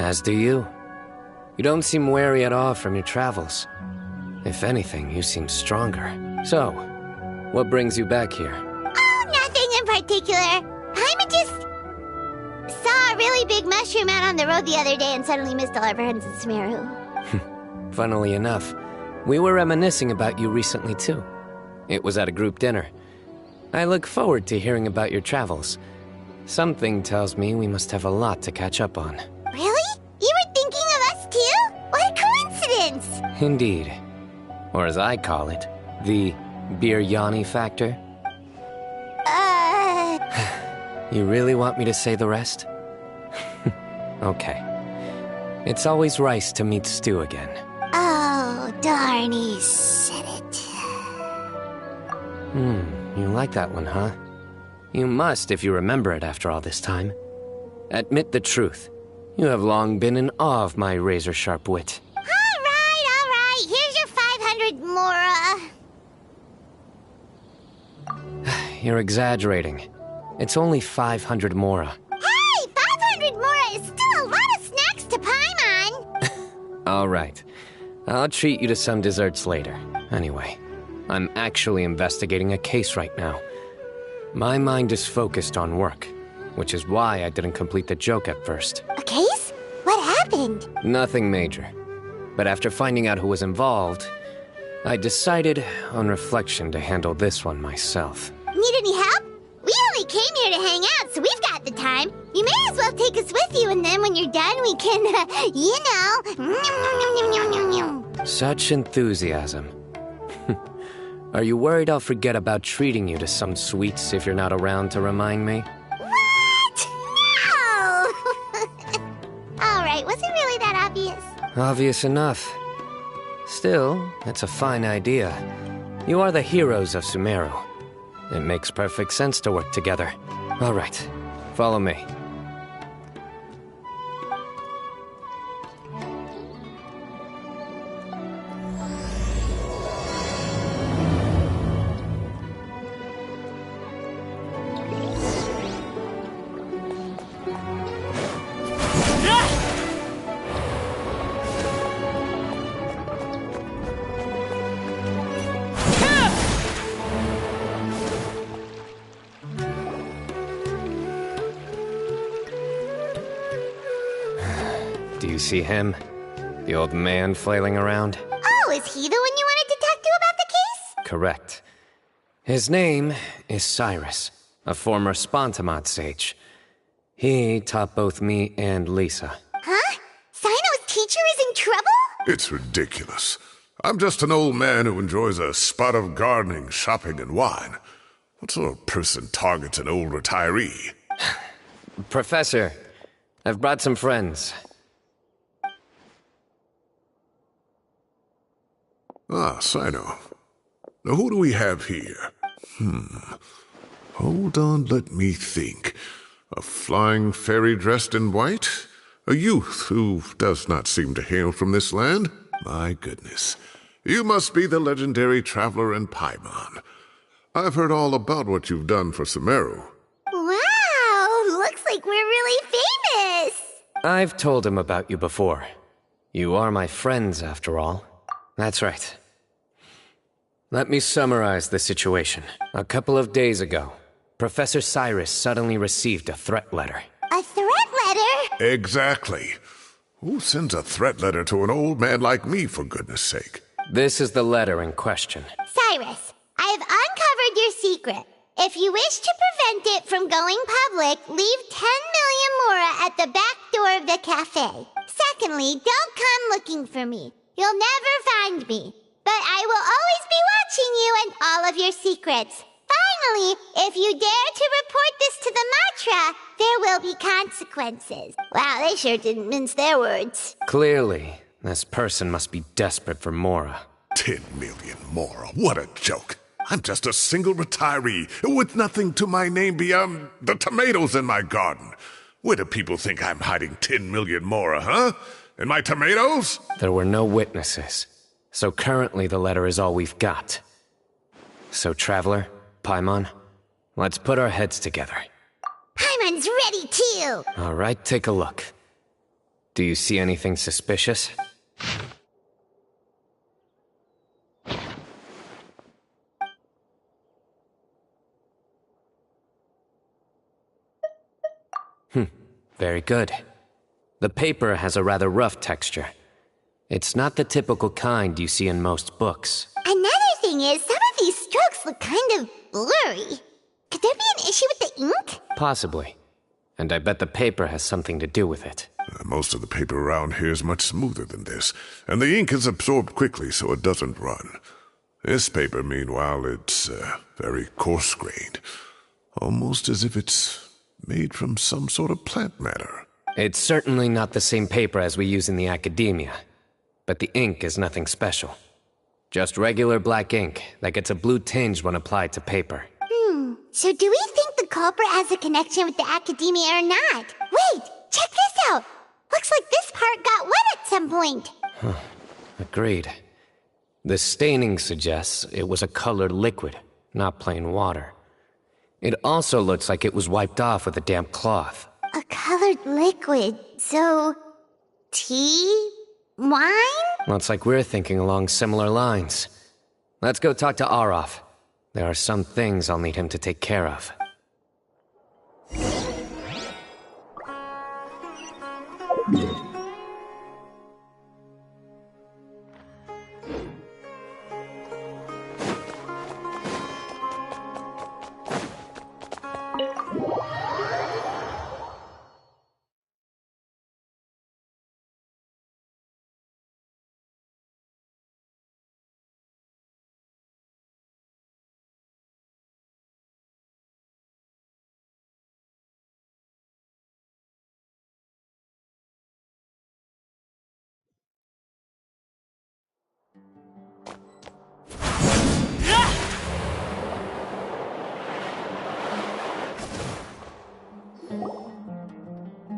As do you. You don't seem weary at all from your travels. If anything, you seem stronger. So, what brings you back here? Oh, nothing in particular. I just saw a really big mushroom out on the road the other day and suddenly missed all our friends in Sumeru. Funnily enough, we were reminiscing about you recently too. It was at a group dinner. I look forward to hearing about your travels. Something tells me we must have a lot to catch up on. Really? You were thinking of us too? What a coincidence! Indeed. Or as I call it, the biryani factor. You really want me to say the rest? Okay. It's always rice to meet stew again. Oh, darn, he said it. You like that one, huh? You must if you remember it after all this time. Admit the truth. You have long been in awe of my razor-sharp wit. All right. Here's your 500 mora. You're exaggerating. It's only 500 mora. Hey, 500 mora is still a lot of snacks to Paimon. All right. I'll treat you to some desserts later. Anyway, I'm actually investigating a case right now. My mind is focused on work, which is why I didn't complete the joke at first. A case? What happened? Nothing major. But after finding out who was involved, I decided, on reflection, to handle this one myself. Need any help? We only came here to hang out, so we've got the time. You may as well take us with you, and then when you're done, we can, Such enthusiasm. Are you worried I'll forget about treating you to some sweets if you're not around to remind me? What? No! All right, was it really that obvious? Obvious enough. Still, it's a fine idea. You are the heroes of Sumeru. It makes perfect sense to work together. All right, follow me. Do you see him? The old man flailing around? Oh, is he the one you wanted to talk to about the case? Correct. His name is Cyrus, a former Spontamod sage. He taught both me and Lisa. Huh? Cyno's teacher is in trouble? It's ridiculous. I'm just an old man who enjoys a spot of gardening, shopping, and wine. What sort of person targets an old retiree? Professor, I've brought some friends. Ah, Cyno. Now who do we have here? Hold on, let me think. A flying fairy dressed in white? A youth who does not seem to hail from this land? My goodness. You must be the legendary traveler in Paimon. I've heard all about what you've done for Sumeru. Wow, looks like we're really famous. I've told him about you before. You are my friends, after all. That's right. Let me summarize the situation. A couple of days ago, Professor Cyrus suddenly received a threat letter. A threat letter? Exactly. Who sends a threat letter to an old man like me, for goodness sake? This is the letter in question. Cyrus, I have uncovered your secret. If you wish to prevent it from going public, leave 10 million mora at the back door of the cafe. Secondly, don't come looking for me. You'll never find me. But I will always be watching you and all of your secrets. Finally, if you dare to report this to the Matra, there will be consequences. Wow, they sure didn't mince their words. Clearly, this person must be desperate for mora. 10 million mora, what a joke. I'm just a single retiree with nothing to my name beyond the tomatoes in my garden. Where do people think I'm hiding 10 million mora, huh? In my tomatoes? There were no witnesses, so currently the letter is all we've got. So, Traveler, Paimon, let's put our heads together. Paimon's ready too! All right, take a look. Do you see anything suspicious? Very good. The paper has a rather rough texture. It's not the typical kind you see in most books. Another thing is, some of these strokes look kind of blurry. Could there be an issue with the ink? Possibly. And I bet the paper has something to do with it. Most of the paper around here is much smoother than this, and the ink is absorbed quickly so it doesn't run. This paper, meanwhile, it's very coarse-grained. Almost as if it's made from some sort of plant matter. It's certainly not the same paper as we use in the academia, but the ink is nothing special. Just regular black ink that gets a blue tinge when applied to paper. So do we think the culprit has a connection with the academia or not? Wait, check this out! Looks like this part got wet at some point. Agreed. The staining suggests it was a colored liquid, not plain water. It also looks like it was wiped off with a damp cloth. A colored liquid, so... tea? Wine? Looks like we're thinking along similar lines. Let's go talk to Arof. There are some things I'll need him to take care of.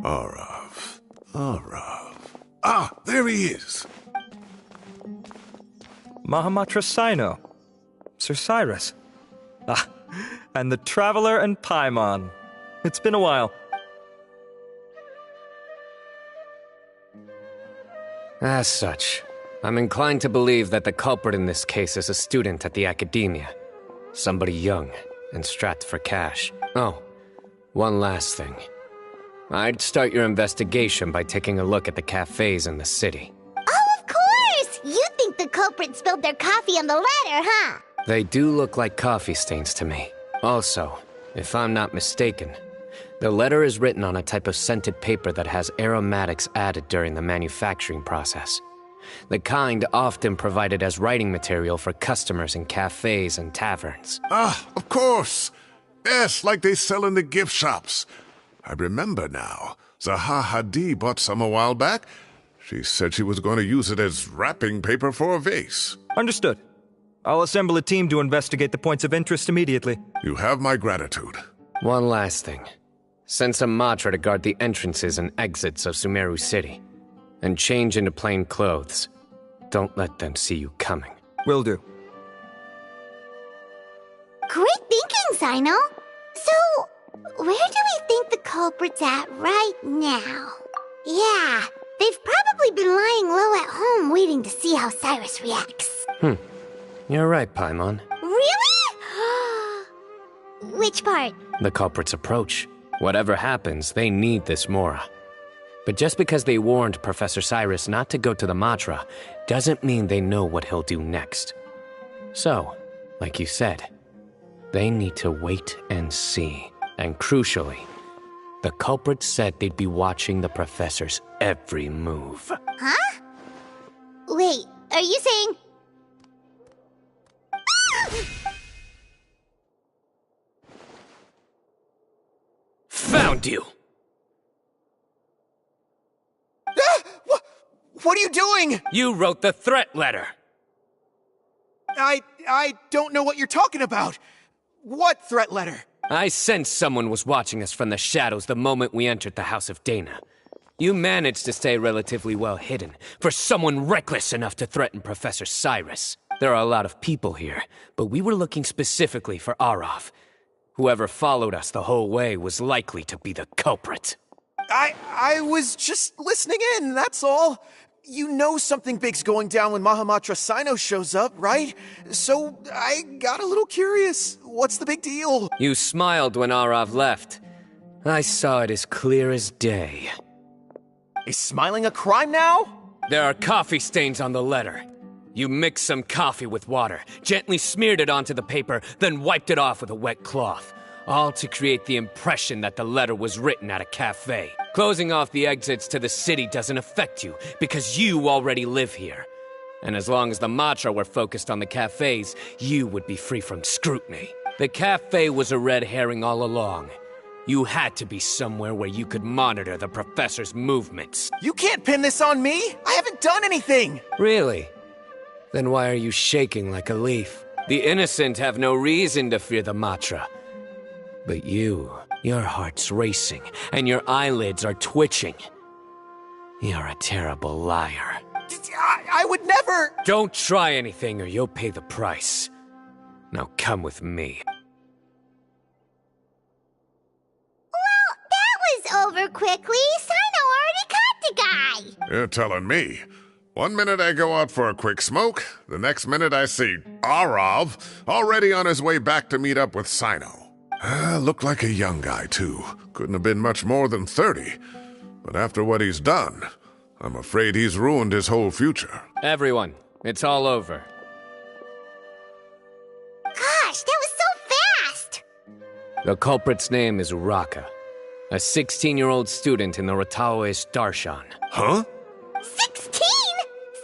Arav. Ah, there he is. Mahamatra Cyno. Sir Cyrus. Ah, and the Traveler and Paimon. It's been a while. As such, I'm inclined to believe that the culprit in this case is a student at the academia. Somebody young and strapped for cash. Oh, one last thing. I'd start your investigation by taking a look at the cafes in the city. Oh, of course! You think the culprit spilled their coffee on the ladder, huh? They do look like coffee stains to me. Also, if I'm not mistaken, the letter is written on a type of scented paper that has aromatics added during the manufacturing process. The kind often provided as writing material for customers in cafes and taverns. Ah, of course. Yes, like they sell in the gift shops. I remember now. Zaha Hadi bought some a while back. She said she was going to use it as wrapping paper for a vase. Understood. I'll assemble a team to investigate the points of interest immediately. You have my gratitude. One last thing. Send some Matra to guard the entrances and exits of Sumeru City. And change into plain clothes. Don't let them see you coming. Will do. Great thinking, Cyno. So, where do we think the culprit's at right now? Yeah, they've probably been lying low at home waiting to see how Cyrus reacts. You're right, Paimon. Really? Which part? The culprit's approach. Whatever happens, they need this Mora. But just because they warned Professor Cyrus not to go to the Matra, doesn't mean they know what he'll do next. So, like you said, they need to wait and see. And crucially, the culprit said they'd be watching the professor's every move. Huh? Wait, are you saying... Found you! What are you doing? You wrote the threat letter! I don't know what you're talking about. What threat letter? I sensed someone was watching us from the shadows the moment we entered the House of Dana. You managed to stay relatively well hidden for someone reckless enough to threaten Professor Cyrus. There are a lot of people here, but we were looking specifically for Arof. Whoever followed us the whole way was likely to be the culprit. I was just listening in, that's all. You know something big's going down when Mahamatra Cyno shows up, right? So I got a little curious. What's the big deal? You smiled when Arav left. I saw it as clear as day. Is smiling a crime now? There are coffee stains on the letter. You mixed some coffee with water, gently smeared it onto the paper, then wiped it off with a wet cloth. All to create the impression that the letter was written at a cafe. Closing off the exits to the city doesn't affect you, because you already live here. And as long as the Matra were focused on the cafes, you would be free from scrutiny. The cafe was a red herring all along. You had to be somewhere where you could monitor the professor's movements. You can't pin this on me! I haven't done anything! Really? Then why are you shaking like a leaf? The innocent have no reason to fear the Matra. But your heart's racing, and your eyelids are twitching. You're a terrible liar. I would never... Don't try anything or you'll pay the price. Now come with me. Well, that was over quickly. Cyno already caught the guy. You're telling me. One minute I go out for a quick smoke, the next minute I see Arav already on his way back to meet up with Cyno. Looked like a young guy, too. Couldn't have been much more than 30. But after what he's done, I'm afraid he's ruined his whole future. Everyone, it's all over. Gosh, that was so fast! The culprit's name is Raka, a 16-year-old student in the Rataoist Darshan. Huh? 16?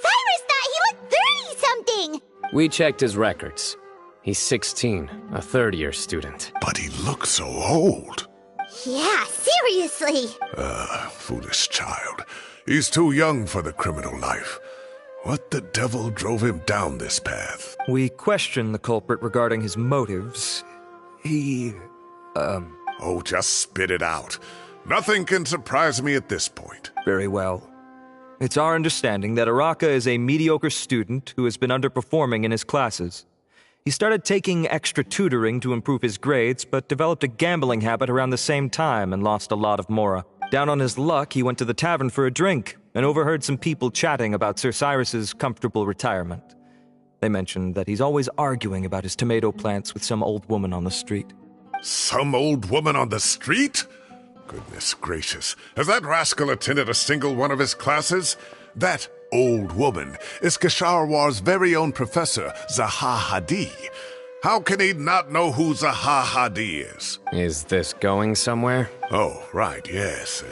Cyrus thought he looked 30-something! We checked his records. He's 16, a third-year student. But he looks so old. Yeah, seriously. Foolish child. He's too young for the criminal life. What the devil drove him down this path? We questioned the culprit regarding his motives. Oh, just spit it out. Nothing can surprise me at this point. Very well. It's our understanding that Araka is a mediocre student who has been underperforming in his classes. He started taking extra tutoring to improve his grades, but developed a gambling habit around the same time and lost a lot of mora. Down on his luck, he went to the tavern for a drink and overheard some people chatting about Sir Cyrus's comfortable retirement. They mentioned that he's always arguing about his tomato plants with some old woman on the street. Some old woman on the street? Goodness gracious. Has that rascal attended a single one of his classes? That old woman is Kasharwar's very own professor, Zaha Hadi. How can he not know who Zaha Hadi is? Is this going somewhere? Oh, right, yes.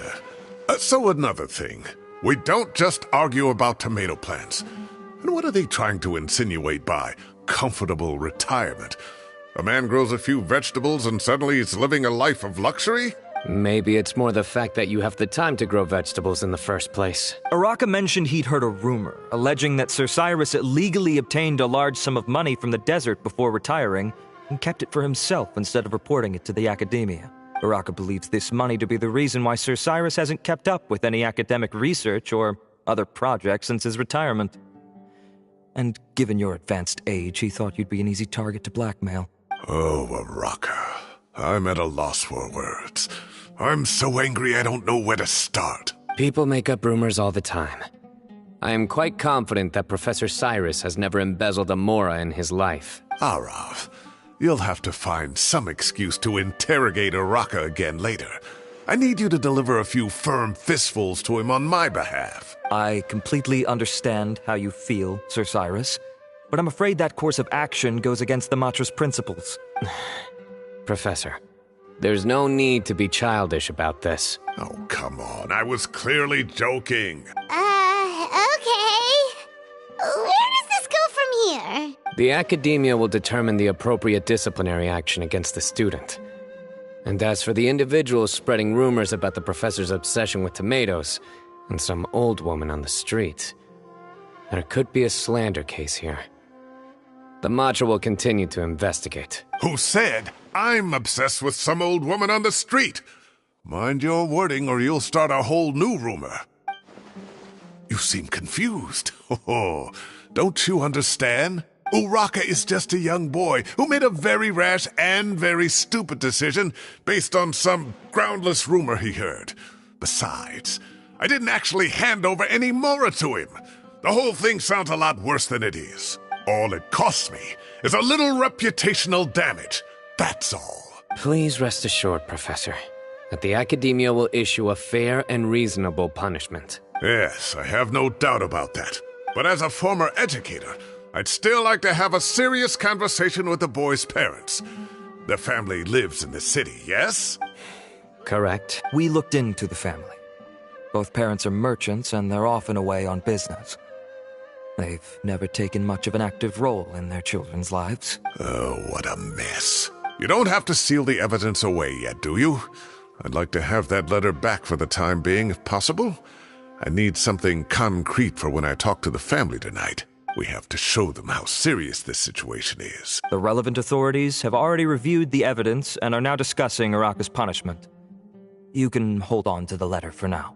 So another thing. We don't just argue about tomato plants. And what are they trying to insinuate by comfortable retirement? A man grows a few vegetables and suddenly he's living a life of luxury? Maybe it's more the fact that you have the time to grow vegetables in the first place. Araka mentioned he'd heard a rumor, alleging that Sir Cyrus illegally obtained a large sum of money from the desert before retiring, and kept it for himself instead of reporting it to the academia. Araka believes this money to be the reason why Sir Cyrus hasn't kept up with any academic research or other projects since his retirement. And given your advanced age, he thought you'd be an easy target to blackmail. Oh, Araka. I'm at a loss for words. I'm so angry I don't know where to start. People make up rumors all the time. I am quite confident that Professor Cyrus has never embezzled a mora in his life. Arav, you'll have to find some excuse to interrogate Araka again later. I need you to deliver a few firm fistfuls to him on my behalf. I completely understand how you feel, Sir Cyrus, but I'm afraid that course of action goes against the Matra's principles. Professor, there's no need to be childish about this. Oh, come on. I was clearly joking. Okay. Where does this go from here? The academia will determine the appropriate disciplinary action against the student. And as for the individuals spreading rumors about the professor's obsession with tomatoes and some old woman on the street, there could be a slander case here. The Matra will continue to investigate. Who said I'm obsessed with some old woman on the street? Mind your wording or you'll start a whole new rumor. You seem confused. Oh, don't you understand? Uraka is just a young boy who made a very rash and very stupid decision based on some groundless rumor he heard. Besides, I didn't actually hand over any Mora to him. The whole thing sounds a lot worse than it is. All it costs me is a little reputational damage. That's all. Please rest assured, Professor, that the Academia will issue a fair and reasonable punishment. Yes, I have no doubt about that. But as a former educator, I'd still like to have a serious conversation with the boy's parents. The family lives in the city, yes? Correct. We looked into the family. Both parents are merchants, and they're often away on business. They've never taken much of an active role in their children's lives. Oh, what a mess. You don't have to seal the evidence away yet, do you? I'd like to have that letter back for the time being, if possible. I need something concrete for when I talk to the family tonight. We have to show them how serious this situation is. The relevant authorities have already reviewed the evidence and are now discussing Araka's punishment. You can hold on to the letter for now.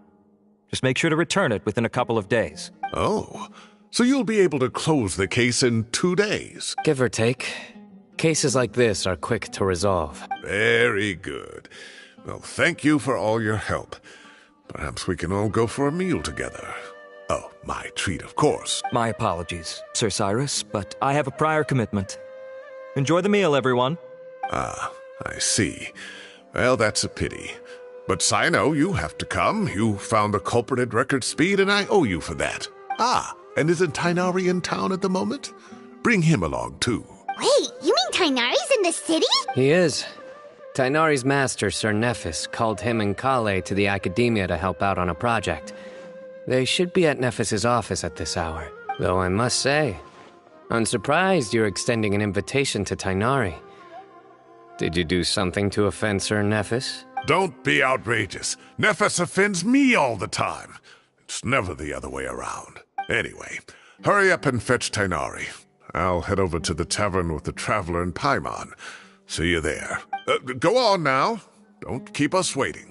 Just make sure to return it within a couple of days. Oh, so you'll be able to close the case in 2 days? Give or take. Cases like this are quick to resolve. Very good. Well, thank you for all your help. Perhaps we can all go for a meal together. Oh, my treat, of course. My apologies, Sir Cyrus, but I have a prior commitment. Enjoy the meal, everyone. Ah, I see. Well, that's a pity. But Cyno, you have to come. You found the culprit at record speed, and I owe you for that. Ah, and isn't Tighnari in town at the moment? Bring him along, too. Wait, you mean Tighnari's in the city? He is. Tighnari's master, Sir Nephis, called him and Kale to the Academia to help out on a project. They should be at Nephis's office at this hour. Though I must say, I'm surprised you're extending an invitation to Tighnari. Did you do something to offend Sir Nephis? Don't be outrageous. Nephis offends me all the time. It's never the other way around. Anyway, hurry up and fetch Tighnari. I'll head over to the tavern with the Traveler and Paimon. See you there. Go on now. Don't keep us waiting.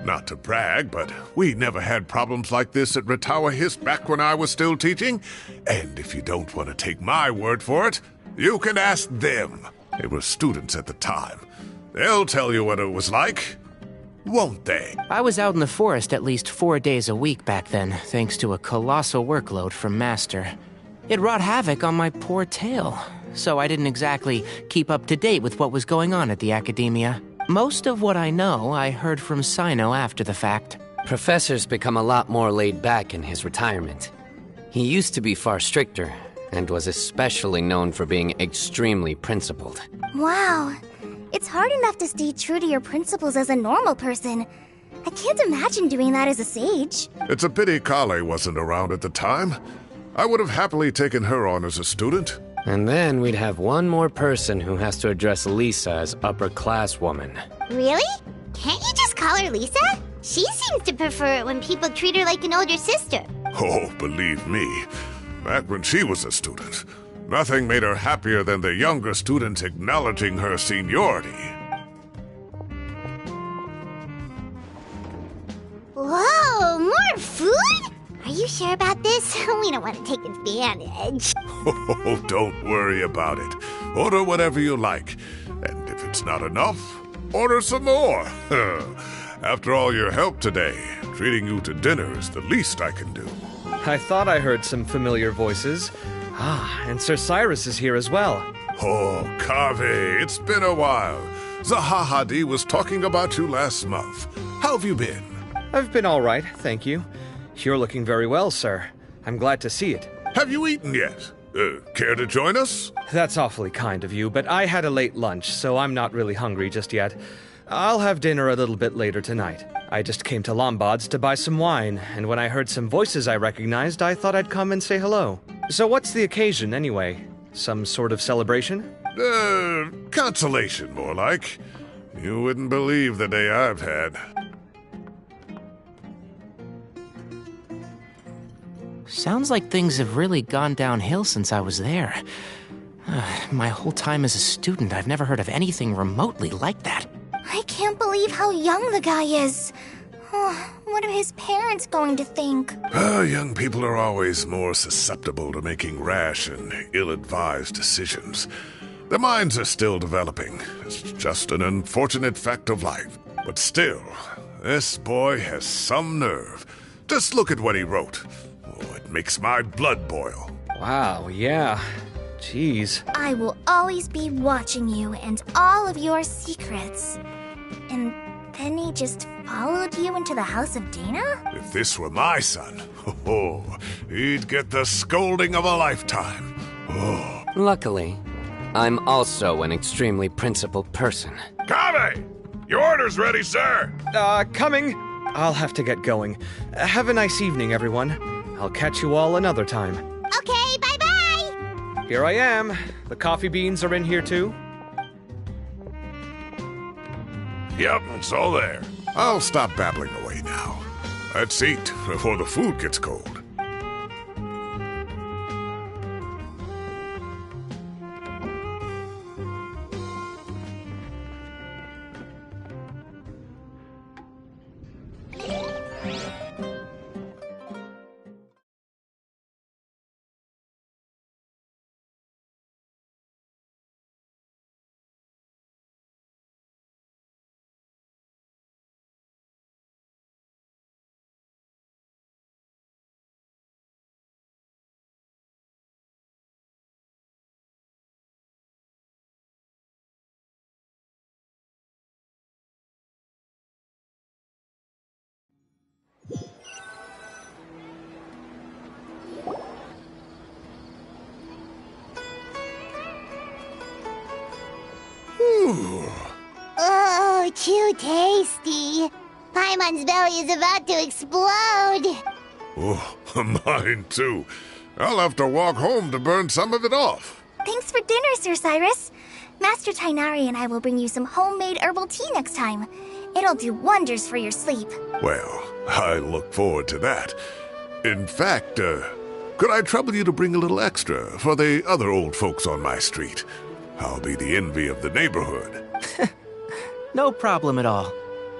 Not to brag, but we never had problems like this at Ratawa Hiss back when I was still teaching. And if you don't want to take my word for it, you can ask them. They were students at the time. They'll tell you what it was like, won't they? I was out in the forest at least 4 days a week back then, thanks to a colossal workload from Master. It wrought havoc on my poor tail, so I didn't exactly keep up to date with what was going on at the Academia. Most of what I know, I heard from Cyno after the fact. Professor's become a lot more laid back in his retirement. He used to be far stricter, and was especially known for being extremely principled. Wow. It's hard enough to stay true to your principles as a normal person. I can't imagine doing that as a sage. It's a pity Kale wasn't around at the time. I would have happily taken her on as a student. And then we'd have one more person who has to address Lisa as upper-class woman. Really? Can't you just call her Lisa? She seems to prefer it when people treat her like an older sister. Oh, believe me, back when she was a student, nothing made her happier than the younger students acknowledging her seniority. Whoa, more food? Are you sure about this? We don't want to take advantage. Oh, don't worry about it. Order whatever you like. And if it's not enough, order some more. After all your help today, treating you to dinner is the least I can do. I thought I heard some familiar voices. Ah, and Sir Cyrus is here as well. Oh, Kaveh, it's been a while. Zahahadi was talking about you last month. How have you been? I've been all right, thank you. You're looking very well, sir. I'm glad to see it. Have you eaten yet? Care to join us? That's awfully kind of you, but I had a late lunch, so I'm not really hungry just yet. I'll have dinner a little bit later tonight. I just came to Lombard's to buy some wine, and when I heard some voices I recognized, I thought I'd come and say hello. So what's the occasion, anyway? Some sort of celebration? Consolation, more like. You wouldn't believe the day I've had. Sounds like things have really gone downhill since I was there. My whole time as a student, I've never heard of anything remotely like that. I can't believe how young the guy is. What are his parents going to think? Young people are always more susceptible to making rash and ill-advised decisions. Their minds are still developing. It's just an unfortunate fact of life. But still, this boy has some nerve. Just look at what he wrote. Oh, it makes my blood boil. Wow, yeah. Jeez. I will always be watching you and all of your secrets. And then he just followed you into the house of Dana? If this were my son, he'd get the scolding of a lifetime. Oh. Luckily, I'm also an extremely principled person. Kaveh! Your order's ready, sir! Coming. I'll have to get going. Have a nice evening, everyone. I'll catch you all another time. Okay, bye-bye! Here I am. The coffee beans are in here too. Yep, it's all there. I'll stop babbling away now. Let's eat before the food gets cold. Oh, too tasty. Paimon's belly is about to explode. Oh, mine too. I'll have to walk home to burn some of it off. Thanks for dinner, Sir Cyrus. Master Tainari and I will bring you some homemade herbal tea next time. It'll do wonders for your sleep. Well, I look forward to that. In fact, could I trouble you to bring a little extra for the other old folks on my street? I'll be the envy of the neighborhood. No problem at all.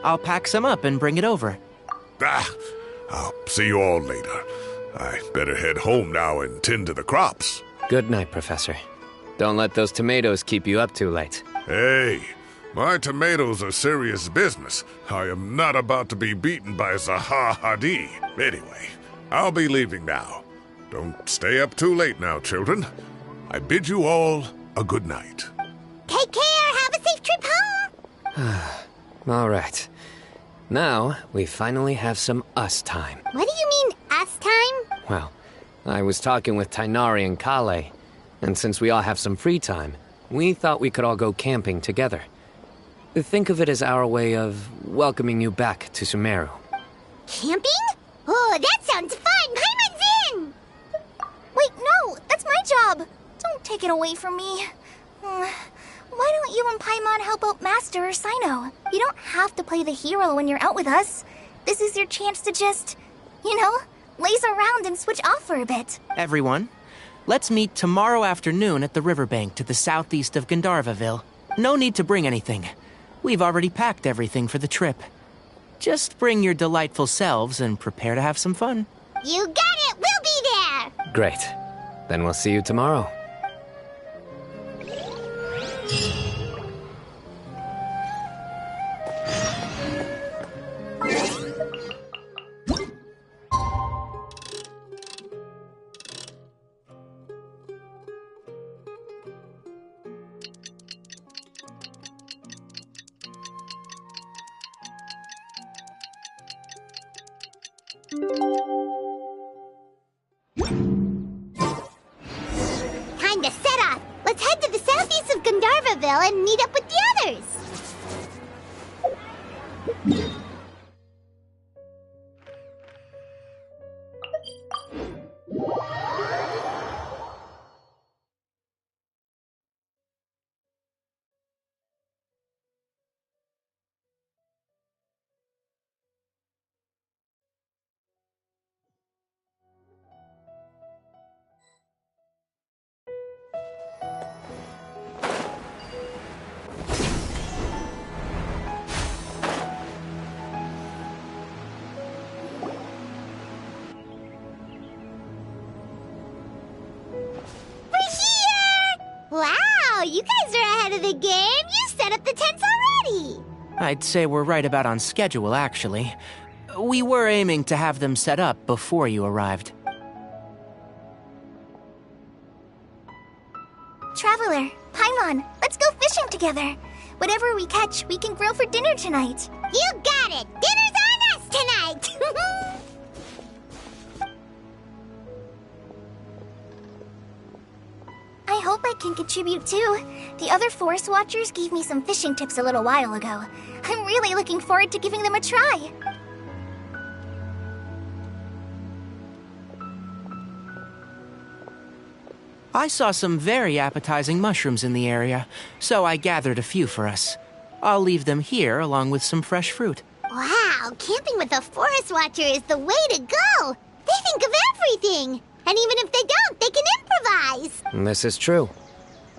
I'll pack some up and bring it over. I'll see you all later. I better head home now and tend to the crops. Good night, Professor. Don't let those tomatoes keep you up too late. Hey, my tomatoes are serious business. I am not about to be beaten by Zahahadi. Anyway, I'll be leaving now. Don't stay up too late now, children. I bid you all a good night. Take care. Have a safe trip home. All right. Now, we finally have some us time. What do you mean, us time? Well, I was talking with Tainari and Kale, and since we all have some free time, we thought we could all go camping together. Think of it as our way of welcoming you back to Sumeru. Camping? Oh, that sounds fun. Paimon's in. Wait, no, that's my job. Don't take it away from me. Why don't you and Paimon help out Master or Cyno? You don't have to play the hero when you're out with us. This is your chance to just, laze around and switch off for a bit. Everyone, let's meet tomorrow afternoon at the riverbank to the southeast of Gandharvaville. No need to bring anything. We've already packed everything for the trip. Just bring your delightful selves and prepare to have some fun. You got it. We'll be there. Great. Then we'll see you tomorrow. Time to set off. Let's head to the southeast of Gandharvaville and meet up with the others. Wow, you guys are ahead of the game. You set up the tents already. I'd say we're right about on schedule, actually. We were aiming to have them set up before you arrived. Traveler, Paimon, let's go fishing together. Whatever we catch, we can grill for dinner tonight. You got it. Dinner's on us tonight. I hope I can contribute too. The other Forest Watchers gave me some fishing tips a little while ago. I'm really looking forward to giving them a try. I saw some very appetizing mushrooms in the area, so I gathered a few for us. I'll leave them here along with some fresh fruit. Wow, camping with a Forest Watcher is the way to go. They think of everything. And even if they don't, they can improvise. This is true.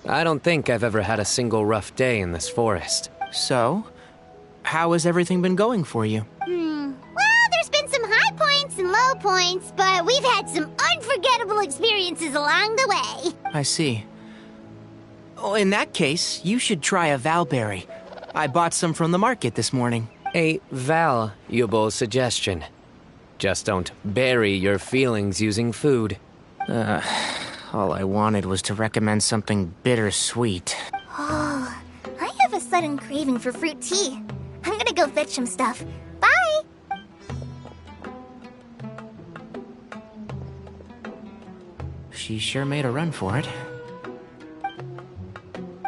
I don't think I've ever had a single rough day in this forest. So, how has everything been going for you? Well, there's been some high points and low points, but we've had some unforgettable experiences along the way. I see. Oh, in that case, you should try a valberry. I bought some from the market this morning. A valuable suggestion. Just don't bury your feelings using food. All I wanted was to recommend something bittersweet. Oh, I have a sudden craving for fruit tea. I'm gonna go fetch some stuff. Bye! She sure made a run for it.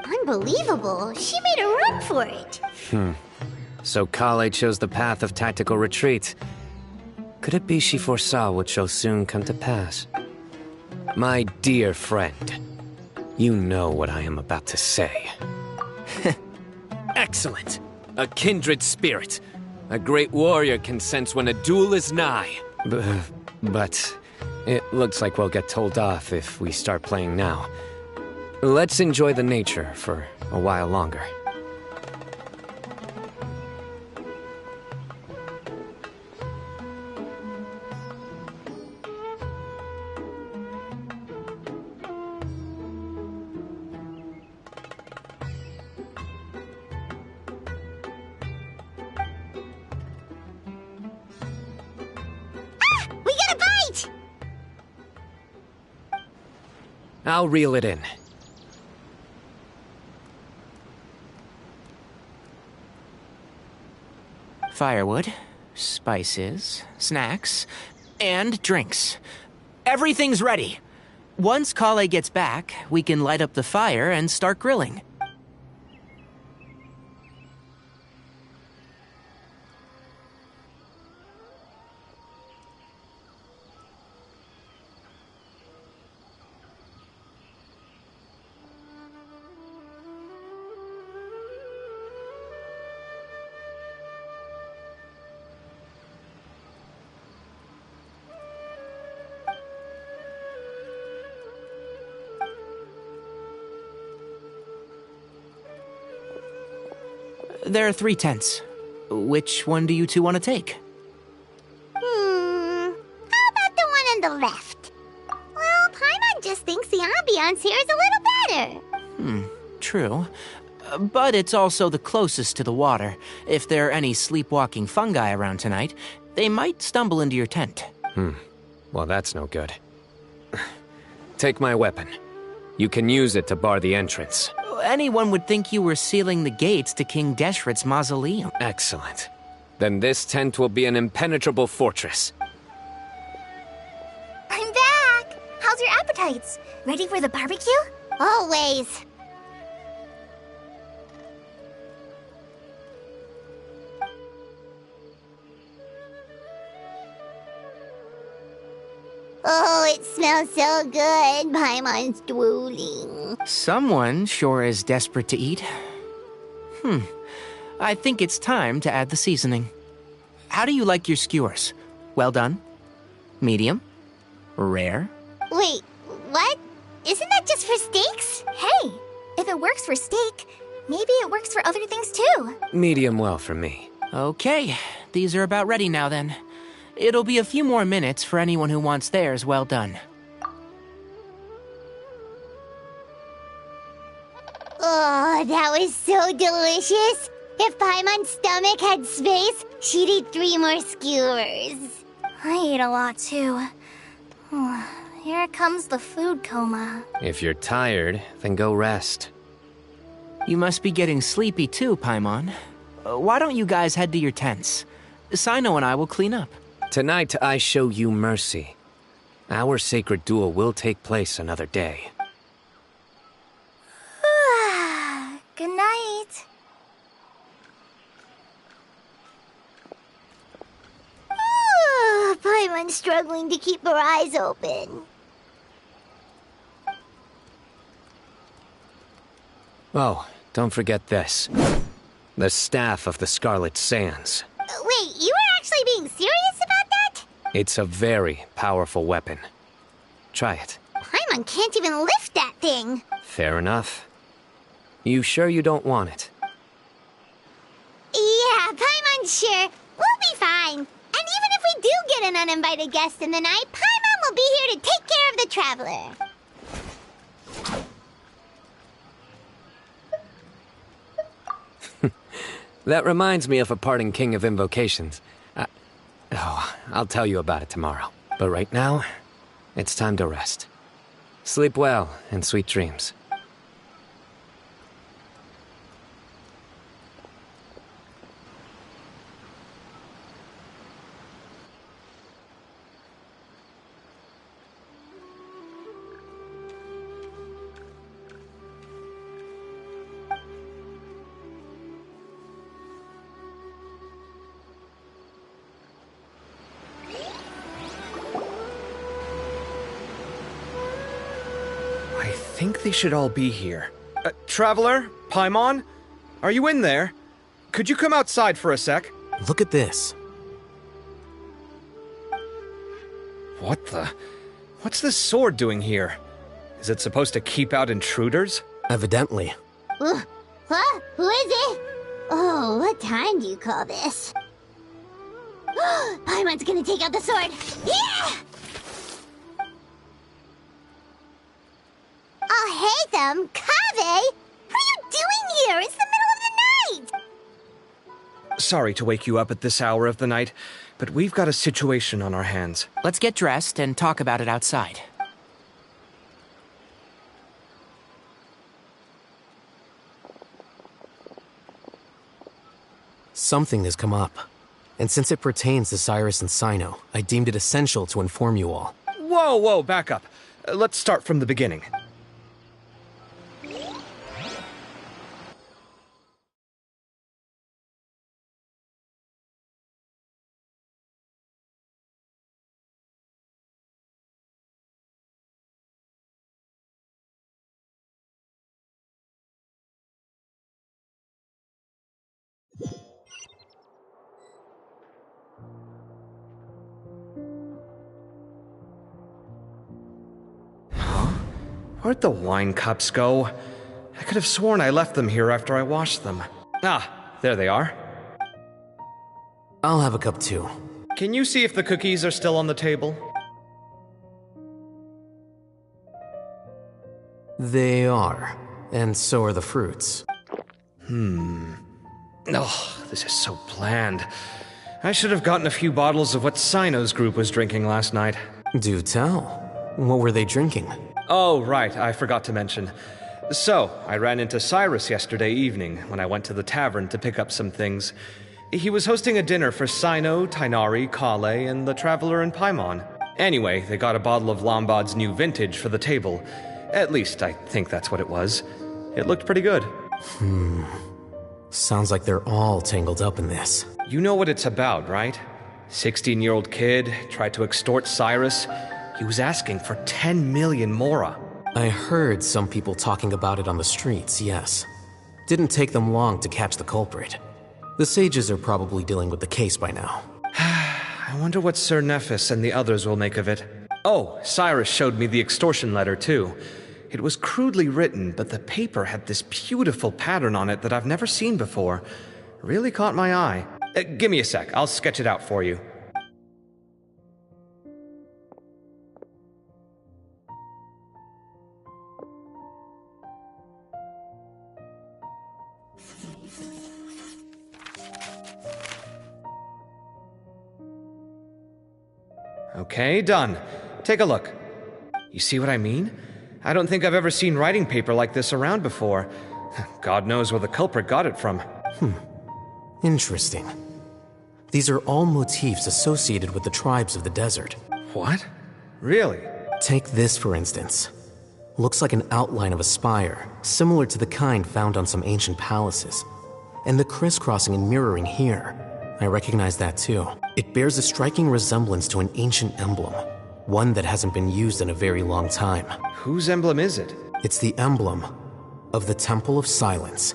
Unbelievable. She made a run for it. So Kale chose the path of tactical retreat. Could it be she foresaw what shall soon come to pass? My dear friend, you know what I am about to say. Excellent! A kindred spirit. A great warrior can sense when a duel is nigh. But it looks like we'll get told off if we start playing now. Let's enjoy the nature for a while longer. We got a bite! I'll reel it in. Firewood, spices, snacks, and drinks. Everything's ready. Once Kale gets back, we can light up the fire and start grilling. There are 3 tents. Which one do you two want to take? How about the one on the left? Well, Paimon just thinks the ambiance here is a little better. True. But it's also the closest to the water. If there are any sleepwalking fungi around tonight, they might stumble into your tent. Well, that's no good. Take my weapon. You can use it to bar the entrance. Anyone would think you were sealing the gates to King Deshret's mausoleum. Excellent. Then this tent will be an impenetrable fortress. appetites. Ready for the barbecue? Always. Oh, it smells so good. Paimon's drooling. Someone sure is desperate to eat. I think it's time to add the seasoning. How do you like your skewers? Well done? Medium? Rare? Wait, what? Isn't that just for steaks? Hey, if it works for steak, maybe it works for other things too. Medium well for me. Okay, these are about ready now then. It'll be a few more minutes for anyone who wants theirs well done. Oh, that was so delicious. If Paimon's stomach had space, she'd eat 3 more skewers. I ate a lot too. Here comes the food coma. If you're tired, then go rest. You must be getting sleepy too, Paimon. Why don't you guys head to your tents? Cyno and I will clean up. Tonight, I show you mercy. Our sacred duel will take place another day. Good night. Paimon's struggling to keep her eyes open. Oh, don't forget this. The Staff of the Scarlet Sands. Wait, you were actually being serious about that? It's a very powerful weapon. Try it. Paimon can't even lift that thing. Fair enough. You sure you don't want it? Yeah, Paimon's sure. We'll be fine. And even if we do get an uninvited guest in the night, Paimon will be here to take care of the traveler. That reminds me of a parting king of invocations. I'll tell you about it tomorrow. But right now, it's time to rest. Sleep well and sweet dreams. I think they should all be here. Traveler? Paimon? Are you in there? Could you come outside for a sec? Look at this. What the? What's this sword doing here? Is it supposed to keep out intruders? Evidently. What? Who is it? Oh, what time do you call this? Paimon's gonna take out the sword. Yeah! Oh, hey them, Kave! What are you doing here? It's the middle of the night! Sorry to wake you up at this hour of the night, but we've got a situation on our hands. Let's get dressed and talk about it outside. Something has come up. And since it pertains to Cyrus and Cyno, I deemed it essential to inform you all. Whoa, back up. Let's start from the beginning. Where'd the wine cups go? I could have sworn I left them here after I washed them. Ah, there they are. I'll have a cup too. Can you see if the cookies are still on the table? They are. And so are the fruits. Oh, this is so bland. I should have gotten a few bottles of what Cyno's group was drinking last night. Do tell. What were they drinking? Oh, right, I forgot to mention. So, I ran into Cyrus yesterday evening when I went to the tavern to pick up some things. He was hosting a dinner for Cyno, Tighnari, Kale, and the Traveler and Paimon. Anyway, they got a bottle of Lombard's new vintage for the table. At least, I think that's what it was. It looked pretty good. Sounds like they're all tangled up in this. You know what it's about, right? 16-year-old kid tried to extort Cyrus. He was asking for 10 million mora. I heard some people talking about it on the streets, yes. Didn't take them long to catch the culprit. The sages are probably dealing with the case by now. I wonder what Sir Nephis and the others will make of it. Oh, Cyrus showed me the extortion letter, too. It was crudely written, but the paper had this beautiful pattern on it that I've never seen before. Really caught my eye. Give me a sec, I'll sketch it out for you. Okay, done. Take a look. You see what I mean? I don't think I've ever seen writing paper like this around before. God knows where the culprit got it from. Interesting. These are all motifs associated with the tribes of the desert. What? Really? Take this, for instance. Looks like an outline of a spire, similar to the kind found on some ancient palaces. And the crisscrossing and mirroring here. I recognize that too. It bears a striking resemblance to an ancient emblem, one that hasn't been used in a very long time. Whose emblem is it? It's the emblem of the Temple of Silence.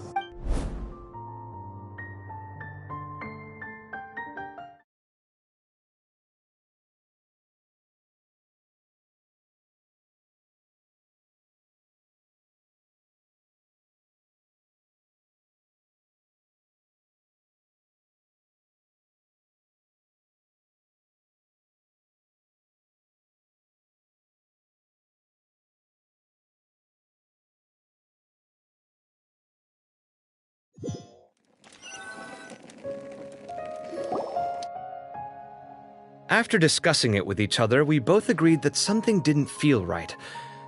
After discussing it with each other, we both agreed that something didn't feel right.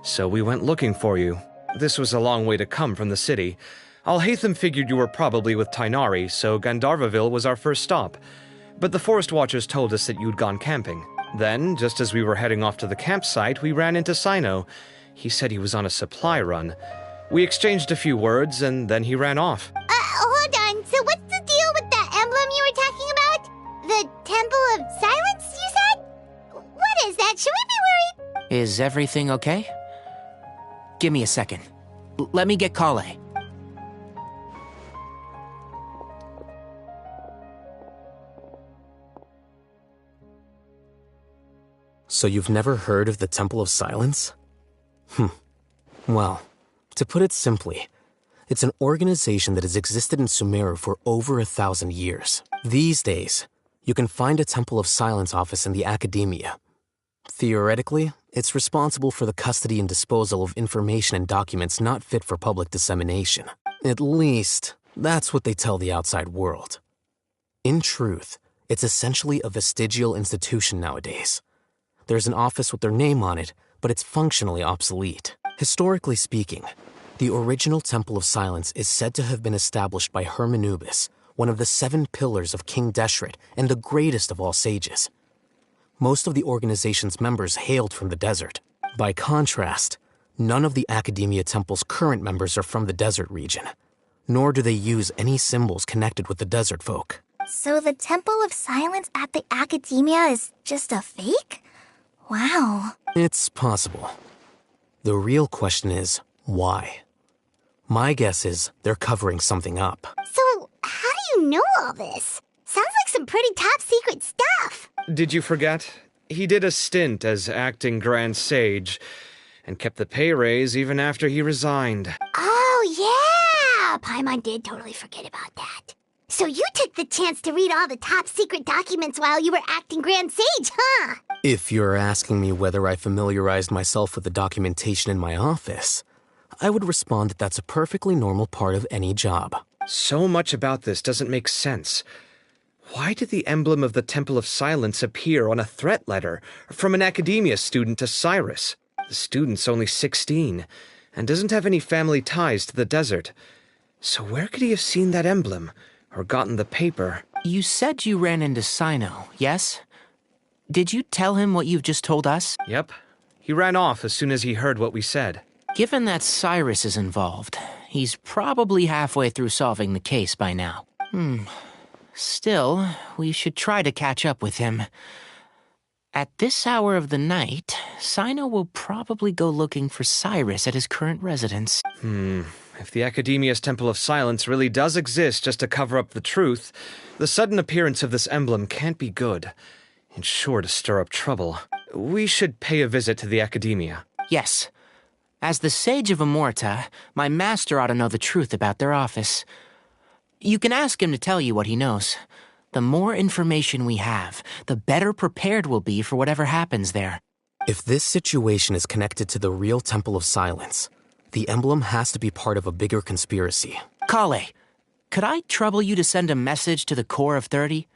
So we went looking for you. This was a long way to come from the city. Alhaitham figured you were probably with Tainari, so Gandharvaville was our first stop. But the Forest Watchers told us that you'd gone camping. Then, just as we were heading off to the campsite, we ran into Cyno. He said he was on a supply run. We exchanged a few words, and then he ran off. Hold on. So what's the deal with that emblem you were talking about? The Temple of Silence, you said? What is that? Should we be worried? Is everything okay? Give me a second. Let me get Kale. So you've never heard of the Temple of Silence? Well, to put it simply, it's an organization that has existed in Sumeru for over 1,000 years. These days, you can find a Temple of Silence office in the academia. Theoretically, it's responsible for the custody and disposal of information and documents not fit for public dissemination. At least, that's what they tell the outside world. In truth, it's essentially a vestigial institution nowadays. There's an office with their name on it, but it's functionally obsolete. Historically speaking, the original Temple of Silence is said to have been established by Hermanubis, one of the 7 pillars of King Deshret and the greatest of all sages. Most of the organization's members hailed from the desert. By contrast, none of the Academia Temple's current members are from the desert region, nor do they use any symbols connected with the desert folk. So the Temple of Silence at the Academia is just a fake? Wow. It's possible. The real question is, why? My guess is they're covering something up. So, how do you know all this? Sounds like some pretty top secret stuff. Did you forget? He did a stint as acting Grand Sage, and kept the pay raise even after he resigned. Oh, yeah! Paimon did totally forget about that. So you took the chance to read all the top secret documents while you were acting Grand Sage, huh? If you're asking me whether I familiarized myself with the documentation in my office, I would respond that that's a perfectly normal part of any job. So much about this doesn't make sense. Why did the emblem of the Temple of Silence appear on a threat letter from an academia student to Cyrus? The student's only 16 and doesn't have any family ties to the desert. So where could he have seen that emblem or gotten the paper? You said you ran into Cyno, yes? Did you tell him what you've just told us? Yep. He ran off as soon as he heard what we said. Given that Cyrus is involved, he's probably halfway through solving the case by now. Still, we should try to catch up with him. At this hour of the night, Cyno will probably go looking for Cyrus at his current residence. If the Academia's Temple of Silence really does exist just to cover up the truth, the sudden appearance of this emblem can't be good. It's sure to stir up trouble. We should pay a visit to the Academia. Yes. As the Sage of Amorta, my master ought to know the truth about their office. You can ask him to tell you what he knows. The more information we have, the better prepared we'll be for whatever happens there. If this situation is connected to the real Temple of Silence, the emblem has to be part of a bigger conspiracy. Kale, could I trouble you to send a message to the Core of 30?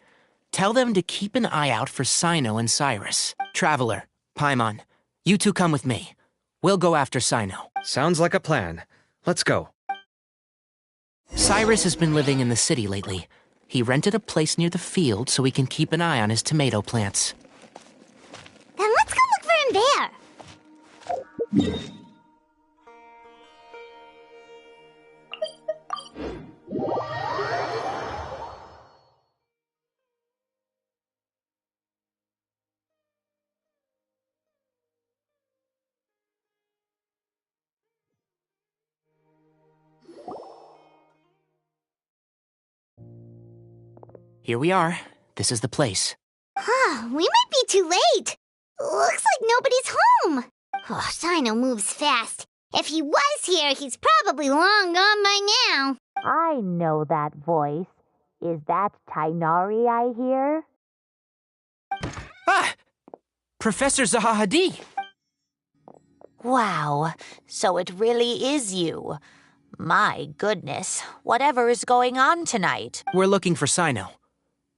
Tell them to keep an eye out for Cyno and Cyrus. Traveler, Paimon, you two come with me. We'll go after Cyno. Sounds like a plan. Let's go. Cyrus has been living in the city lately. He rented a place near the field so he can keep an eye on his tomato plants. Then let's go look for him there. Here we are. This is the place. We might be too late. Looks like nobody's home. Cyno moves fast. If he was here, he's probably long gone by now. I know that voice. Is that Tainari I hear? Ah! Professor Zahahadi! Wow, so it really is you. My goodness, whatever is going on tonight? We're looking for Cyno.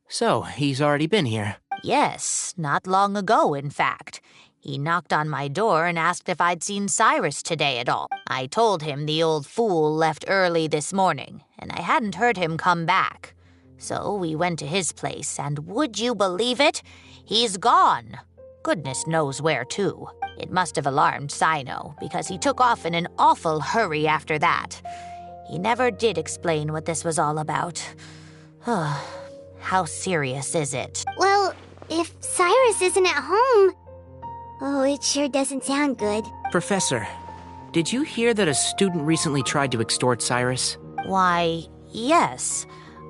So, he's already been here. Yes, not long ago, in fact. He knocked on my door and asked if I'd seen Cyrus today at all. I told him the old fool left early this morning, and I hadn't heard him come back. So we went to his place, and would you believe it? He's gone. Goodness knows where to. It must have alarmed Cyno, because he took off in an awful hurry after that. He never did explain what this was all about. How serious is it? Well, if Cyrus isn't at home... Oh, it sure doesn't sound good. Professor, did you hear that a student recently tried to extort Cyrus? Why, yes.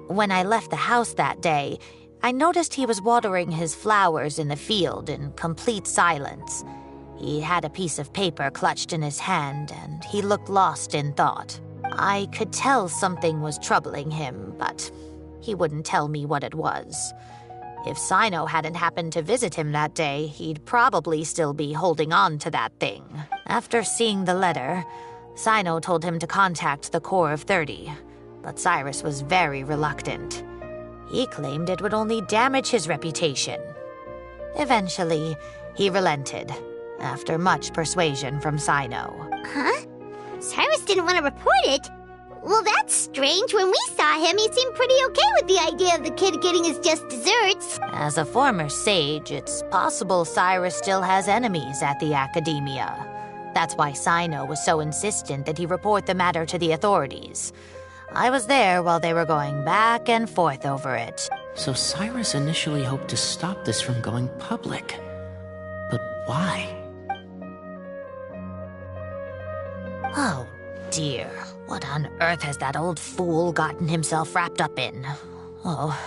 When I left the house that day, I noticed he was watering his flowers in the field in complete silence. He had a piece of paper clutched in his hand, and he looked lost in thought. I could tell something was troubling him, but he wouldn't tell me what it was. If Cyno hadn't happened to visit him that day, he'd probably still be holding on to that thing. After seeing the letter, Cyno told him to contact the Core of 30, but Cyrus was very reluctant. He claimed it would only damage his reputation. Eventually, he relented, after much persuasion from Cyno. Huh? Cyrus didn't want to report it? Well, that's strange. When we saw him, he seemed pretty okay with the idea of the kid getting his just desserts. As a former sage, it's possible Cyrus still has enemies at the Academia. That's why Cyno was so insistent that he report the matter to the authorities. I was there while they were going back and forth over it. So Cyrus initially hoped to stop this from going public. But why? Oh, dear. What on earth has that old fool gotten himself wrapped up in? Oh,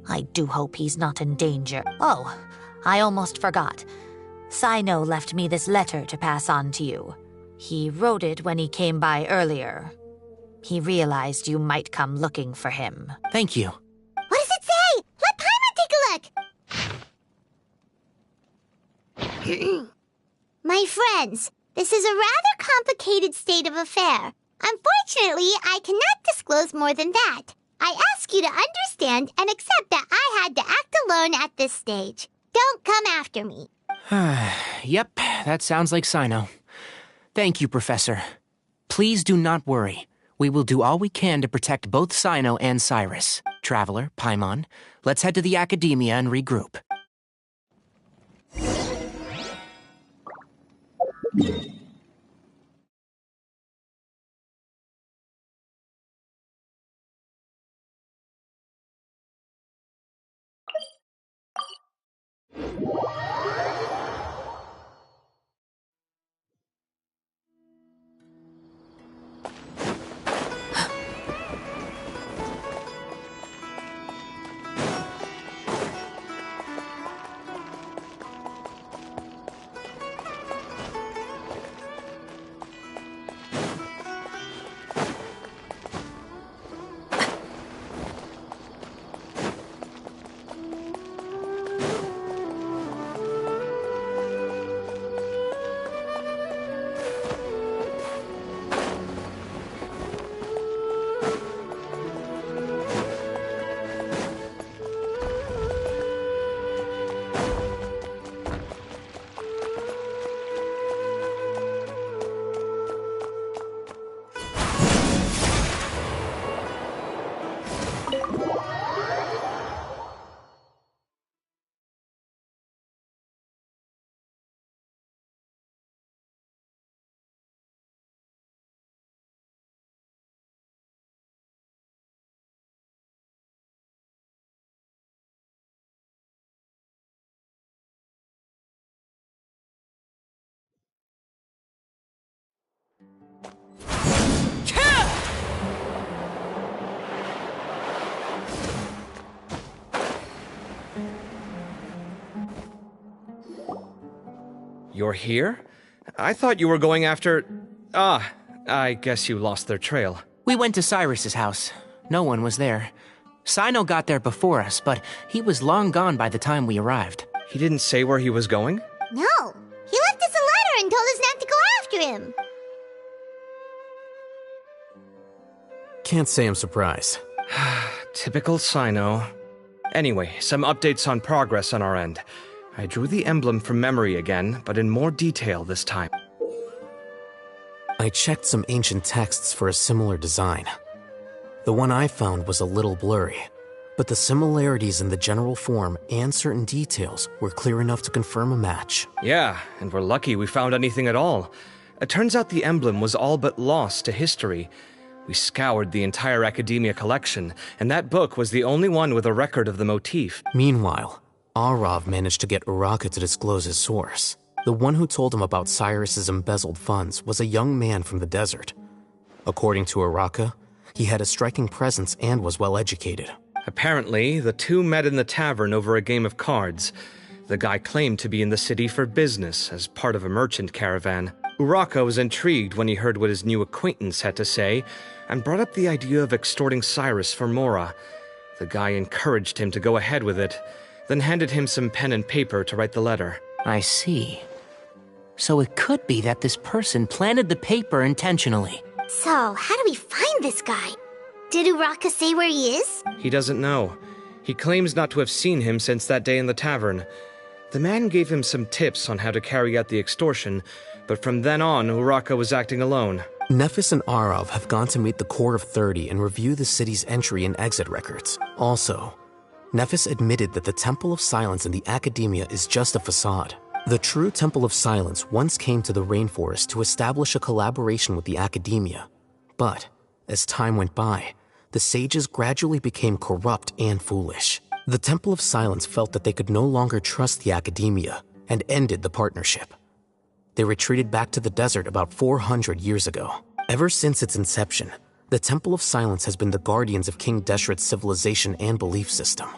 I do hope he's not in danger. Oh, I almost forgot. Cyno left me this letter to pass on to you. He wrote it when he came by earlier. He realized you might come looking for him. Thank you. What does it say? Let Paimon take a look. My friends, this is a rather complicated state of affair. Unfortunately, I cannot disclose more than that. I ask you to understand and accept that I had to act alone at this stage. Don't come after me. Yep, that sounds like Cyno. Thank you, Professor. Please do not worry. We will do all we can to protect both Cyno and Cyrus. Traveler, Paimon, let's head to the Academia and regroup. You're here? I thought you were going after... Ah, I guess you lost their trail. We went to Cyrus's house. No one was there. Cyno got there before us, but he was long gone by the time we arrived. He didn't say where he was going? No, he left us a letter and told us not to go after him. Can't say I'm surprised. Typical Cyno. Anyway, some updates on progress on our end. I drew the emblem from memory again, but in more detail this time. I checked some ancient texts for a similar design. The one I found was a little blurry, but the similarities in the general form and certain details were clear enough to confirm a match. Yeah, and we're lucky we found anything at all. It turns out the emblem was all but lost to history. We scoured the entire Academia collection, and that book was the only one with a record of the motif. Meanwhile, Arav managed to get Uraka to disclose his source. The one who told him about Cyrus's embezzled funds was a young man from the desert. According to Uraka, he had a striking presence and was well educated. Apparently, the two met in the tavern over a game of cards. The guy claimed to be in the city for business, as part of a merchant caravan. Uraka was intrigued when he heard what his new acquaintance had to say, and brought up the idea of extorting Cyrus for Mora. The guy encouraged him to go ahead with it, then handed him some pen and paper to write the letter. I see. So it could be that this person planted the paper intentionally. So, how do we find this guy? Did Uraka say where he is? He doesn't know. He claims not to have seen him since that day in the tavern. The man gave him some tips on how to carry out the extortion, but from then on, Uraka was acting alone. Nephis and Arav have gone to meet the Court of 30 and review the city's entry and exit records. Also, Nephis admitted that the Temple of Silence in the Academia is just a facade. The true Temple of Silence once came to the rainforest to establish a collaboration with the Academia. But, as time went by, the sages gradually became corrupt and foolish. The Temple of Silence felt that they could no longer trust the Academia and ended the partnership. They retreated back to the desert about 400 years ago. Ever since its inception, the Temple of Silence has been the guardians of King Deshret's civilization and belief system.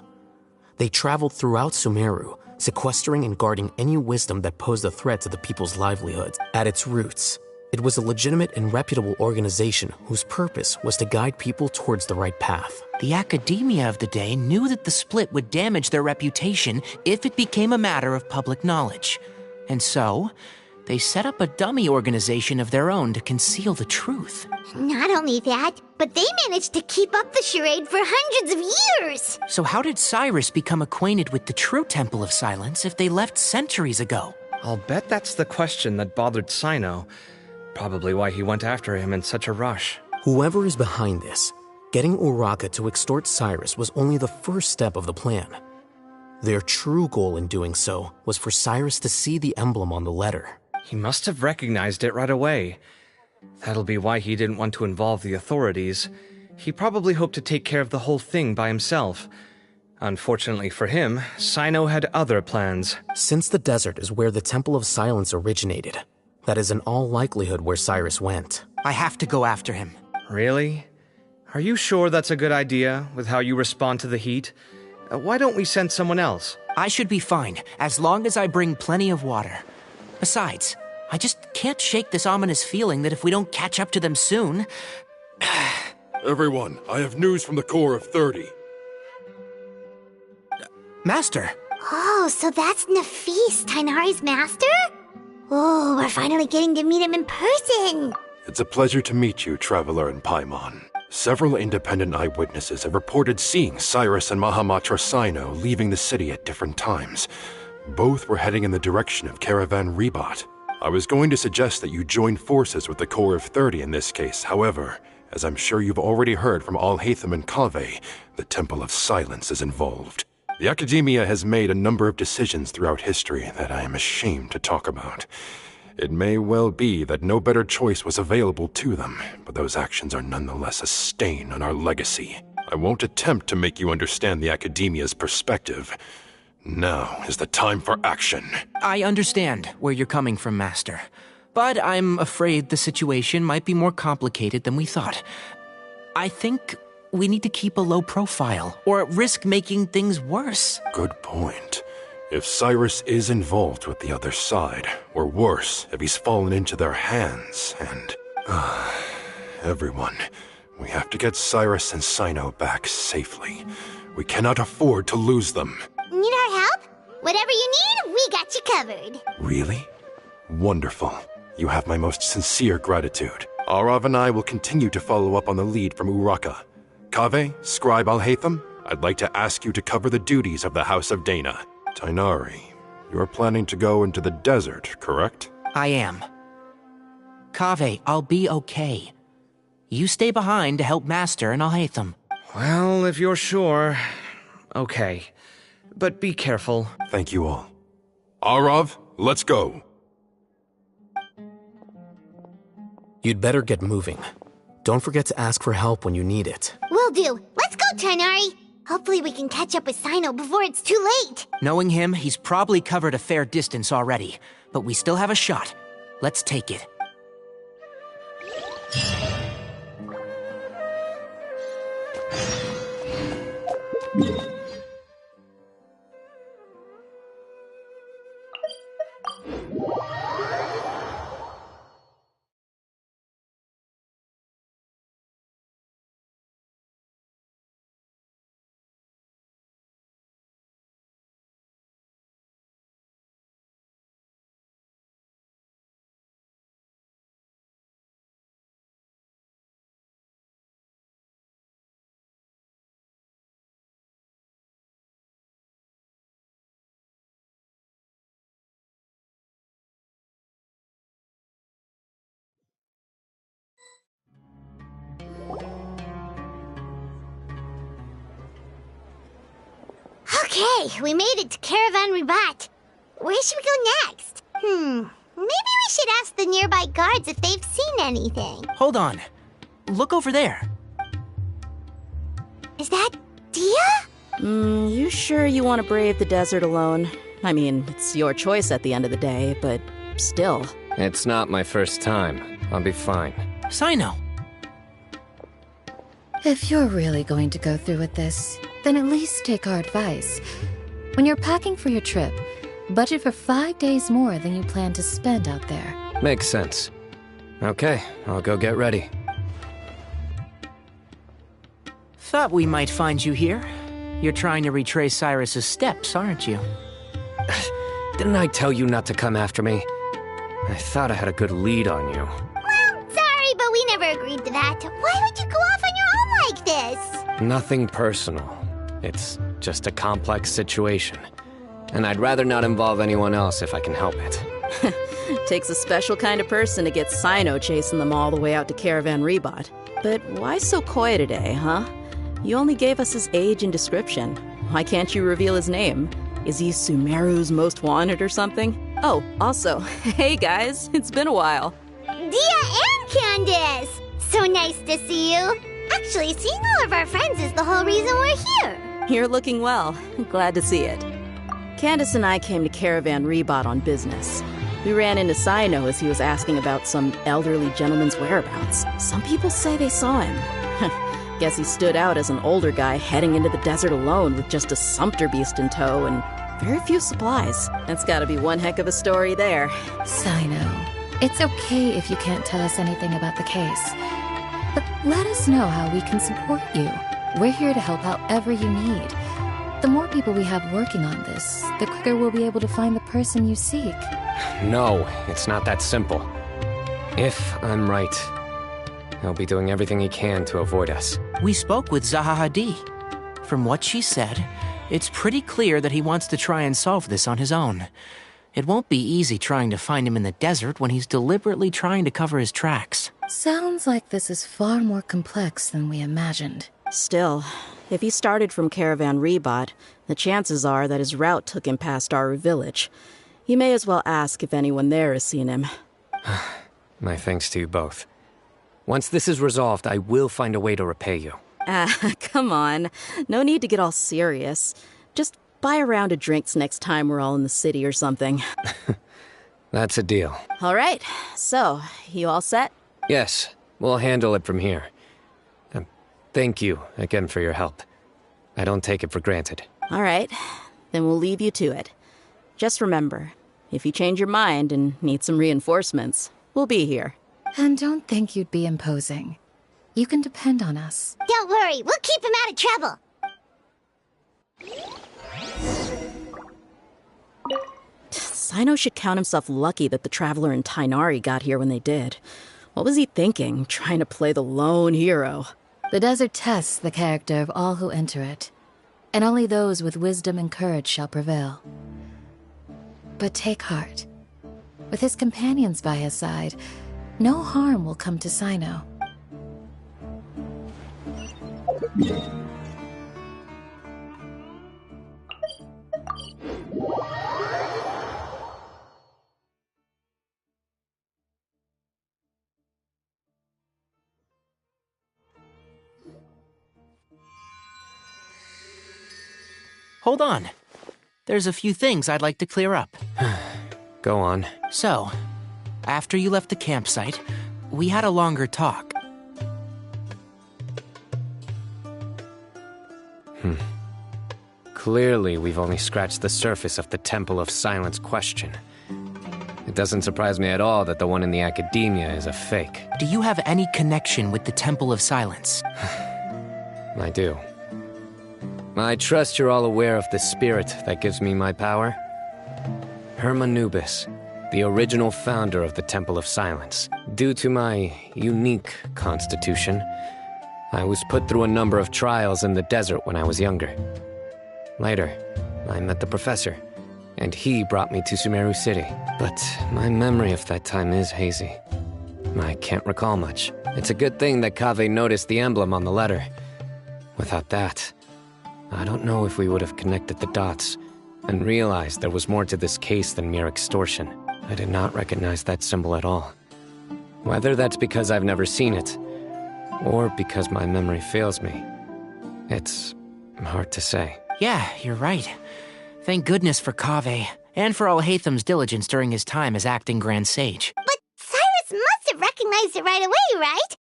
They traveled throughout Sumeru, sequestering and guarding any wisdom that posed a threat to the people's livelihoods. At its roots, it was a legitimate and reputable organization whose purpose was to guide people towards the right path. The Academia of the day knew that the split would damage their reputation if it became a matter of public knowledge. And so, they set up a dummy organization of their own to conceal the truth. Not only that, but they managed to keep up the charade for hundreds of years! So how did Cyrus become acquainted with the true Temple of Silence if they left centuries ago? I'll bet that's the question that bothered Cyno. Probably why he went after him in such a rush. Whoever is behind this, getting Uraka to extort Cyrus was only the first step of the plan. Their true goal in doing so was for Cyrus to see the emblem on the letter. He must have recognized it right away. That'll be why he didn't want to involve the authorities. He probably hoped to take care of the whole thing by himself. Unfortunately for him, Cyno had other plans. Since the desert is where the Temple of Silence originated, that is in all likelihood where Cyrus went. I have to go after him. Really? Are you sure that's a good idea, with how you respond to the heat? Why don't we send someone else? I should be fine, as long as I bring plenty of water. Besides, I just can't shake this ominous feeling that if we don't catch up to them soon... Everyone, I have news from the Corps of 30. Master! Oh, so that's Nafis, Tainari's master? Oh, we're finally getting to meet him in person. It's a pleasure to meet you, Traveler in Paimon. Several independent eyewitnesses have reported seeing Cyrus and Mahamatra Cyno leaving the city at different times. Both were heading in the direction of Caravan Rebat. I was going to suggest that you join forces with the Corps of 30 in this case. However, as I'm sure you've already heard from Al-Haytham and Kaveh, the Temple of Silence is involved. The Academia has made a number of decisions throughout history that I am ashamed to talk about. It may well be that no better choice was available to them, but those actions are nonetheless a stain on our legacy. I won't attempt to make you understand the Academia's perspective. Now is the time for action. I understand where you're coming from, Master. But I'm afraid the situation might be more complicated than we thought. I think we need to keep a low profile, or risk making things worse. Good point. If Cyrus is involved with the other side, or worse, if he's fallen into their hands, and... everyone, we have to get Cyrus and Cyno back safely. We cannot afford to lose them. Need our help? Whatever you need, we got you covered. Really? Wonderful. You have my most sincere gratitude. Arav and I will continue to follow up on the lead from Uraka. Kaveh, Scribe Al-Haytham, I'd like to ask you to cover the duties of the House of Dana. Tainari, you are planning to go into the desert, correct? I am. Kaveh, I'll be okay. You stay behind to help Master and Al-Haytham. Well, if you're sure... Okay. But be careful. Thank you all. Arav, let's go. You'd better get moving. Don't forget to ask for help when you need it. Will do. Let's go, Tainari. Hopefully we can catch up with Cyno before it's too late. Knowing him, he's probably covered a fair distance already. But we still have a shot. Let's take it. Okay, we made it to Caravan Rebat. Where should we go next? Maybe we should ask the nearby guards if they've seen anything. Hold on. Look over there. Is that Dia? You sure you want to brave the desert alone? I mean, it's your choice at the end of the day, but still. It's not my first time. I'll be fine. Cyno. If you're really going to go through with this, then at least take our advice. When you're packing for your trip, budget for 5 days more than you plan to spend out there. Makes sense. Okay, I'll go get ready. Thought we might find you here. You're trying to retrace Cyrus's steps, aren't you? Didn't I tell you not to come after me? I thought I had a good lead on you. Well, sorry, but we never agreed to that. Why would you go off on your own like this? Nothing personal. It's just a complex situation. And I'd rather not involve anyone else if I can help it. Takes a special kind of person to get Cyno chasing them all the way out to Caravan Rebat. But why so coy today, huh? You only gave us his age and description. Why can't you reveal his name? Is he Sumeru's most wanted or something? Oh, also, hey guys, it's been a while. Dia and Candace! So nice to see you. Actually, seeing all of our friends is the whole reason we're here. You're looking well. Glad to see it. Candace and I came to Caravan Rebot on business. We ran into Cyno as he was asking about some elderly gentleman's whereabouts. Some people say they saw him. Guess he stood out as an older guy heading into the desert alone with just a sumpter beast in tow and very few supplies. That's gotta be one heck of a story there. Cyno, it's okay if you can't tell us anything about the case. But let us know how we can support you. We're here to help however you need. The more people we have working on this, the quicker we'll be able to find the person you seek. No, it's not that simple. If I'm right, he'll be doing everything he can to avoid us. We spoke with Zaha Hadid. From what she said, it's pretty clear that he wants to try and solve this on his own. It won't be easy trying to find him in the desert when he's deliberately trying to cover his tracks. Sounds like this is far more complex than we imagined. Still, if he started from Caravan Rebot, the chances are that his route took him past our village. You may as well ask if anyone there has seen him. My thanks to you both. Once this is resolved, I will find a way to repay you. Come on. No need to get all serious. Just buy a round of drinks next time we're all in the city or something. That's a deal. All right. So, you all set? Yes, we'll handle it from here. Thank you again for your help. I don't take it for granted. All right. Then we'll leave you to it. Just remember, if you change your mind and need some reinforcements, we'll be here. And don't think you'd be imposing. You can depend on us. Don't worry, we'll keep him out of trouble. Cyno should count himself lucky that the Traveler and Tainari got here when they did. What was he thinking, trying to play the lone hero? The desert tests the character of all who enter it, and only those with wisdom and courage shall prevail. But take heart. With his companions by his side, no harm will come to Cyno. Hold on. There's a few things I'd like to clear up. Go on. So, after you left the campsite, we had a longer talk. Clearly, we've only scratched the surface of the Temple of Silence question. It doesn't surprise me at all that the one in the academia is a fake. Do you have any connection with the Temple of Silence? I do. I trust you're all aware of the spirit that gives me my power. Hermanubis, the original founder of the Temple of Silence. Due to my unique constitution, I was put through a number of trials in the desert when I was younger. Later, I met the professor, and he brought me to Sumeru City. But my memory of that time is hazy. I can't recall much. It's a good thing that Kaveh noticed the emblem on the letter. Without that, I don't know if we would have connected the dots and realized there was more to this case than mere extortion. I did not recognize that symbol at all. Whether that's because I've never seen it, or because my memory fails me, it's hard to say. Yeah, you're right. Thank goodness for Kaveh, and for Alhaitham's diligence during his time as acting Grand Sage. But Cyrus must have recognized it right away, right?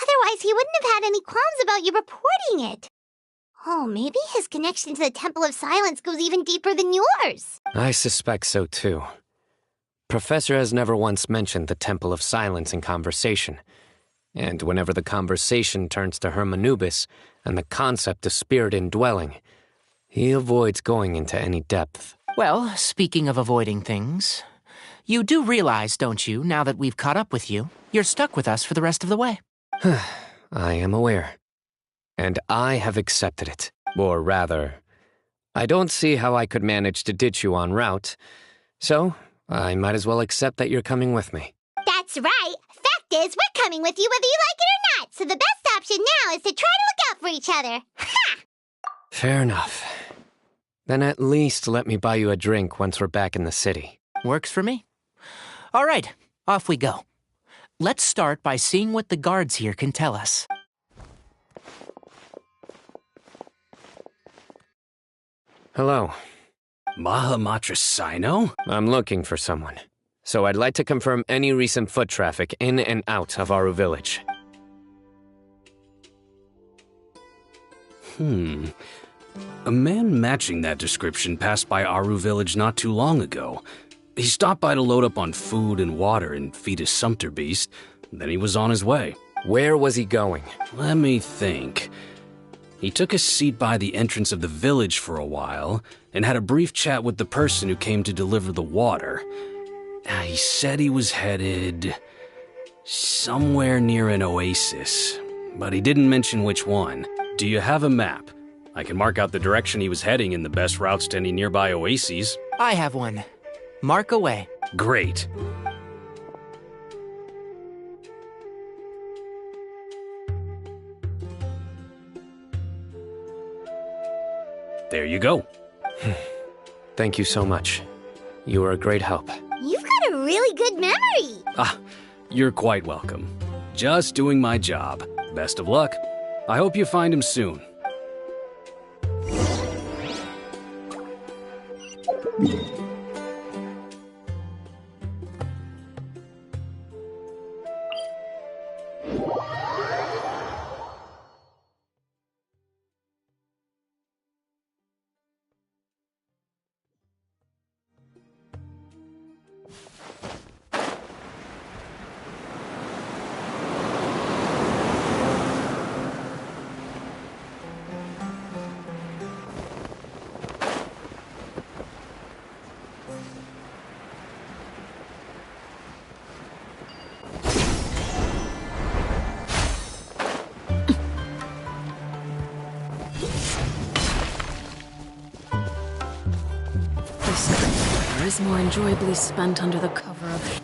Otherwise, he wouldn't have had any qualms about you reporting it. Oh, maybe his connection to the Temple of Silence goes even deeper than yours. I suspect so too. Professor has never once mentioned the Temple of Silence in conversation. And whenever the conversation turns to Hermanubis and the concept of spirit indwelling, he avoids going into any depth. Well, speaking of avoiding things, you do realize, don't you, now that we've caught up with you, you're stuck with us for the rest of the way. I am aware. And I have accepted it. Or rather, I don't see how I could manage to ditch you en route, so I might as well accept that you're coming with me. That's right. Fact is, we're coming with you whether you like it or not, so the best option now is to try to look out for each other. Ha! Fair enough. Then at least let me buy you a drink once we're back in the city. Works for me. All right, off we go. Let's start by seeing what the guards here can tell us. Hello. Mahamatra Cyno? I'm looking for someone. So I'd like to confirm any recent foot traffic in and out of Aru Village. A man matching that description passed by Aru Village not too long ago. He stopped by to load up on food and water and feed his sumpter beast, then he was on his way. Where was he going? Let me think. He took a seat by the entrance of the village for a while and had a brief chat with the person who came to deliver the water. He said he was headed somewhere near an oasis, but he didn't mention which one. Do you have a map? I can mark out the direction he was heading and the best routes to any nearby oases. I have one. Mark away. Great. There you go. Thank you so much. You were a great help. You've got a really good memory. You're quite welcome. Just doing my job. Best of luck. I hope you find him soon. Is more enjoyably spent under the cover of...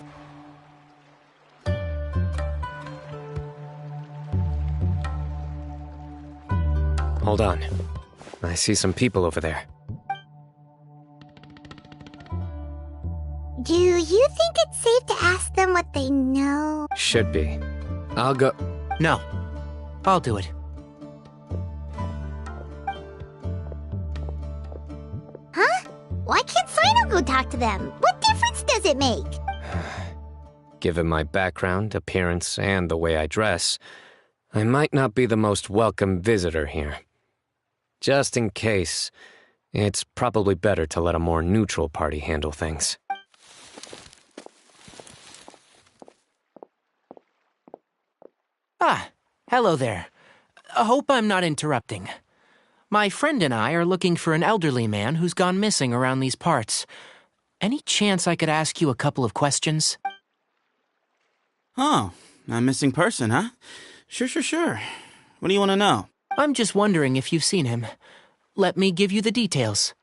Hold on. I see some people over there. Do you think it's safe to ask them what they know? Should be. I'll go... No. I'll do it. Huh? Why can't Cyno go talk to them? What difference does it make? Given my background, appearance, and the way I dress, I might not be the most welcome visitor here. Just in case, it's probably better to let a more neutral party handle things. Ah, hello there. I hope I'm not interrupting. My friend and I are looking for an elderly man who's gone missing around these parts. Any chance I could ask you a couple of questions? Oh, a missing person, huh? Sure. What do you want to know? I'm just wondering if you've seen him. Let me give you the details.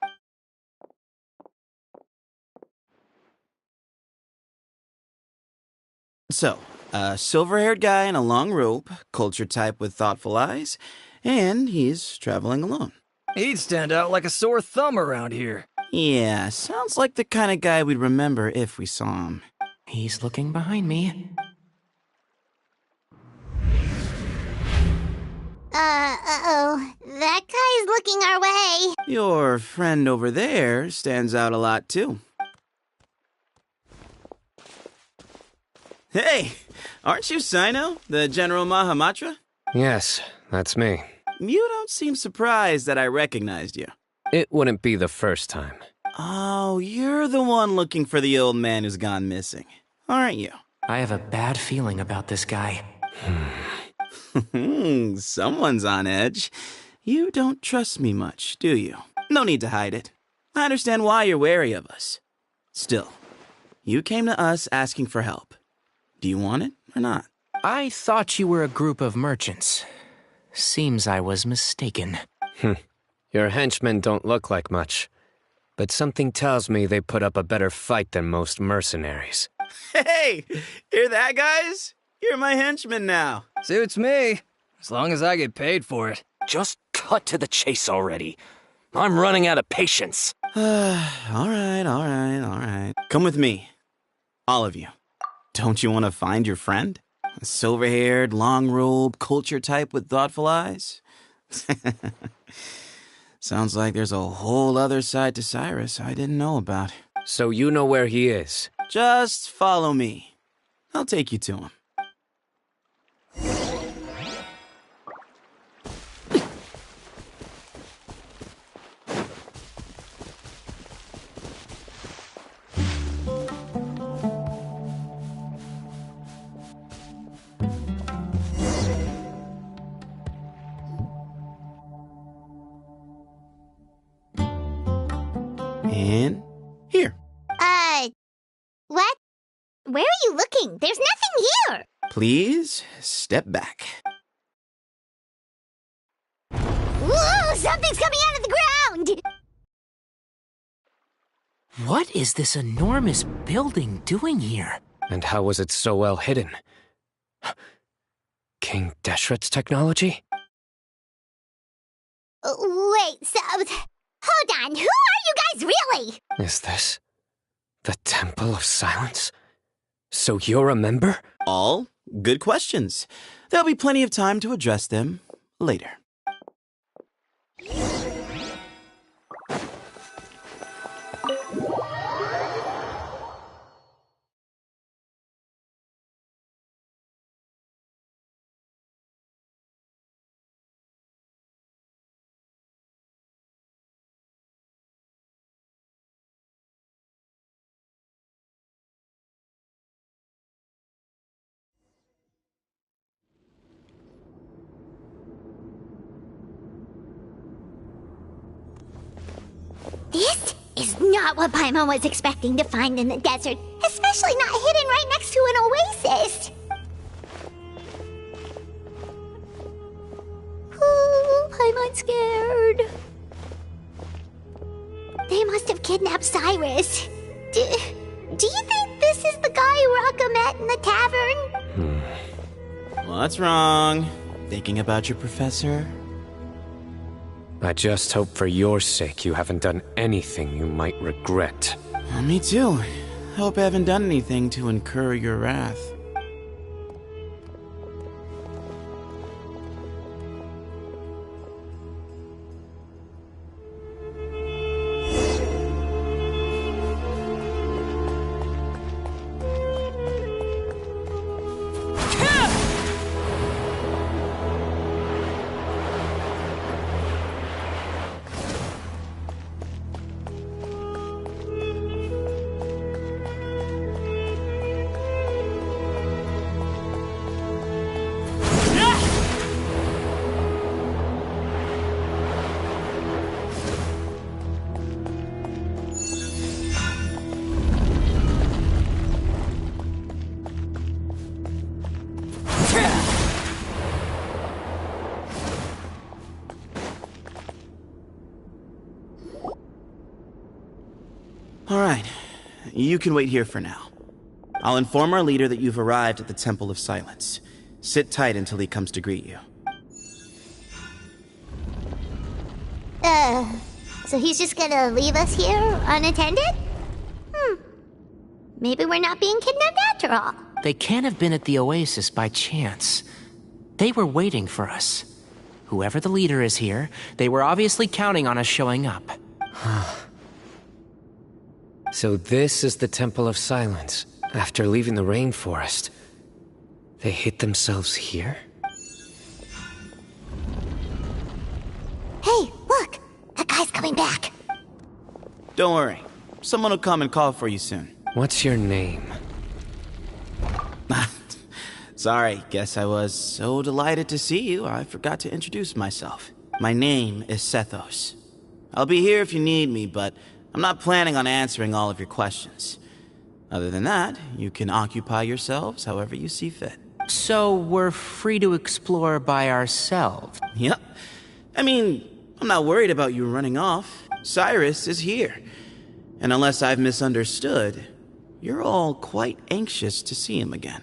So, a silver-haired guy in a long robe, culture type with thoughtful eyes, and he's traveling alone. He'd stand out like a sore thumb around here. Yeah, sounds like the kind of guy we'd remember if we saw him. He's looking behind me. Uh-oh. That guy's looking our way. Your friend over there stands out a lot, too. Hey, aren't you Cyno, the General Mahamatra? Yes, that's me. You don't seem surprised that I recognized you. It wouldn't be the first time. Oh, you're the one looking for the old man who's gone missing, aren't you? I have a bad feeling about this guy. Someone's on edge. You don't trust me much, do you? No need to hide it. I understand why you're wary of us. Still, you came to us asking for help. Do you want it or not? I thought you were a group of merchants. Seems I was mistaken. Your henchmen don't look like much, but something tells me they put up a better fight than most mercenaries. Hey, hear that, guys? You're my henchman now. Suits me, as long as I get paid for it. Just cut to the chase already. I'm running out of patience. All right. Come with me. All of you. Don't you want to find your friend? A silver-haired, long-robed, culture type with thoughtful eyes? Sounds like there's a whole other side to Cyrus I didn't know about. So you know where he is? Just follow me. I'll take you to him. And here. What? Where are you looking? There's nothing here! Please step back. Whoa! Something's coming out of the ground! What is this enormous building doing here? And how was it so well hidden? King Deshret's technology? Wait, so... Hold on, who are you guys really? Is this the Temple of Silence? So you're a member? All good questions. There'll be plenty of time to address them later. This is not what Paimon was expecting to find in the desert, especially not hidden right next to an oasis. Ooh, Paimon's scared. They must have kidnapped Cyrus. Do you think this is the guy Raka met in the tavern? What's wrong? Thinking about your professor? I just hope for your sake you haven't done anything you might regret. Me too. Hope I haven't done anything to incur your wrath. All right, you can wait here for now. I'll inform our leader that you've arrived at the Temple of Silence. Sit tight until he comes to greet you. So he's just gonna leave us here unattended? Maybe we're not being kidnapped after all. They can't have been at the oasis by chance. They were waiting for us. Whoever the leader is here, they were obviously counting on us showing up. So this is the Temple of Silence. After leaving the rainforest, they hid themselves here? Hey, look! That guy's coming back. Don't worry. Someone will come and call for you soon. What's your name? Sorry, guess I was so delighted to see you, I forgot to introduce myself. My name is Sethos. I'll be here if you need me, but I'm not planning on answering all of your questions. Other than that, you can occupy yourselves however you see fit. So we're free to explore by ourselves? Yep. I mean, I'm not worried about you running off. Cyrus is here. And unless I've misunderstood, you're all quite anxious to see him again.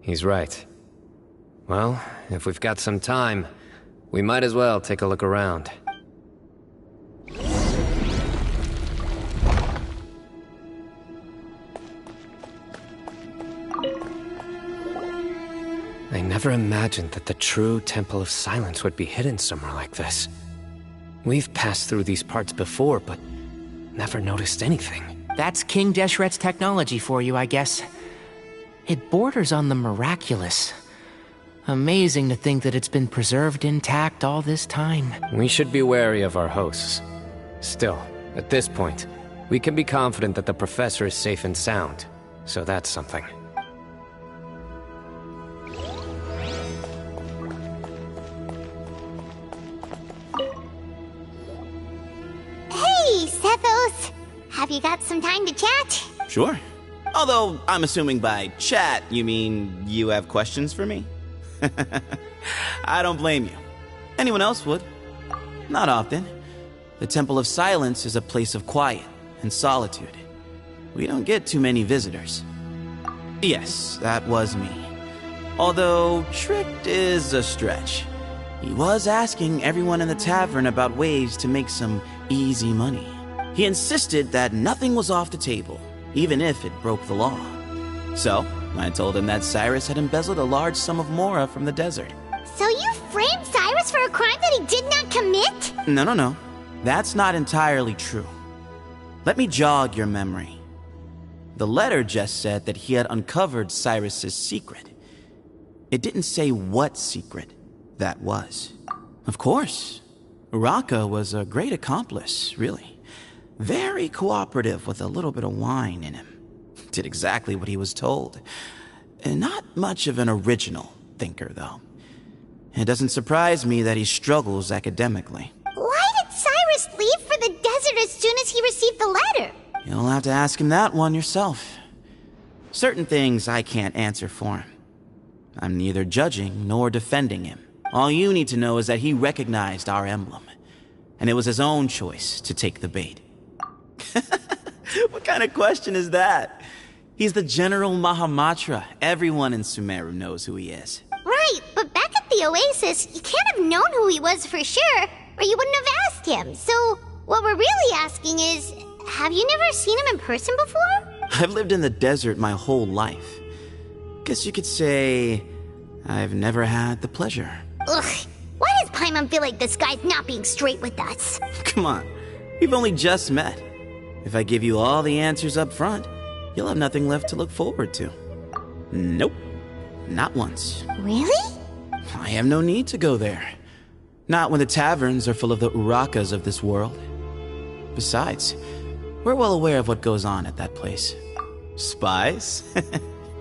He's right. Well, if we've got some time, we might as well take a look around. I never imagined that the true Temple of Silence would be hidden somewhere like this. We've passed through these parts before, but never noticed anything. That's King Deshret's technology for you, I guess. It borders on the miraculous. Amazing to think that it's been preserved intact all this time. We should be wary of our hosts. Still, at this point, we can be confident that the professor is safe and sound, so that's something. Hey, Sethos! Have you got some time to chat? Sure. Although, I'm assuming by chat, you mean you have questions for me? I don't blame you. Anyone else would. Not often. The Temple of Silence is a place of quiet and solitude. We don't get too many visitors. Yes, that was me. Although, tricked is a stretch. He was asking everyone in the tavern about ways to make some easy money. He insisted that nothing was off the table, even if it broke the law. So, I told him that Cyrus had embezzled a large sum of mora from the desert. So you framed Cyrus for a crime that he did not commit? No. That's not entirely true. Let me jog your memory. The letter just said that he had uncovered Cyrus's secret. It didn't say what secret that was. Of course, Raka was a great accomplice, really. Very cooperative with a little bit of wine in him. Did exactly what he was told. And not much of an original thinker, though. It doesn't surprise me that he struggles academically. Why did Cyrus leave for the desert as soon as he received the letter? You'll have to ask him that one yourself. Certain things I can't answer for him. I'm neither judging nor defending him. All you need to know is that he recognized our emblem. And it was his own choice to take the bait. What kind of question is that? He's the General Mahamatra. Everyone in Sumeru knows who he is. Right, but back at the Oasis, you can't have known who he was for sure, or you wouldn't have asked him. So, what we're really asking is, have you never seen him in person before? I've lived in the desert my whole life. Guess you could say I've never had the pleasure. Ugh, why does Paimon feel like this guy's not being straight with us? Come on, we've only just met. If I give you all the answers up front, you'll have nothing left to look forward to. Nope, not once. Really? I have no need to go there. Not when the taverns are full of the Urakas of this world. Besides, we're well aware of what goes on at that place. Spies?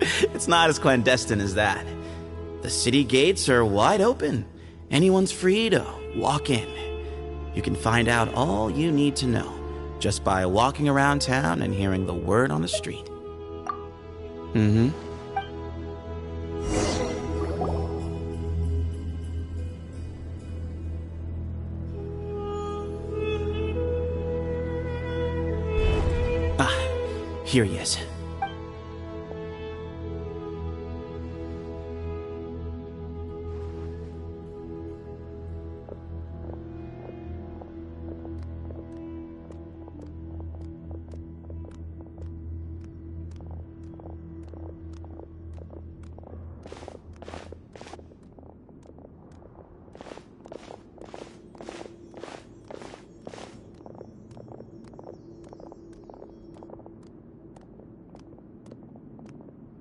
It's not as clandestine as that. The city gates are wide open. Anyone's free to walk in. You can find out all you need to know just by walking around town and hearing the word on the street. Mm-hmm. Here he is.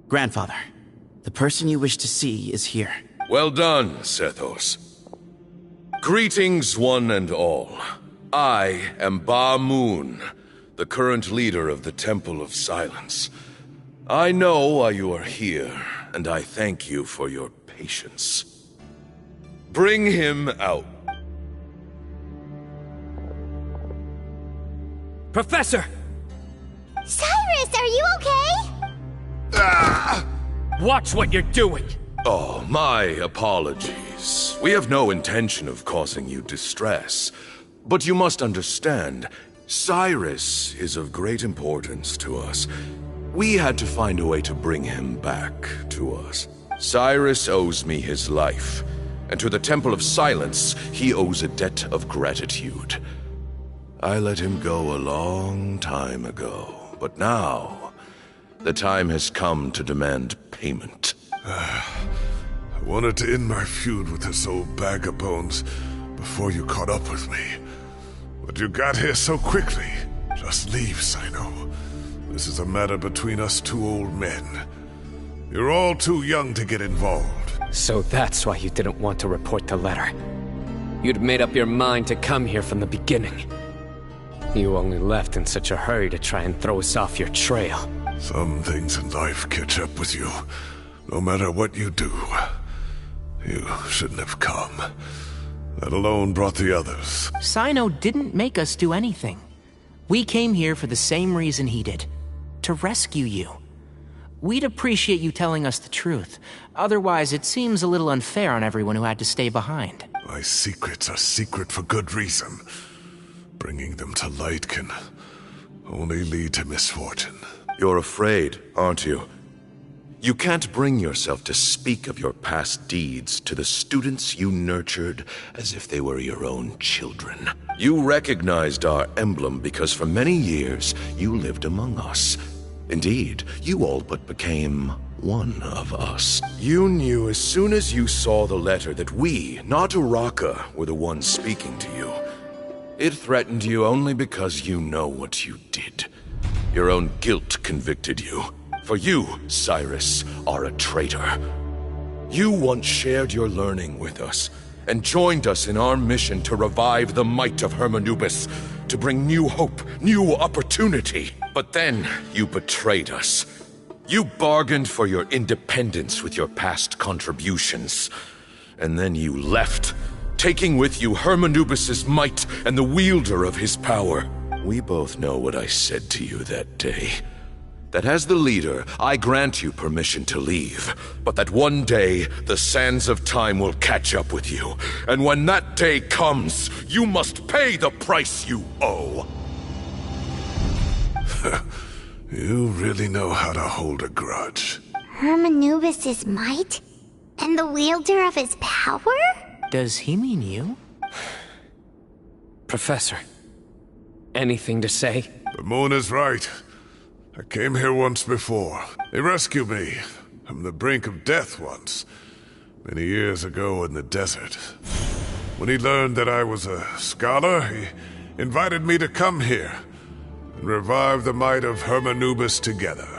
Grandfather, the person you wish to see is here. Well done, Sethos. Greetings, one and all. I am Ba Moon, the current leader of the Temple of Silence. I know why you are here, and I thank you for your patience. Bring him out. Professor! Cyrus, are you okay? Watch what you're doing! Oh, my apologies. We have no intention of causing you distress. But you must understand, Cyrus is of great importance to us. We had to find a way to bring him back to us. Cyrus owes me his life, and to the Temple of Silence, he owes a debt of gratitude. I let him go a long time ago, but now the time has come to demand payment. wanted to end my feud with this old bag of bones before you caught up with me. But you got here so quickly. Just leave, Cyno. This is a matter between us two old men. You're all too young to get involved. So that's why you didn't want to report the letter. You'd made up your mind to come here from the beginning. You only left in such a hurry to try and throw us off your trail. Some things in life catch up with you. No matter what you do, you shouldn't have come. Let alone brought the others. Cyno didn't make us do anything. We came here for the same reason he did. To rescue you. We'd appreciate you telling us the truth. Otherwise, it seems a little unfair on everyone who had to stay behind. My secrets are secret for good reason. Bringing them to light can only lead to misfortune. You're afraid, aren't you? You can't bring yourself to speak of your past deeds to the students you nurtured as if they were your own children. You recognized our emblem because for many years you lived among us. Indeed, you all but became one of us. You knew as soon as you saw the letter that we, not Uraka, were the ones speaking to you. It threatened you only because you know what you did. Your own guilt convicted you. For you, Cyrus, are a traitor. You once shared your learning with us, and joined us in our mission to revive the might of Hermanubis, to bring new hope, new opportunity. But then, you betrayed us. You bargained for your independence with your past contributions. And then you left, taking with you Hermanubis' might and the wielder of his power. We both know what I said to you that day. That as the leader, I grant you permission to leave, but that one day, the sands of time will catch up with you. And when that day comes, you must pay the price you owe. You really know how to hold a grudge. Hermanubis' might? And the wielder of his power? Does he mean you? Professor, anything to say? The moon is right. I came here once before. He rescued me from the brink of death once, many years ago in the desert. When he learned that I was a scholar, he invited me to come here and revive the might of Hermanubis together.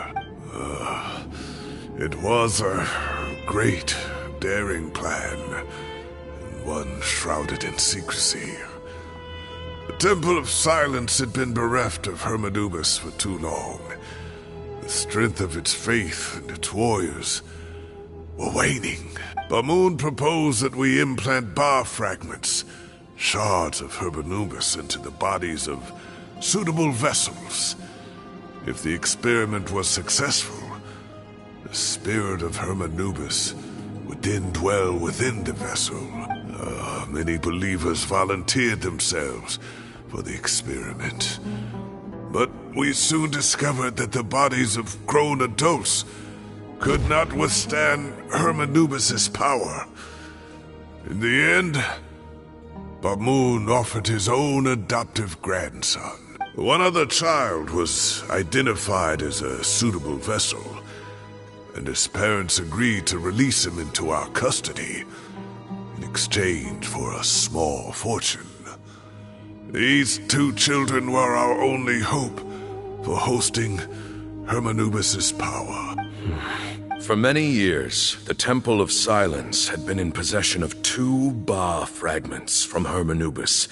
It was a great, daring plan, and one shrouded in secrecy. The Temple of Silence had been bereft of Hermanubis for too long. The strength of its faith and its warriors were waning. Bamoon proposed that we implant bar fragments, shards of Hermanubis, into the bodies of suitable vessels. If the experiment was successful, the spirit of Hermanubis would then dwell within the vessel. Many believers volunteered themselves for the experiment. But we soon discovered that the bodies of grown adults could not withstand Hermanubis' power. In the end, Bamoon offered his own adoptive grandson. One other child was identified as a suitable vessel, and his parents agreed to release him into our custody in exchange for a small fortune. These two children were our only hope for hosting Hermanubis' power. For many years, the Temple of Silence had been in possession of 2 Ba fragments from Hermanubis.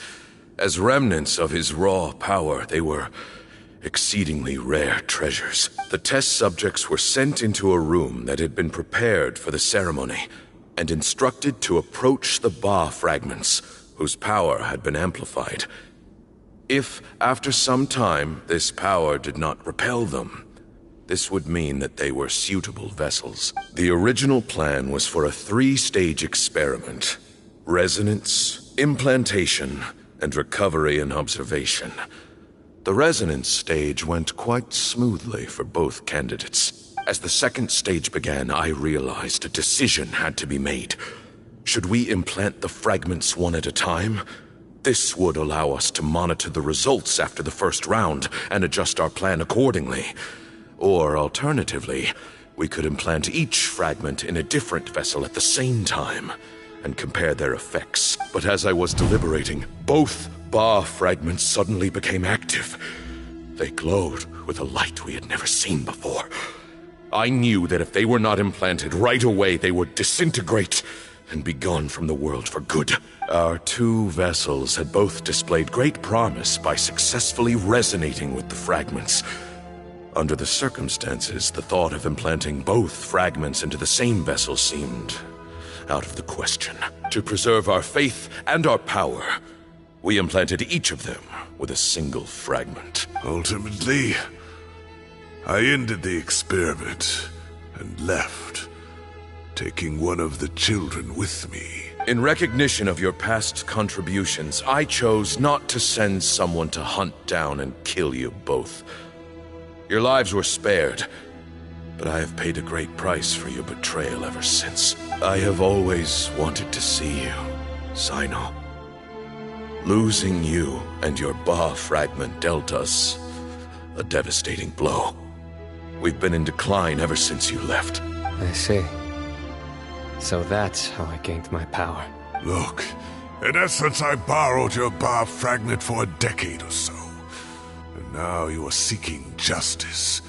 As remnants of his raw power, they were exceedingly rare treasures. The test subjects were sent into a room that had been prepared for the ceremony, and instructed to approach the Ba fragments, whose power had been amplified. If, after some time, this power did not repel them, this would mean that they were suitable vessels. The original plan was for a 3-stage experiment: resonance, implantation, and recovery and observation. The resonance stage went quite smoothly for both candidates. As the 2nd stage began, I realized a decision had to be made. Should we implant the fragments one at a time? This would allow us to monitor the results after the first round and adjust our plan accordingly. Or alternatively, We could implant each fragment in a different vessel at the same time and compare their effects. But as I was deliberating, both Ba fragments suddenly became active. They glowed with a light we had never seen before. I knew that if they were not implanted right away, they would disintegrate and be gone from the world for good. Our two vessels had both displayed great promise by successfully resonating with the fragments. Under the circumstances, the thought of implanting both fragments into the same vessel seemed out of the question. To preserve our faith and our power, we implanted each of them with a single fragment. Ultimately, I ended the experiment and left, taking one of the children with me. In recognition of your past contributions, I chose not to send someone to hunt down and kill you both. Your lives were spared, but I have paid a great price for your betrayal ever since. I have always wanted to see you, Cyno. Losing you and your Ba fragment dealt us a devastating blow. We've been in decline ever since you left. I see. So that's how I gained my power. Look, in essence, I borrowed your Ba fragment for a decade or so. And now you are seeking justice.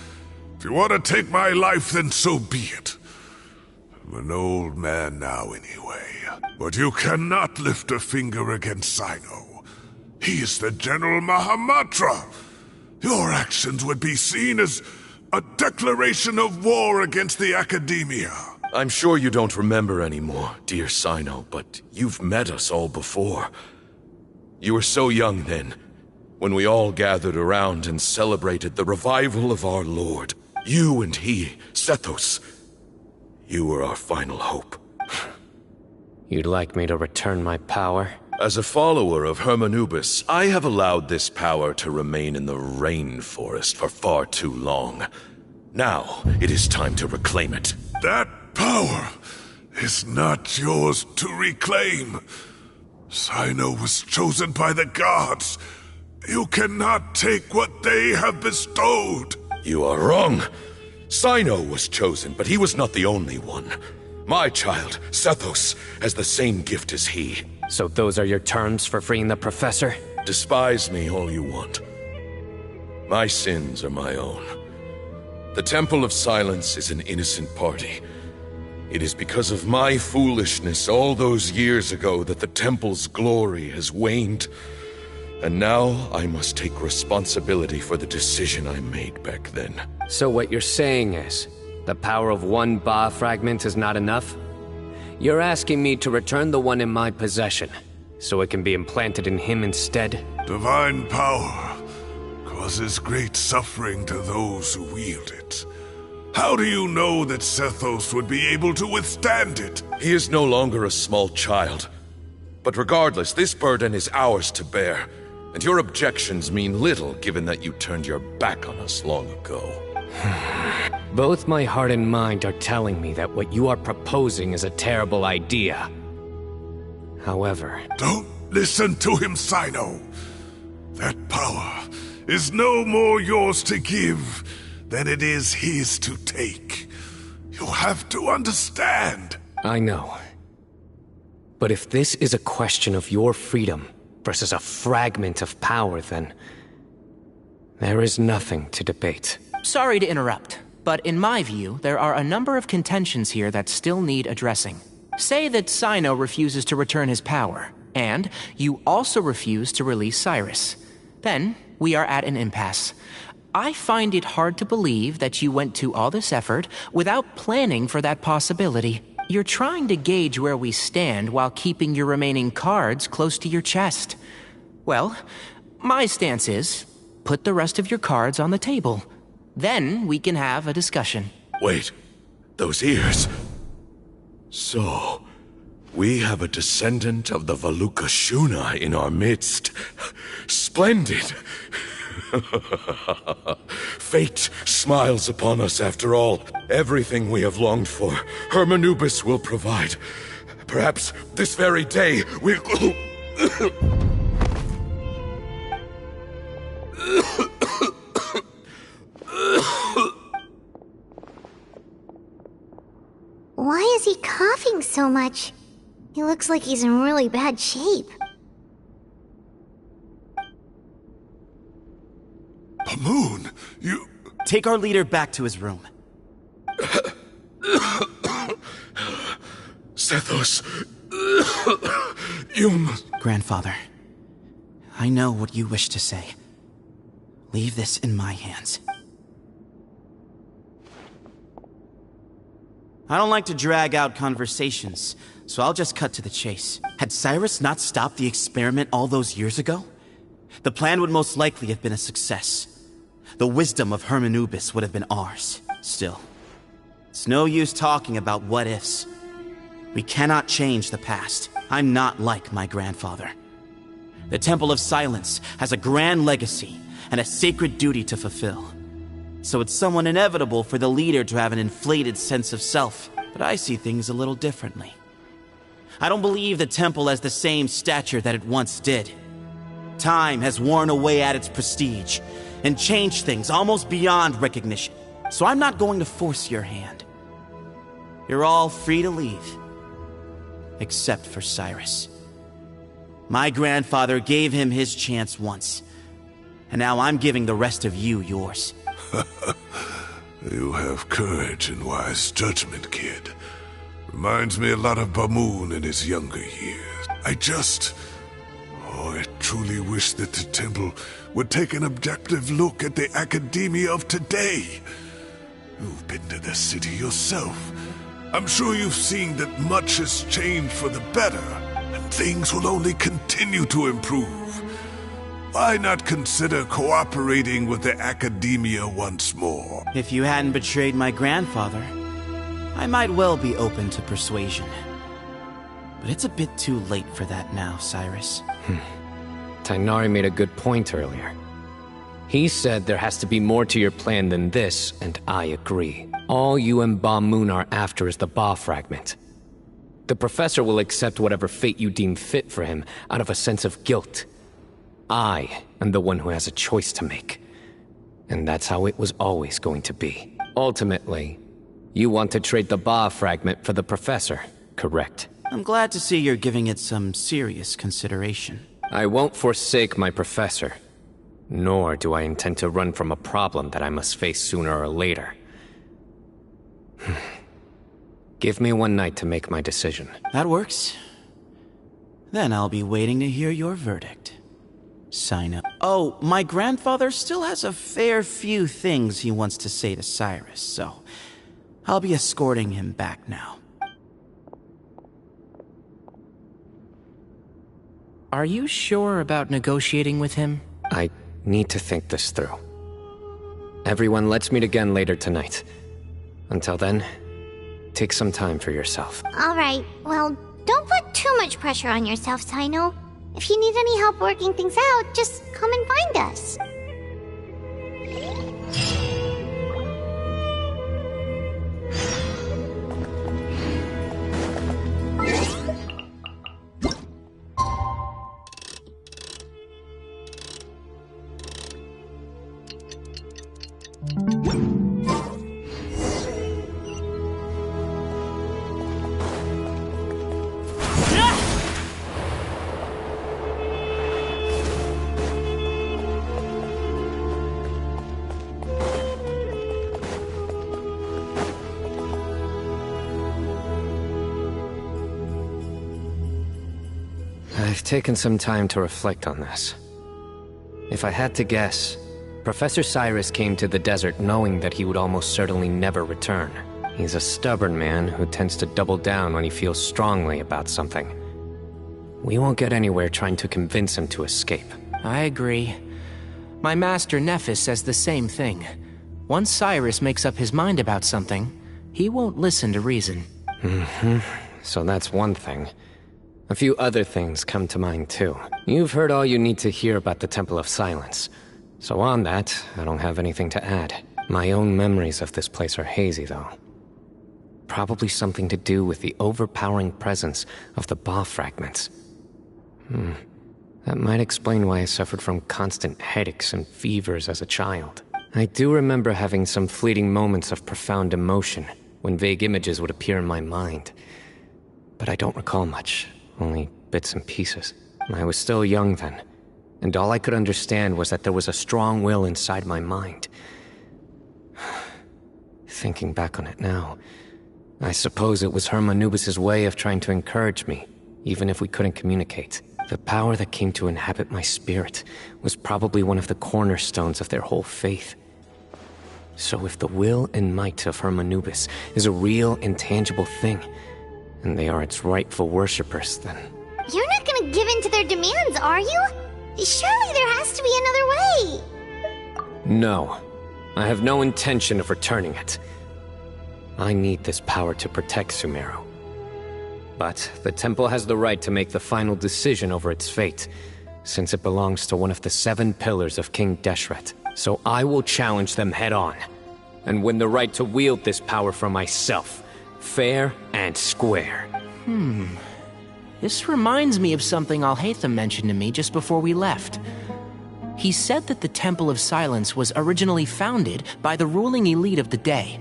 If you want to take my life, then so be it. I'm an old man now anyway. But you cannot lift a finger against Cyno. He is the General Mahamatra. Your actions would be seen as a declaration of war against the Academia. I'm sure you don't remember anymore, dear Cyno, but you've met us all before. You were so young then, when we all gathered around and celebrated the revival of our Lord. You and he, Sethos, you were our final hope. You'd like me to return my power? As a follower of Hermanubis, I have allowed this power to remain in the rainforest for far too long. Now, it is time to reclaim it. That power is not yours to reclaim. Cyno was chosen by the gods. You cannot take what they have bestowed. You are wrong. Cyno was chosen, but he was not the only one. My child, Sethos, has the same gift as he. So those are your terms for freeing the professor? Despise me all you want. My sins are my own. The Temple of Silence is an innocent party. It is because of my foolishness all those years ago that the Temple's glory has waned. And now I must take responsibility for the decision I made back then. So what you're saying is, the power of one Ba fragment is not enough? You're asking me to return the one in my possession, so it can be implanted in him instead? Divine power causes great suffering to those who wield it. How do you know that Sethos would be able to withstand it? He is no longer a small child. But regardless, this burden is ours to bear, and your objections mean little given that you turned your back on us long ago. Both my heart and mind are telling me that what you are proposing is a terrible idea. However... Don't listen to him, Cyno. That power is no more yours to give than it is his to take. You have to understand. I know. But if this is a question of your freedom versus a fragment of power, then... there is nothing to debate. Sorry to interrupt, but in my view, there are a number of contentions here that still need addressing. Say that Cyno refuses to return his power, and you also refuse to release Cyrus. Then, we are at an impasse. I find it hard to believe that you went to all this effort without planning for that possibility. You're trying to gauge where we stand while keeping your remaining cards close to your chest. Well, my stance is, put the rest of your cards on the table. Then we can have a discussion. Wait, those ears. So, we have a descendant of the Valukashuna in our midst. Splendid. Fate smiles upon us after all. Everything we have longed for, Hermanubis will provide. Perhaps this very day we'll... is he coughing so much? He looks like he's in really bad shape. Moon, you... Take our leader back to his room. Sethos, you must... Grandfather, I know what you wish to say. Leave this in my hands. I don't like to drag out conversations, so I'll just cut to the chase. Had Cyrus not stopped the experiment all those years ago, the plan would most likely have been a success. The wisdom of Hermanubis would have been ours. Still, it's no use talking about what-ifs. We cannot change the past. I'm not like my grandfather. The Temple of Silence has a grand legacy and a sacred duty to fulfill. So it's somewhat inevitable for the leader to have an inflated sense of self. But I see things a little differently. I don't believe the temple has the same stature that it once did. Time has worn away at its prestige and changed things almost beyond recognition. So I'm not going to force your hand. You're all free to leave. Except for Cyrus. My grandfather gave him his chance once. And now I'm giving the rest of you yours. You have courage and wise judgment, kid. Reminds me a lot of Bamoon in his younger years. I truly wish that the temple would take an objective look at the academia of today. You've been to the city yourself. I'm sure you've seen that much has changed for the better, and things will only continue to improve. Why not consider cooperating with the academia once more? If you hadn't betrayed my grandfather, I might well be open to persuasion. But it's a bit too late for that now, Cyrus. Tighnari made a good point earlier. He said there has to be more to your plan than this, and I agree. All you and Ba Moon are after is the Ba fragment. The professor will accept whatever fate you deem fit for him out of a sense of guilt. I am the one who has a choice to make. And that's how it was always going to be. Ultimately, you want to trade the Ba fragment for the professor, correct? I'm glad to see you're giving it some serious consideration. I won't forsake my professor. Nor do I intend to run from a problem that I must face sooner or later. Give me one night to make my decision. That works. Then I'll be waiting to hear your verdict. Cyno. Oh, my grandfather still has a fair few things he wants to say to Cyrus, so I'll be escorting him back now. Are you sure about negotiating with him? I need to think this through. Everyone, let's meet again later tonight. Until then, take some time for yourself. Alright, well, don't put too much pressure on yourself, Cyno. If you need any help working things out, just come and find us. I've taken some time to reflect on this. If I had to guess, Professor Cyrus came to the desert knowing that he would almost certainly never return. He's a stubborn man who tends to double down when he feels strongly about something. We won't get anywhere trying to convince him to escape. I agree. My master Nephis says the same thing. Once Cyrus makes up his mind about something, he won't listen to reason. So that's one thing. A few other things come to mind too. You've heard all you need to hear about the Temple of Silence. So on that, I don't have anything to add. My own memories of this place are hazy though. Probably something to do with the overpowering presence of the Ba fragments. That might explain why I suffered from constant headaches and fevers as a child. I do remember having some fleeting moments of profound emotion when vague images would appear in my mind. But I don't recall much, only bits and pieces. I was still young then, and all I could understand was that there was a strong will inside my mind. Thinking back on it now, I suppose it was Herm Anubis' way of trying to encourage me, even if we couldn't communicate. The power that came to inhabit my spirit was probably one of the cornerstones of their whole faith. So if the will and might of Herm Anubis is a real, intangible thing, and they are its rightful worshippers, then... You're not gonna give in to their demands, are you? Surely there has to be another way. No. I have no intention of returning it. I need this power to protect Sumeru. But the temple has the right to make the final decision over its fate, since it belongs to one of the 7 pillars of King Deshret. So I will challenge them head-on, and win the right to wield this power for myself, fair and square. This reminds me of something Alhaitham mentioned to me just before we left. He said that the Temple of Silence was originally founded by the ruling elite of the day.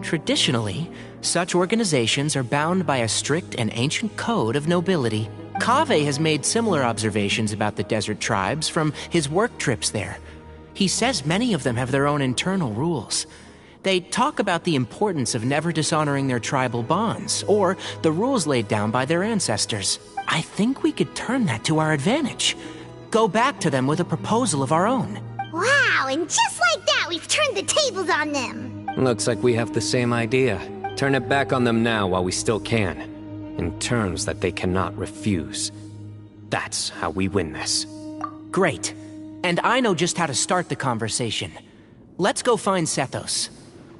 Traditionally, such organizations are bound by a strict and ancient code of nobility. Kaveh has made similar observations about the desert tribes from his work trips there. He says many of them have their own internal rules. They talk about the importance of never dishonoring their tribal bonds, or the rules laid down by their ancestors. I think we could turn that to our advantage. Go back to them with a proposal of our own. Wow, and just like that, we've turned the tables on them. Looks like we have the same idea. Turn it back on them now while we still can, in terms that they cannot refuse. That's how we win this. Great. And I know just how to start the conversation. Let's go find Sethos.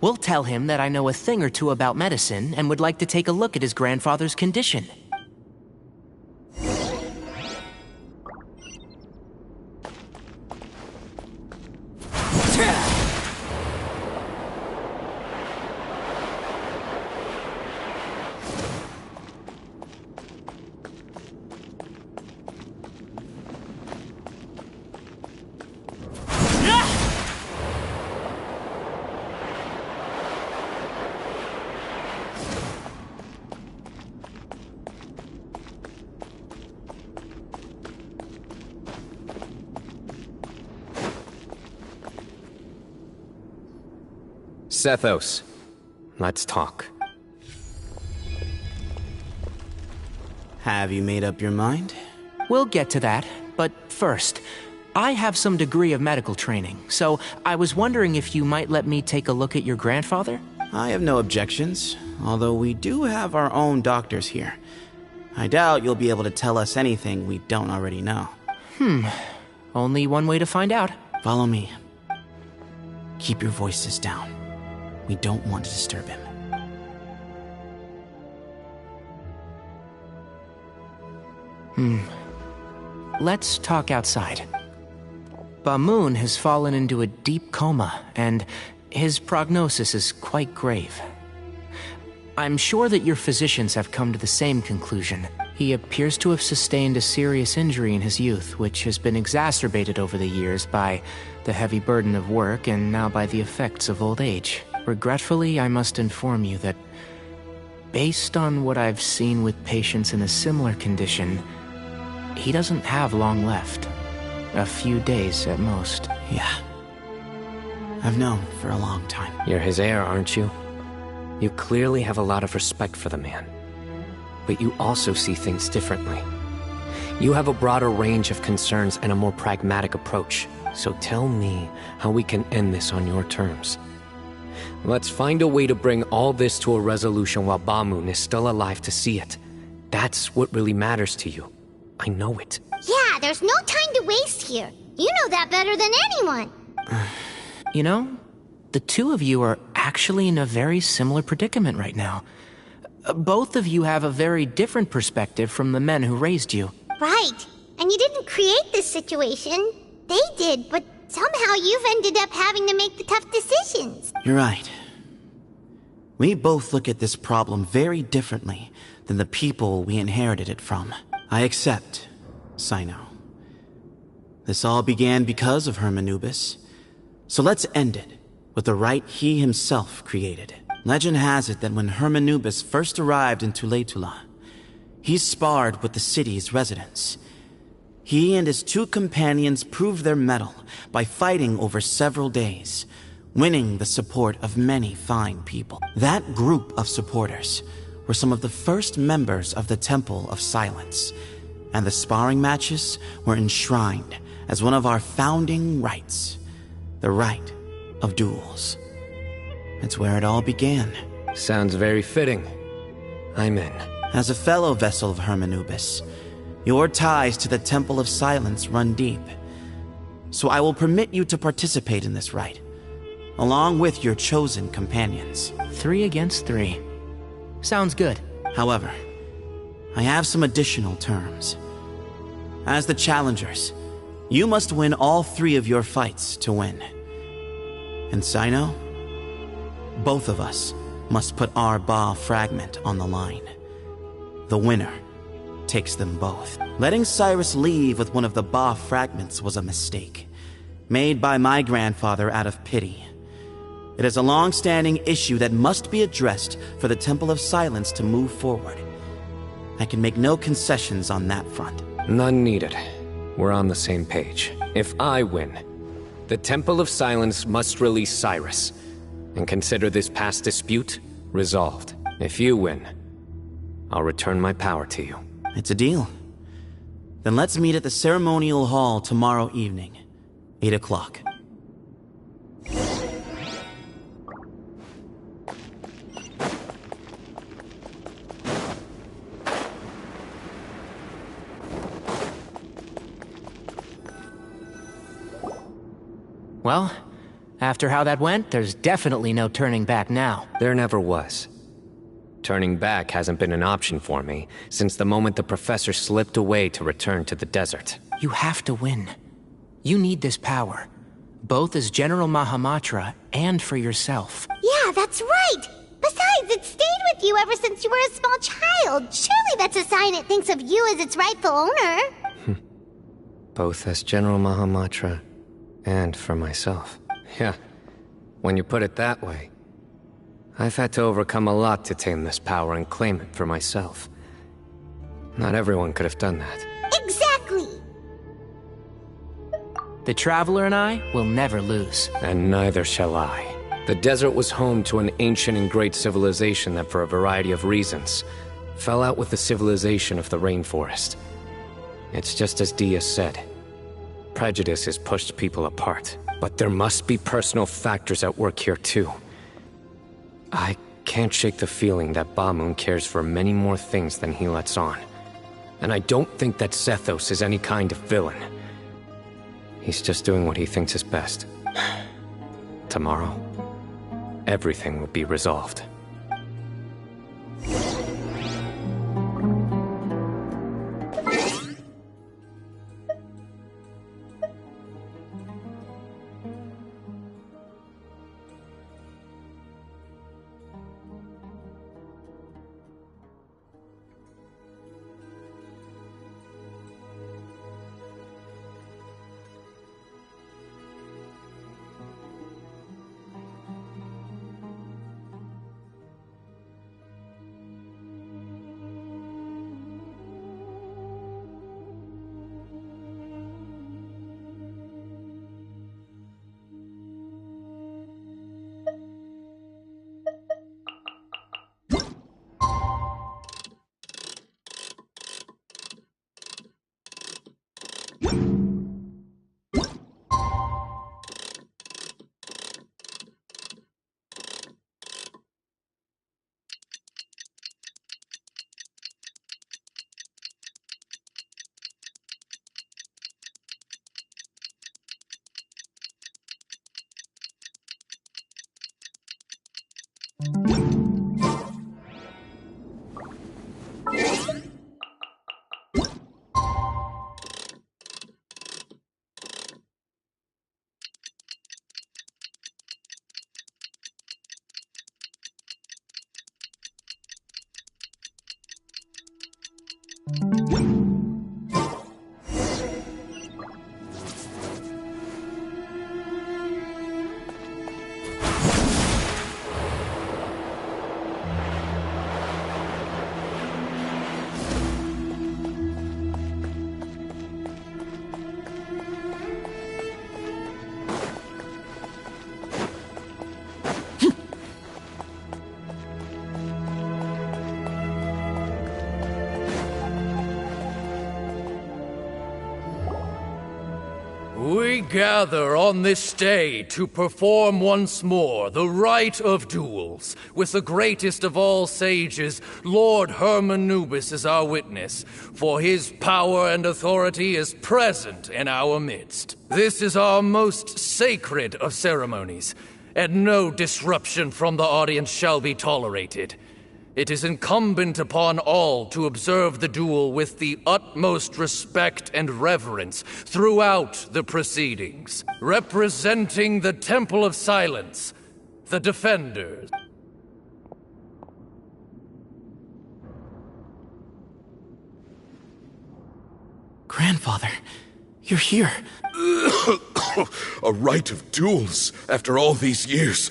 We'll tell him that I know a thing or two about medicine and would like to take a look at his grandfather's condition. Sethos, let's talk. Have you made up your mind? We'll get to that, but first, I have some degree of medical training, so I was wondering if you might let me take a look at your grandfather? I have no objections, although we do have our own doctors here. I doubt you'll be able to tell us anything we don't already know. Only one way to find out. Follow me. Keep your voices down. We don't want to disturb him. Let's talk outside. Bamoon has fallen into a deep coma, and his prognosis is quite grave. I'm sure that your physicians have come to the same conclusion. He appears to have sustained a serious injury in his youth, which has been exacerbated over the years by the heavy burden of work and now by the effects of old age. Regretfully, I must inform you that, based on what I've seen with patients in a similar condition, he doesn't have long left. A few days at most. Yeah. I've known for a long time. You're his heir, aren't you? You clearly have a lot of respect for the man. But you also see things differently. You have a broader range of concerns and a more pragmatic approach. So tell me how we can end this on your terms. Let's find a way to bring all this to a resolution while Bamoon is still alive to see it. That's what really matters to you. I know it. Yeah, there's no time to waste here. You know that better than anyone. You know, the two of you are actually in a very similar predicament right now. Both of you have a very different perspective from the men who raised you. Right. And you didn't create this situation. They did, but somehow you've ended up having to make the tough decisions. You're right. We both look at this problem very differently than the people we inherited it from. I accept, Cyno. This all began because of Herm Anubis. So let's end it with the rite he himself created. Legend has it that when Hermanubis first arrived in Tuletula, he sparred with the city's residents. He and his 2 companions proved their mettle by fighting over several days, winning the support of many fine people. That group of supporters were some of the first members of the Temple of Silence, and the sparring matches were enshrined as one of our founding rights, the right of duels. It's where it all began. Sounds very fitting. I'm in. As a fellow vessel of Hermanubis, your ties to the Temple of Silence run deep. So I will permit you to participate in this rite, along with your chosen companions. 3 against 3. Sounds good. However, I have some additional terms. As the challengers, you must win all 3 of your fights to win. And Cyno, both of us must put our Ba fragment on the line. The winner takes them both. Letting Cyrus leave with one of the Ba fragments was a mistake, made by my grandfather out of pity. It is a long-standing issue that must be addressed for the Temple of Silence to move forward. I can make no concessions on that front. None needed. We're on the same page. If I win, the Temple of Silence must release Cyrus, and consider this past dispute resolved. If you win, I'll return my power to you. It's a deal. Then let's meet at the ceremonial hall tomorrow evening, 8 o'clock. Well, after how that went, there's definitely no turning back now. There never was. Turning back hasn't been an option for me since the moment the professor slipped away to return to the desert. You have to win. You need this power, both as General Mahamatra and for yourself. Yeah, that's right! Besides, it stayed with you ever since you were a small child. Surely that's a sign it thinks of you as its rightful owner. Both as General Mahamatra and for myself. Yeah, when you put it that way. I've had to overcome a lot to tame this power and claim it for myself. Not everyone could have done that. Exactly! The Traveler and I will never lose. And neither shall I. The desert was home to an ancient and great civilization that, for a variety of reasons, fell out with the civilization of the rainforest. It's just as Dia said. Prejudice has pushed people apart. But there must be personal factors at work here too. I can't shake the feeling that Bamoon cares for many more things than he lets on. And I don't think that Sethos is any kind of villain. He's just doing what he thinks is best. Tomorrow, everything will be resolved. gather on this day to perform once more the rite of duels, with the greatest of all sages, Lord Hermanubis, as our witness, for his power and authority is present in our midst. This is our most sacred of ceremonies, and no disruption from the audience shall be tolerated. It is incumbent upon all to observe the duel with the utmost respect and reverence throughout the proceedings. Representing the Temple of Silence, the Defenders. Grandfather, you're here. A rite of duels after all these years.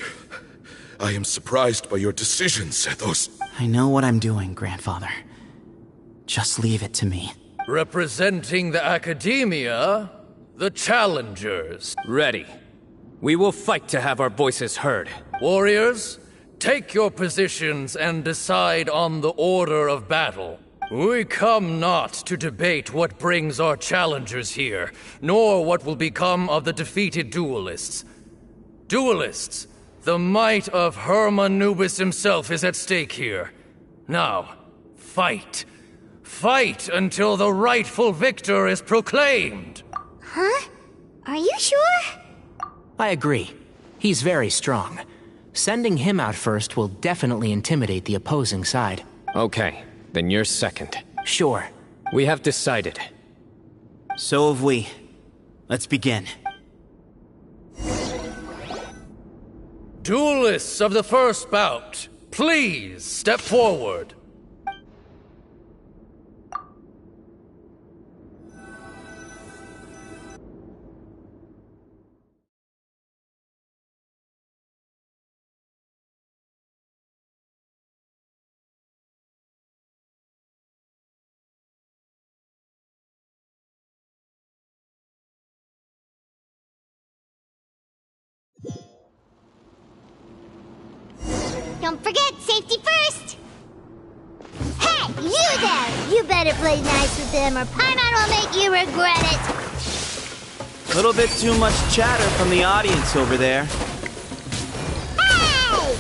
I am surprised by your decision, Sethos. I know what I'm doing, Grandfather. Just leave it to me. Representing the Academia, the Challengers. Ready. We will fight to have our voices heard. Warriors, take your positions and decide on the order of battle. We come not to debate what brings our challengers here, nor what will become of the defeated duelists. Duelists, the might of Hermanubis himself is at stake here. Now, fight. Fight until the rightful victor is proclaimed. Huh? Are you sure? I agree. He's very strong. Sending him out first will definitely intimidate the opposing side. Okay, then you're second. Sure. We have decided. So have we. Let's begin. Duelists of the first bout, please step forward. Don't forget, safety first! Hey, you there! You better play nice with them or Paimon will make you regret it! Little bit too much chatter from the audience over there. Hey!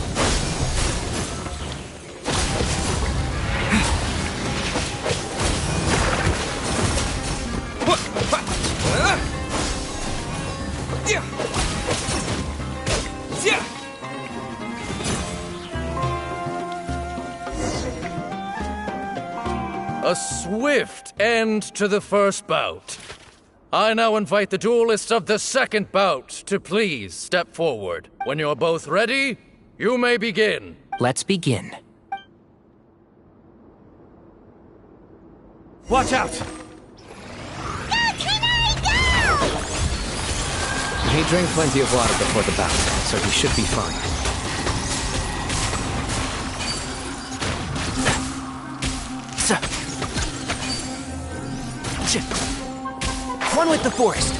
A swift end to the first bout. I now invite the duelists of the second bout to please step forward. When you're both ready, you may begin. Let's begin. Watch out! He drank plenty of water before the bout, so he should be fine. One with the forest.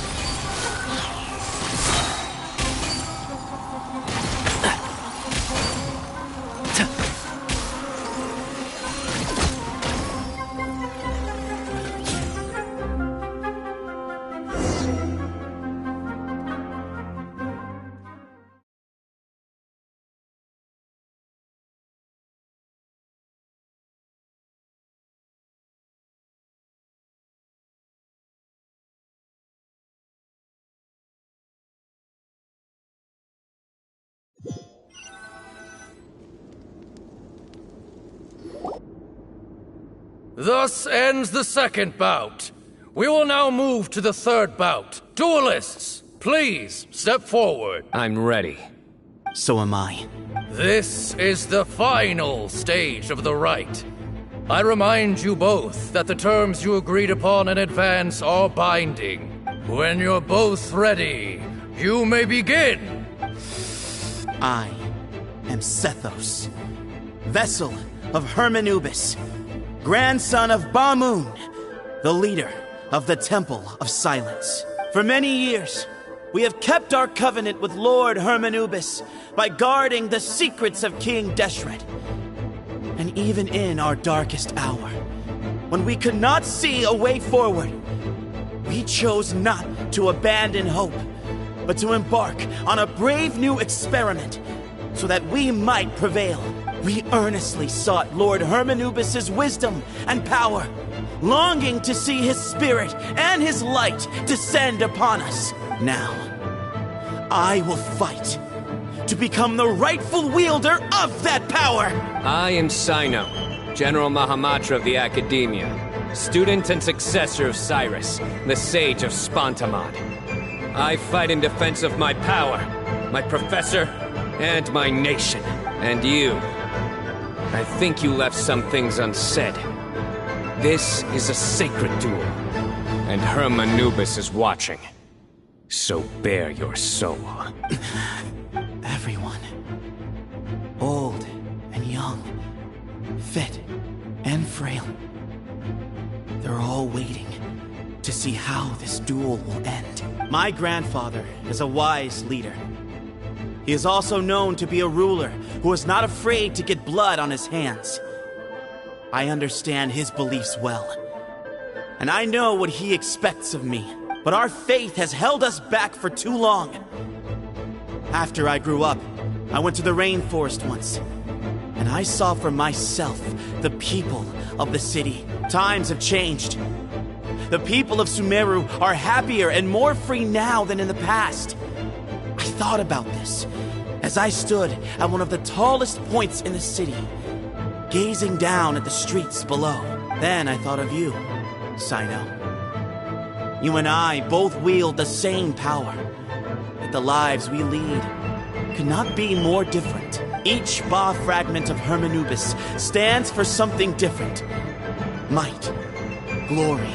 Thus ends the second bout. We will now move to the third bout. Duelists, please step forward. I'm ready. So am I. This is the final stage of the rite. I remind you both that the terms you agreed upon in advance are binding. When you're both ready, you may begin. I am Sethos, vessel of Hermanubis, grandson of Bamoon, the leader of the Temple of Silence. For many years, we have kept our covenant with Lord Hermanubis by guarding the secrets of King Deshret. And even in our darkest hour, when we could not see a way forward, we chose not to abandon hope, but to embark on a brave new experiment so that we might prevail. We earnestly sought Lord Hermanubis' wisdom and power, longing to see his spirit and his light descend upon us. Now, I will fight to become the rightful wielder of that power! I am Cyno, General Mahamatra of the Academia, student and successor of Cyrus, the Sage of Spantamad. I fight in defense of my power, my professor, and my nation. And you. I think you left some things unsaid. This is a sacred duel, and Hermanubis is watching. So bare your soul. Everyone, old and young, fit and frail, they're all waiting to see how this duel will end. My grandfather is a wise leader. He is also known to be a ruler who is not afraid to get blood on his hands. I understand his beliefs well, and I know what he expects of me, but our faith has held us back for too long. After I grew up, I went to the rainforest once, and I saw for myself the people of the city. Times have changed. The people of Sumeru are happier and more free now than in the past. I thought about this as I stood at one of the tallest points in the city, gazing down at the streets below. Then I thought of you, Cyno. You and I both wield the same power, yet the lives we lead could not be more different. Each Ba fragment of Hermanubis stands for something different. Might, glory,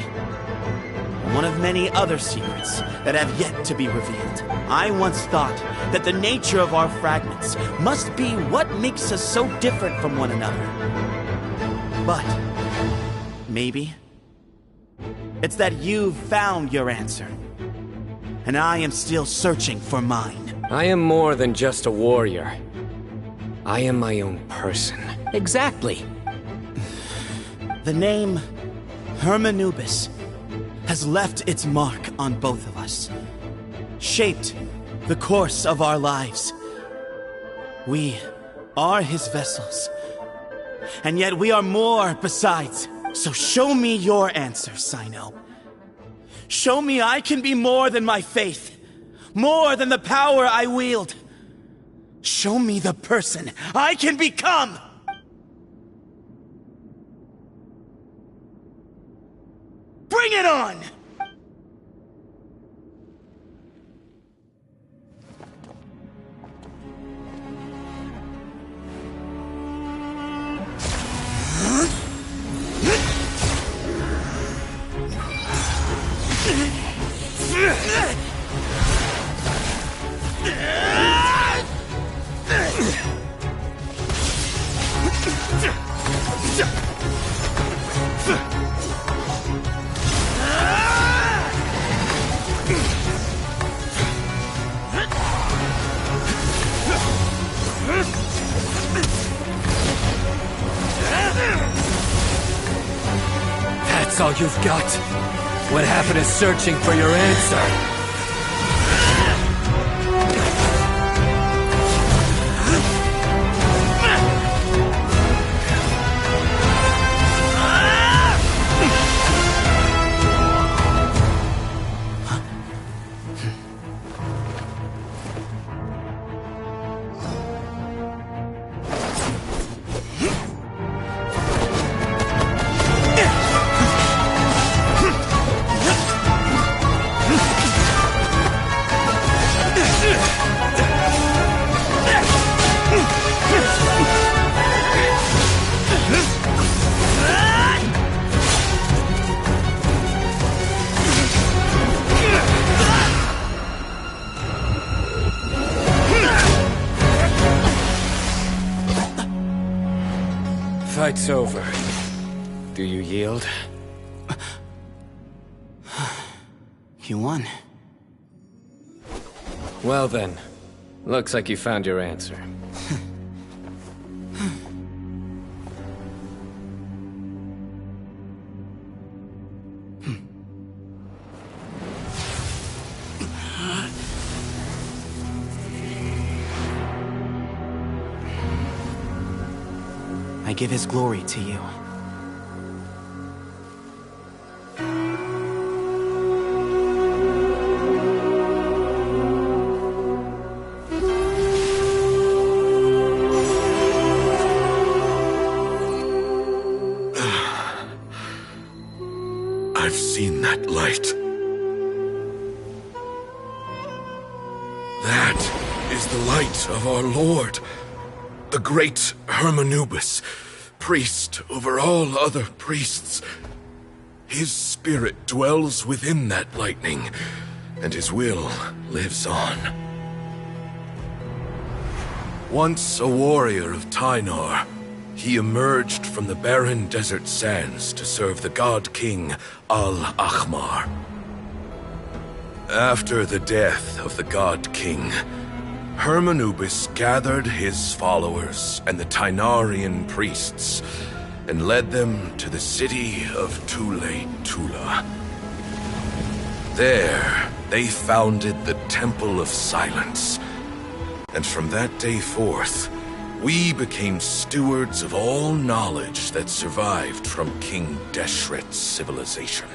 one of many other secrets that have yet to be revealed. I once thought that the nature of our fragments must be what makes us so different from one another. But maybe it's that you've found your answer, and I am still searching for mine. I am more than just a warrior. I am my own person. Exactly. The name Hermanubis has left its mark on both of us, shaped the course of our lives. We are his vessels, and yet we are more besides. So show me your answer, Cyno. Show me I can be more than my faith, more than the power I wield. Show me the person I can become! Bring it on! That's all you've got? What happened to searching for your answer? Fight's over. Do you yield? You won. Well then, looks like you found your answer. I give his glory to you. I've seen that light. That is the light of our Lord, the great Hermanubis, priest over all other priests. His spirit dwells within that lightning, and his will lives on. Once a warrior of Tynar, he emerged from the barren desert sands to serve the god king Al-Ahmar. After the death of the god king, Hermanubis gathered his followers and the Tynarian priests and led them to the city of Tule-Tula. There, they founded the Temple of Silence, and from that day forth, we became stewards of all knowledge that survived from King Deshret's civilization.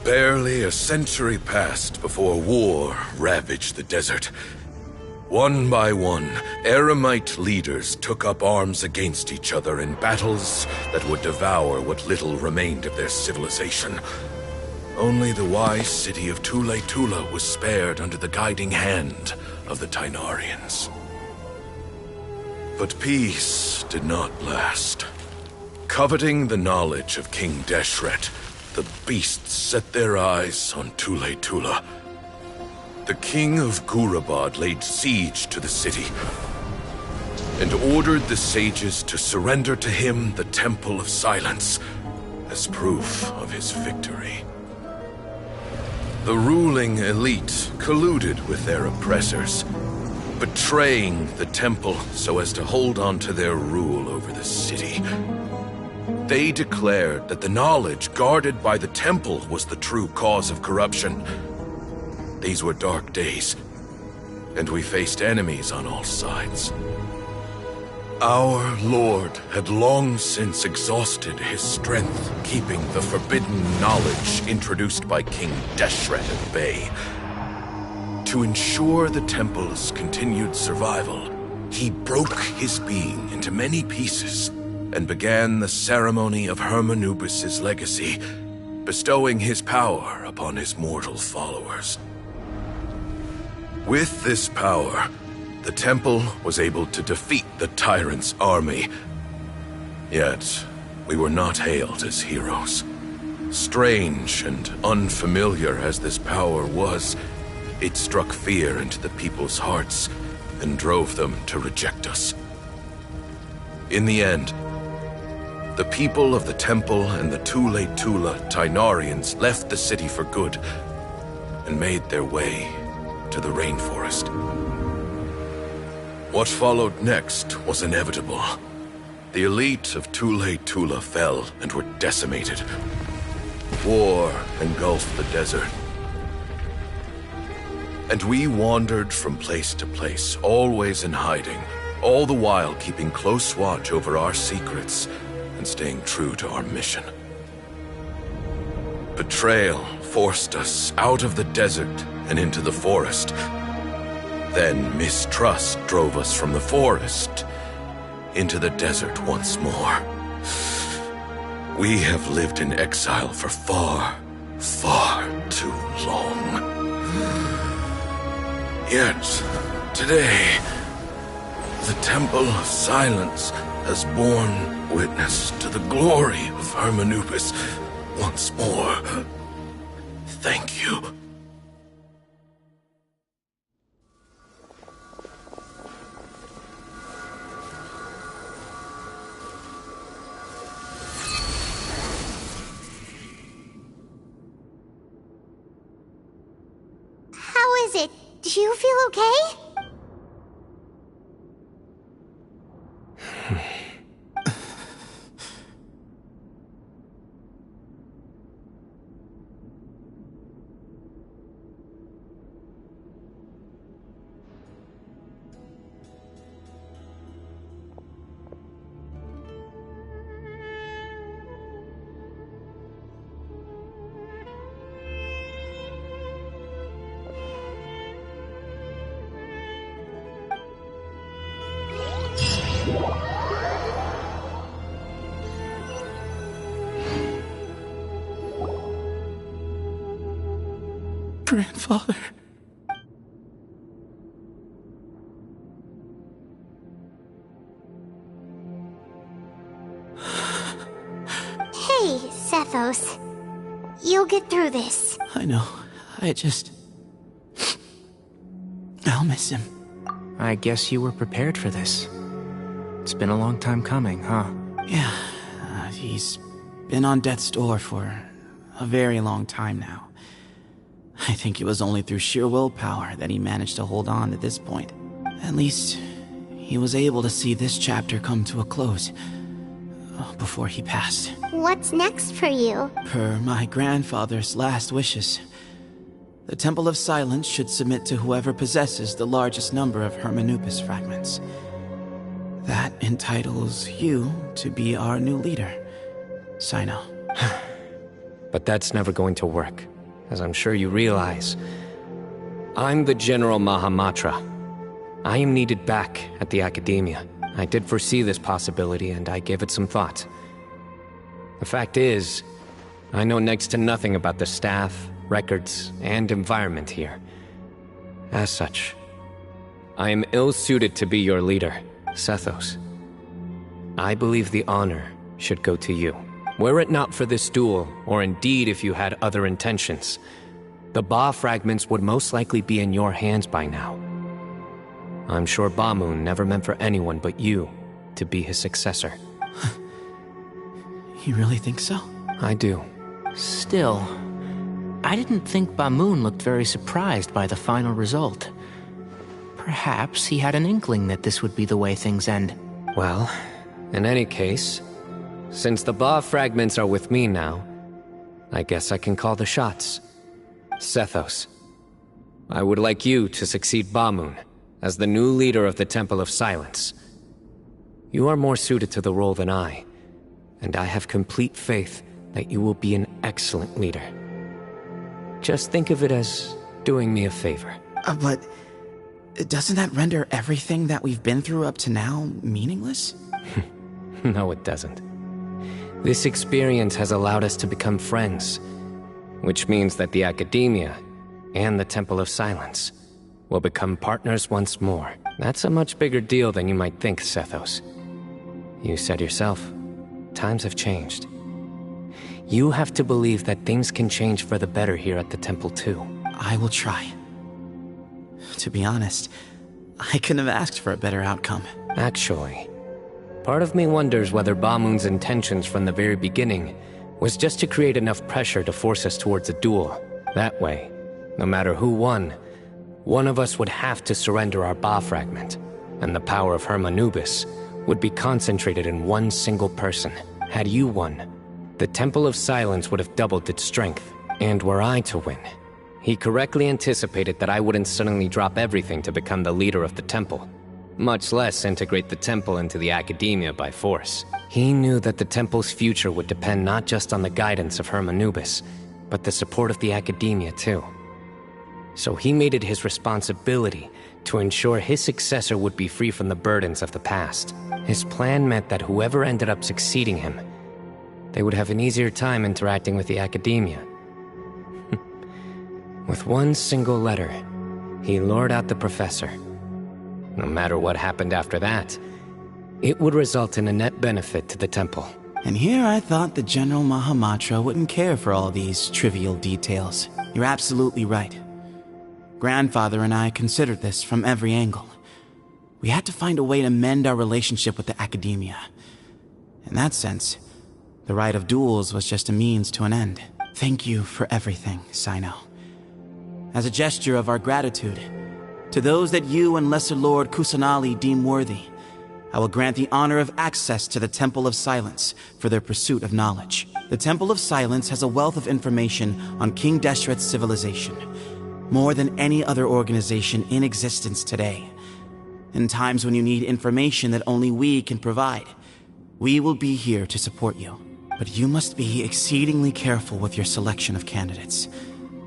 Barely a century passed before war ravaged the desert. One by one, Eremite leaders took up arms against each other in battles that would devour what little remained of their civilization. Only the wise city of Tule-Tula was spared under the guiding hand of the Tynarians. But peace did not last. Coveting the knowledge of King Deshret, the beasts set their eyes on Tule-Tula. The king of Gurabad laid siege to the city and ordered the sages to surrender to him the Temple of Silence as proof of his victory. The ruling elite colluded with their oppressors, betraying the temple so as to hold on to their rule over the city. They declared that the knowledge guarded by the temple was the true cause of corruption. These were dark days, and we faced enemies on all sides. Our Lord had long since exhausted his strength, keeping the forbidden knowledge introduced by King Deshret at bay. To ensure the temple's continued survival, he broke his being into many pieces and began the ceremony of Hermanubis' legacy, bestowing his power upon his mortal followers. With this power, the temple was able to defeat the tyrant's army. Yet, we were not hailed as heroes. Strange and unfamiliar as this power was, it struck fear into the people's hearts and drove them to reject us. In the end, the people of the temple and the Tule-Tula Tynarians left the city for good and made their way to the rainforest. What followed next was inevitable. The elite of Tule-Tula fell and were decimated. War engulfed the desert. And we wandered from place to place, always in hiding, all the while keeping close watch over our secrets and staying true to our mission. Betrayal forced us out of the desert and into the forest. Then mistrust drove us from the forest into the desert once more. We have lived in exile for far, far too long. Yet, today, the Temple of Silence has borne witness to the glory of Hermanubis once more. Thank you. How is it? Do you feel okay? Grandfather. Hey, Sethos. You'll get through this. I know. I'll miss him. I guess you were prepared for this. It's been a long time coming, huh? Yeah. He's been on death's door for a very long time now. I think it was only through sheer willpower that he managed to hold on to this point. At least, he was able to see this chapter come to a close before he passed. What's next for you? Per my grandfather's last wishes, the Temple of Silence should submit to whoever possesses the largest number of Hermanupis fragments. That entitles you to be our new leader, Cyno. But that's never going to work, as I'm sure you realize. I'm the General Mahamatra. I am needed back at the Academia. I did foresee this possibility, and I gave it some thought. The fact is, I know next to nothing about the staff, records, and environment here. As such, I am ill-suited to be your leader, Sethos. I believe the honor should go to you. Were it not for this duel, or indeed if you had other intentions, the Ba fragments would most likely be in your hands by now. I'm sure Bamoon never meant for anyone but you to be his successor. You really think so? I do. Still, I didn't think Bamoon looked very surprised by the final result. Perhaps he had an inkling that this would be the way things end. Well, in any case, since the Ba fragments are with me now, I guess I can call the shots. Sethos, I would like you to succeed Bamoon as the new leader of the Temple of Silence. You are more suited to the role than I, and I have complete faith that you will be an excellent leader. Just think of it as doing me a favor. But doesn't that render everything that we've been through up to now meaningless? No, it doesn't. This experience has allowed us to become friends, which means that the Academia and the Temple of Silence will become partners once more. That's a much bigger deal than you might think, Sethos. You said yourself, times have changed. You have to believe that things can change for the better here at the temple too. I will try. To be honest, I couldn't have asked for a better outcome. Actually, part of me wonders whether Bamoon's intentions from the very beginning was just to create enough pressure to force us towards a duel. That way, no matter who won, one of us would have to surrender our Ba fragment, and the power of Hermanubis would be concentrated in one single person. Had you won, the Temple of Silence would have doubled its strength. And were I to win, he correctly anticipated that I wouldn't suddenly drop everything to become the leader of the temple, much less integrate the temple into the Academia by force. He knew that the temple's future would depend not just on the guidance of Hermanubis, but the support of the Academia too. So he made it his responsibility to ensure his successor would be free from the burdens of the past. His plan meant that whoever ended up succeeding him, they would have an easier time interacting with the Academia. With one single letter, he lured out the professor. No matter what happened after that, it would result in a net benefit to the temple. And here I thought the General Mahamatra wouldn't care for all these trivial details. You're absolutely right. Grandfather and I considered this from every angle. We had to find a way to mend our relationship with the Academia. In that sense, the right of duels was just a means to an end. Thank you for everything, Cyno. As a gesture of our gratitude, to those that you and Lesser Lord Kusanali deem worthy, I will grant the honor of access to the Temple of Silence for their pursuit of knowledge. The Temple of Silence has a wealth of information on King Deshret's civilization, more than any other organization in existence today. In times when you need information that only we can provide, we will be here to support you. But you must be exceedingly careful with your selection of candidates,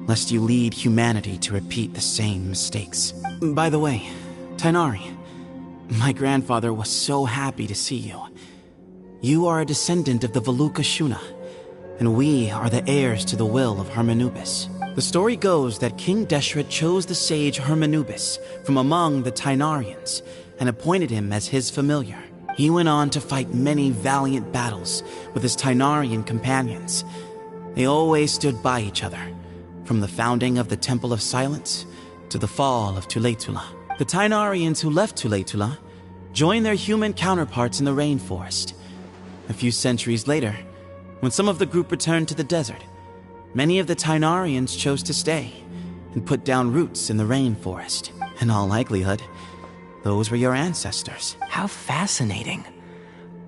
lest you lead humanity to repeat the same mistakes. By the way, Tainari, My grandfather was so happy to see you. You are a descendant of the Veluca Shuna, and we are the heirs to the will of Hermanubis. The story goes that King Deshret chose the sage Hermanubis from among the Tainarians and appointed him as his familiar. He went on to fight many valiant battles with his Tainarian companions. They always stood by each other, from the founding of the Temple of Silence to the fall of Tuletula. The Tainarians who left Tuletula joined their human counterparts in the rainforest. A few centuries later, when some of the group returned to the desert, many of the Tainarians chose to stay and put down roots in the rainforest. In all likelihood, those were your ancestors. How fascinating.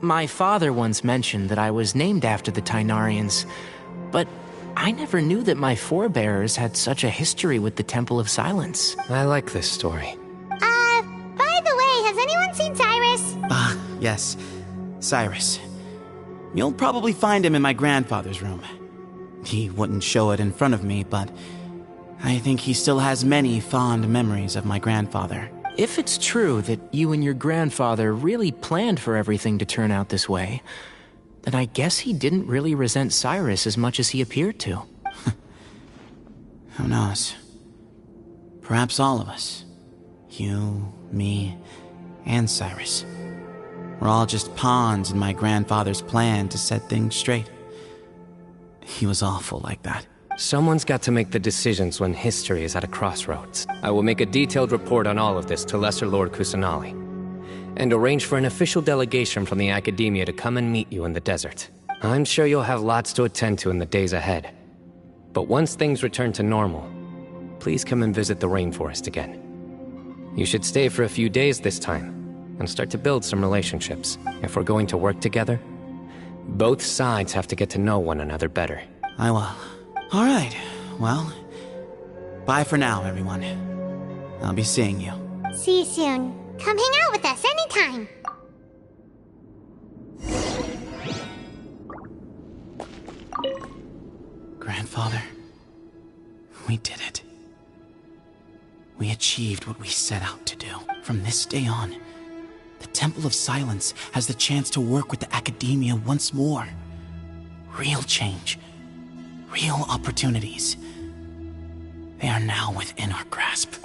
My father once mentioned that I was named after the Tainarians, but I never knew that my forebears had such a history with the Temple of Silence. I like this story. By the way, has anyone seen Cyrus? Yes, Cyrus. You'll probably find him in my grandfather's room. He wouldn't show it in front of me, but I think he still has many fond memories of my grandfather. If it's true that you and your grandfather really planned for everything to turn out this way, then I guess he didn't really resent Cyrus as much as he appeared to. Who knows? Perhaps all of us. You, me, and Cyrus. We're all just pawns in my grandfather's plan to set things straight. He was awful like that. Someone's got to make the decisions when history is at a crossroads. I will make a detailed report on all of this to Lesser Lord Kusanali, and arrange for an official delegation from the Academia to come and meet you in the desert. I'm sure you'll have lots to attend to in the days ahead. But once things return to normal, please come and visit the rainforest again. You should stay for a few days this time, and start to build some relationships. If we're going to work together, both sides have to get to know one another better. I will. All right, well, bye for now, everyone. I'll be seeing you. See you soon. Come hang out with us anytime. Grandfather, we did it. We achieved what we set out to do. From this day on, the Temple of Silence has the chance to work with the Academia once more. Real change. Real opportunities. They are now within our grasp.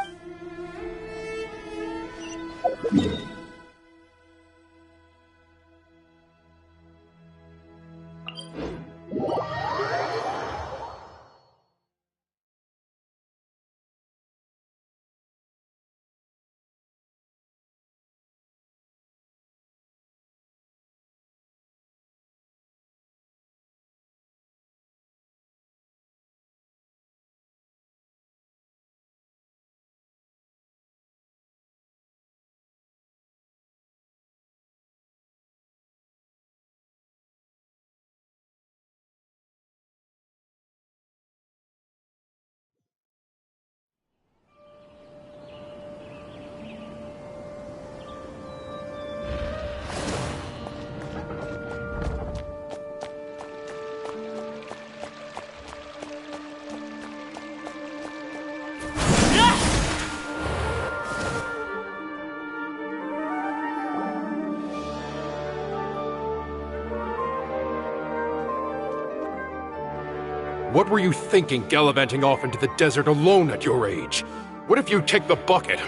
What were you thinking, gallivanting off into the desert alone at your age? What if you take the bucket,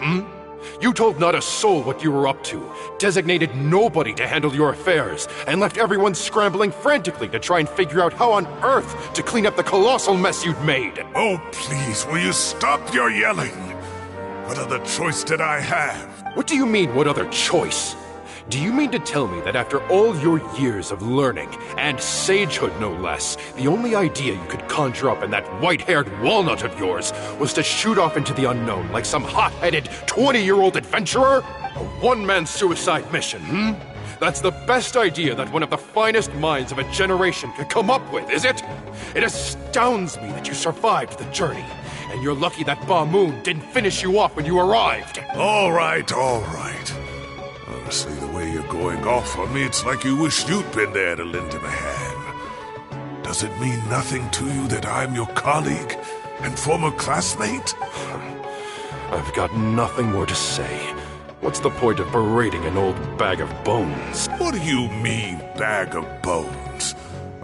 You told not a soul what you were up to, designated nobody to handle your affairs, and left everyone scrambling frantically to try and figure out how on earth to clean up the colossal mess you'd made. Oh, please, will you stop your yelling? What other choice did I have? What do you mean, what other choice? Do you mean to tell me that after all your years of learning, and sagehood no less, the only idea you could conjure up in that white-haired walnut of yours was to shoot off into the unknown like some hot-headed 20-year-old adventurer? A one-man suicide mission, That's the best idea that one of the finest minds of a generation could come up with, is it? It astounds me that you survived the journey, and you're lucky that Ba Moon didn't finish you off when you arrived. All right. Honestly, the way you're going off on me, it's like you wish you'd been there to lend him a hand. Does it mean nothing to you that I'm your colleague and former classmate? I've got nothing more to say. What's the point of berating an old bag of bones? What do you mean, bag of bones?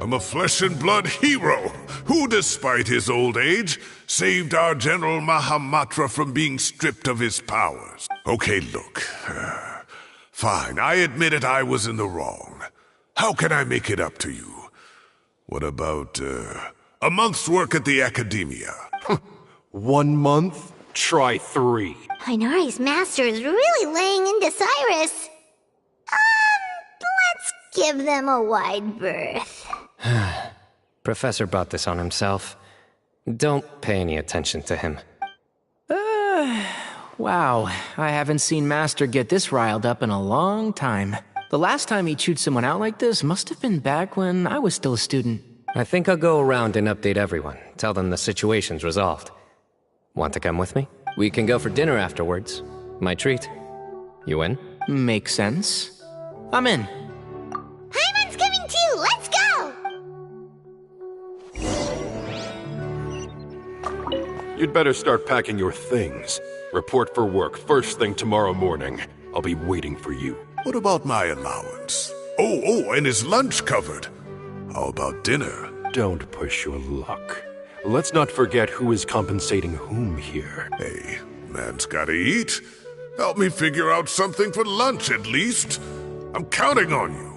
I'm a flesh and blood hero who, despite his old age, saved our General Mahamatra from being stripped of his powers. Okay, look. Fine, I admit it, I was in the wrong. How can I make it up to you? What about, a month's work at the Academia? 1 month? Try 3. Hinari's master is really laying into Cyrus. Let's give them a wide berth. Professor brought this on himself. Don't pay any attention to him. Wow, I haven't seen Master get this riled up in a long time. The last time he chewed someone out like this must have been back when I was still a student. I think I'll go around and update everyone. Tell them the situation's resolved. Want to come with me? We can go for dinner afterwards. My treat. You in? Makes sense. I'm in. Hyman's coming too! Let's go! You'd better start packing your things. Report for work first thing tomorrow morning. I'll be waiting for you. What about my allowance? Oh, and his lunch covered. How about dinner? Don't push your luck. Let's not forget who is compensating whom here. Hey, man's gotta eat. Help me figure out something for lunch at least. I'm counting on you.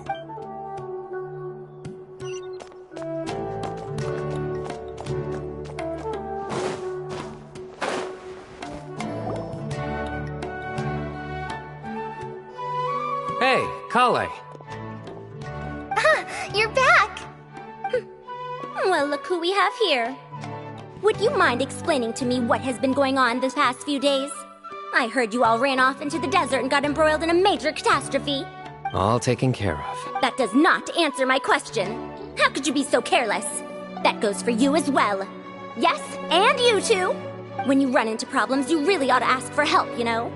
Hey, Kale. You're back! Well, look who we have here. Would you mind explaining to me what has been going on this past few days? I heard you all ran off into the desert and got embroiled in a major catastrophe. All taken care of. That does not answer my question. How could you be so careless? That goes for you as well. Yes, and you too. When you run into problems, you really ought to ask for help, you know?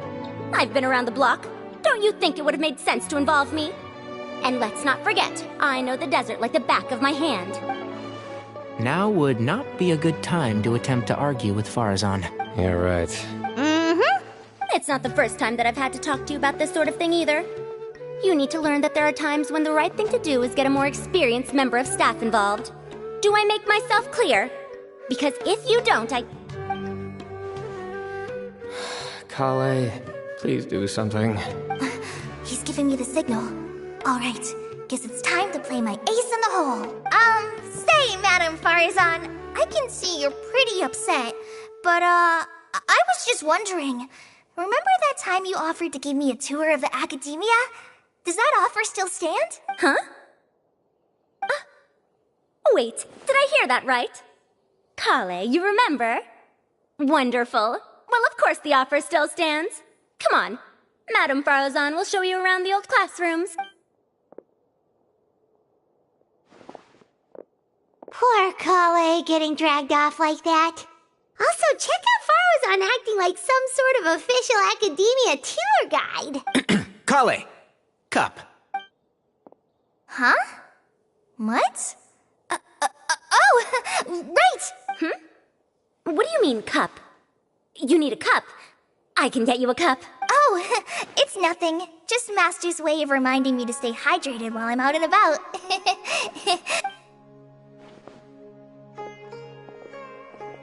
I've been around the block. Don't you think it would have made sense to involve me? And let's not forget, I know the desert like the back of my hand. Now would not be a good time to attempt to argue with Farazan. You're right. Mm-hmm. It's not the first time that I've had to talk to you about this sort of thing either. You need to learn that there are times when the right thing to do is get a more experienced member of staff involved. Do I make myself clear? Because if you don't, Kale, please do something. He's giving me the signal. All right, guess it's time to play my ace in the hole. Say, Madam Farazan, I can see you're pretty upset, but, I was just wondering, remember that time you offered to give me a tour of the Academia? Does that offer still stand? Huh? Wait, did I hear that right? Kale, you remember? Wonderful. Well, of course the offer still stands. Come on, Madam Farazan will show you around the old classrooms. Poor Kale getting dragged off like that. Also, check out Farazan acting like some sort of official Academia tour guide. Kale! Cup. Huh? What? Right! What do you mean, cup? You need a cup. I can get you a cup. Oh, it's nothing. Just Master's way of reminding me to stay hydrated while I'm out and about.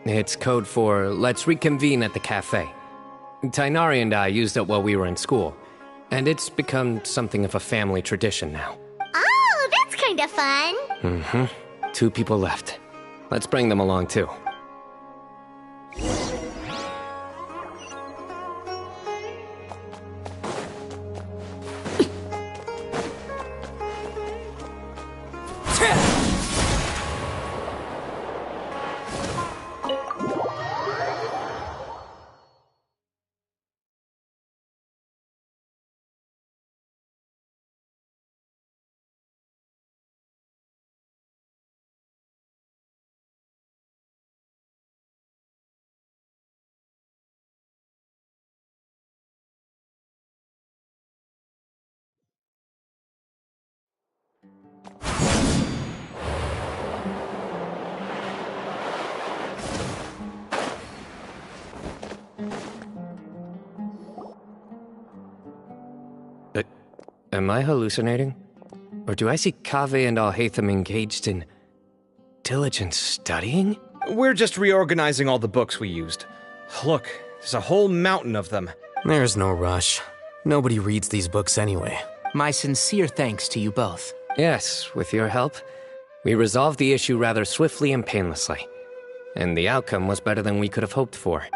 It's code for let's reconvene at the cafe. Tainari and I used it while we were in school, and it's become something of a family tradition now. Oh, that's kind of fun. Mm-hmm. 2 people left. Let's bring them along too. Am I hallucinating? Or do I see Kaveh and Alhaitham engaged in diligent studying? We're just reorganizing all the books we used. Look, there's a whole mountain of them. There's no rush. Nobody reads these books anyway. My sincere thanks to you both. Yes, with your help, we resolved the issue rather swiftly and painlessly. And the outcome was better than we could have hoped for.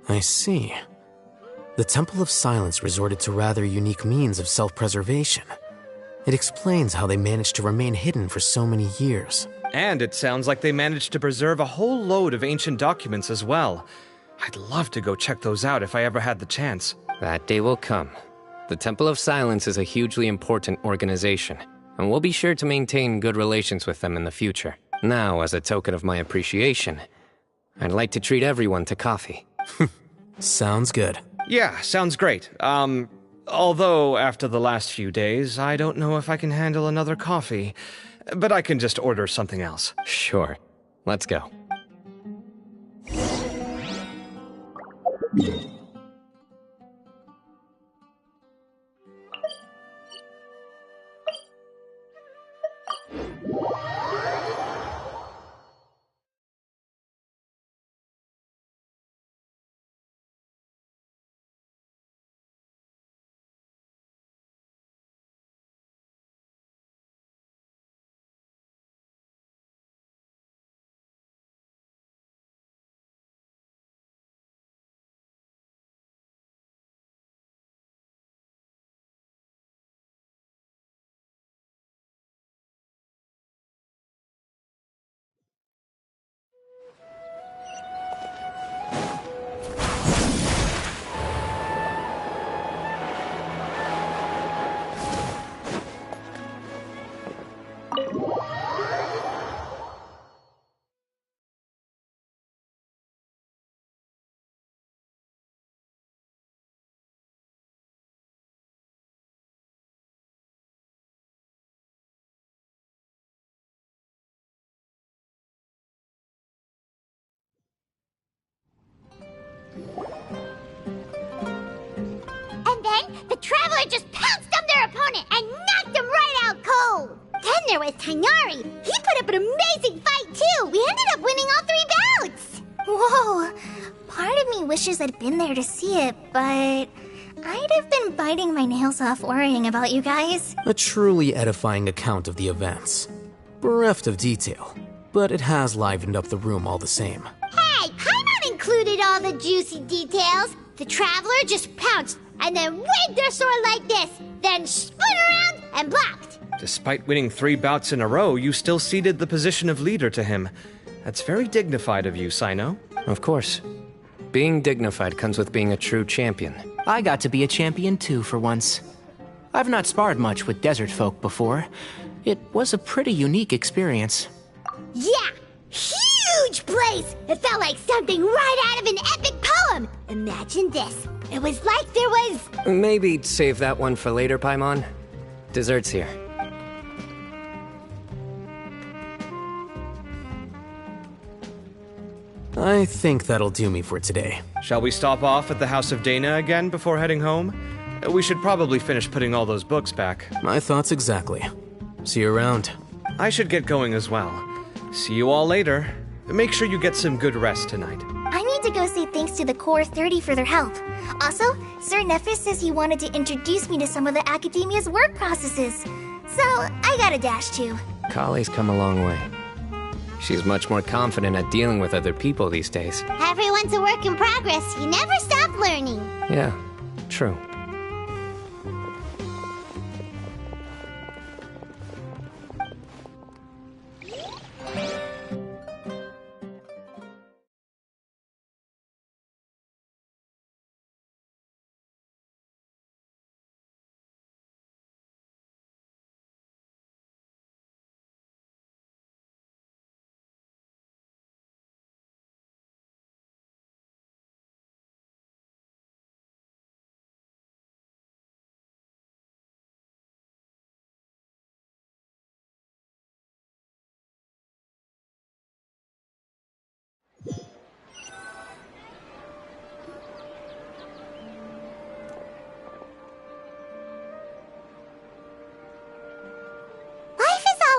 I see. The Temple of Silence resorted to rather unique means of self-preservation. It explains how they managed to remain hidden for so many years. And it sounds like they managed to preserve a whole load of ancient documents as well. I'd love to go check those out if I ever had the chance. That day will come. The Temple of Silence is a hugely important organization, and we'll be sure to maintain good relations with them in the future. Now, as a token of my appreciation, I'd like to treat everyone to coffee. Sounds good. Yeah, sounds great. Although after the last few days, I don't know if I can handle another coffee. But I can just order something else. Sure. Let's go. And then the Traveler just pounced on their opponent and knocked them right out cold. Then there was Tainari. He put up an amazing fight too. We ended up winning all 3 bouts. Whoa! Part of me wishes I'd been there to see it, but I'd have been biting my nails off worrying about you guys. A truly edifying account of the events. Bereft of detail, but it has livened up the room all the same. Hey, Paimon included all the juicy details. The Traveler just pounced and then waved their sword like this, then spun around and blocked. Despite winning 3 bouts in a row, you still ceded the position of leader to him. That's very dignified of you, Cyno. Of course. Being dignified comes with being a true champion. I got to be a champion too for once. I've not sparred much with desert folk before. It was a pretty unique experience. Yeah, huge place. It felt like something right out of an epic poem. Imagine this. It was like there was... Maybe save that one for later, Paimon. Dessert's here. I think that'll do me for today. Shall we stop off at the House of Dana again before heading home? We should probably finish putting all those books back. My thoughts exactly. See you around. I should get going as well. See you all later. Make sure you get some good rest tonight. I need to go say thanks to the Core 30 for their help. Also, Sir Nephis says he wanted to introduce me to some of the Academia's work processes. So, I gotta dash too. Kali's come a long way. She's much more confident at dealing with other people these days. Everyone's a work in progress. You never stop learning. Yeah, true.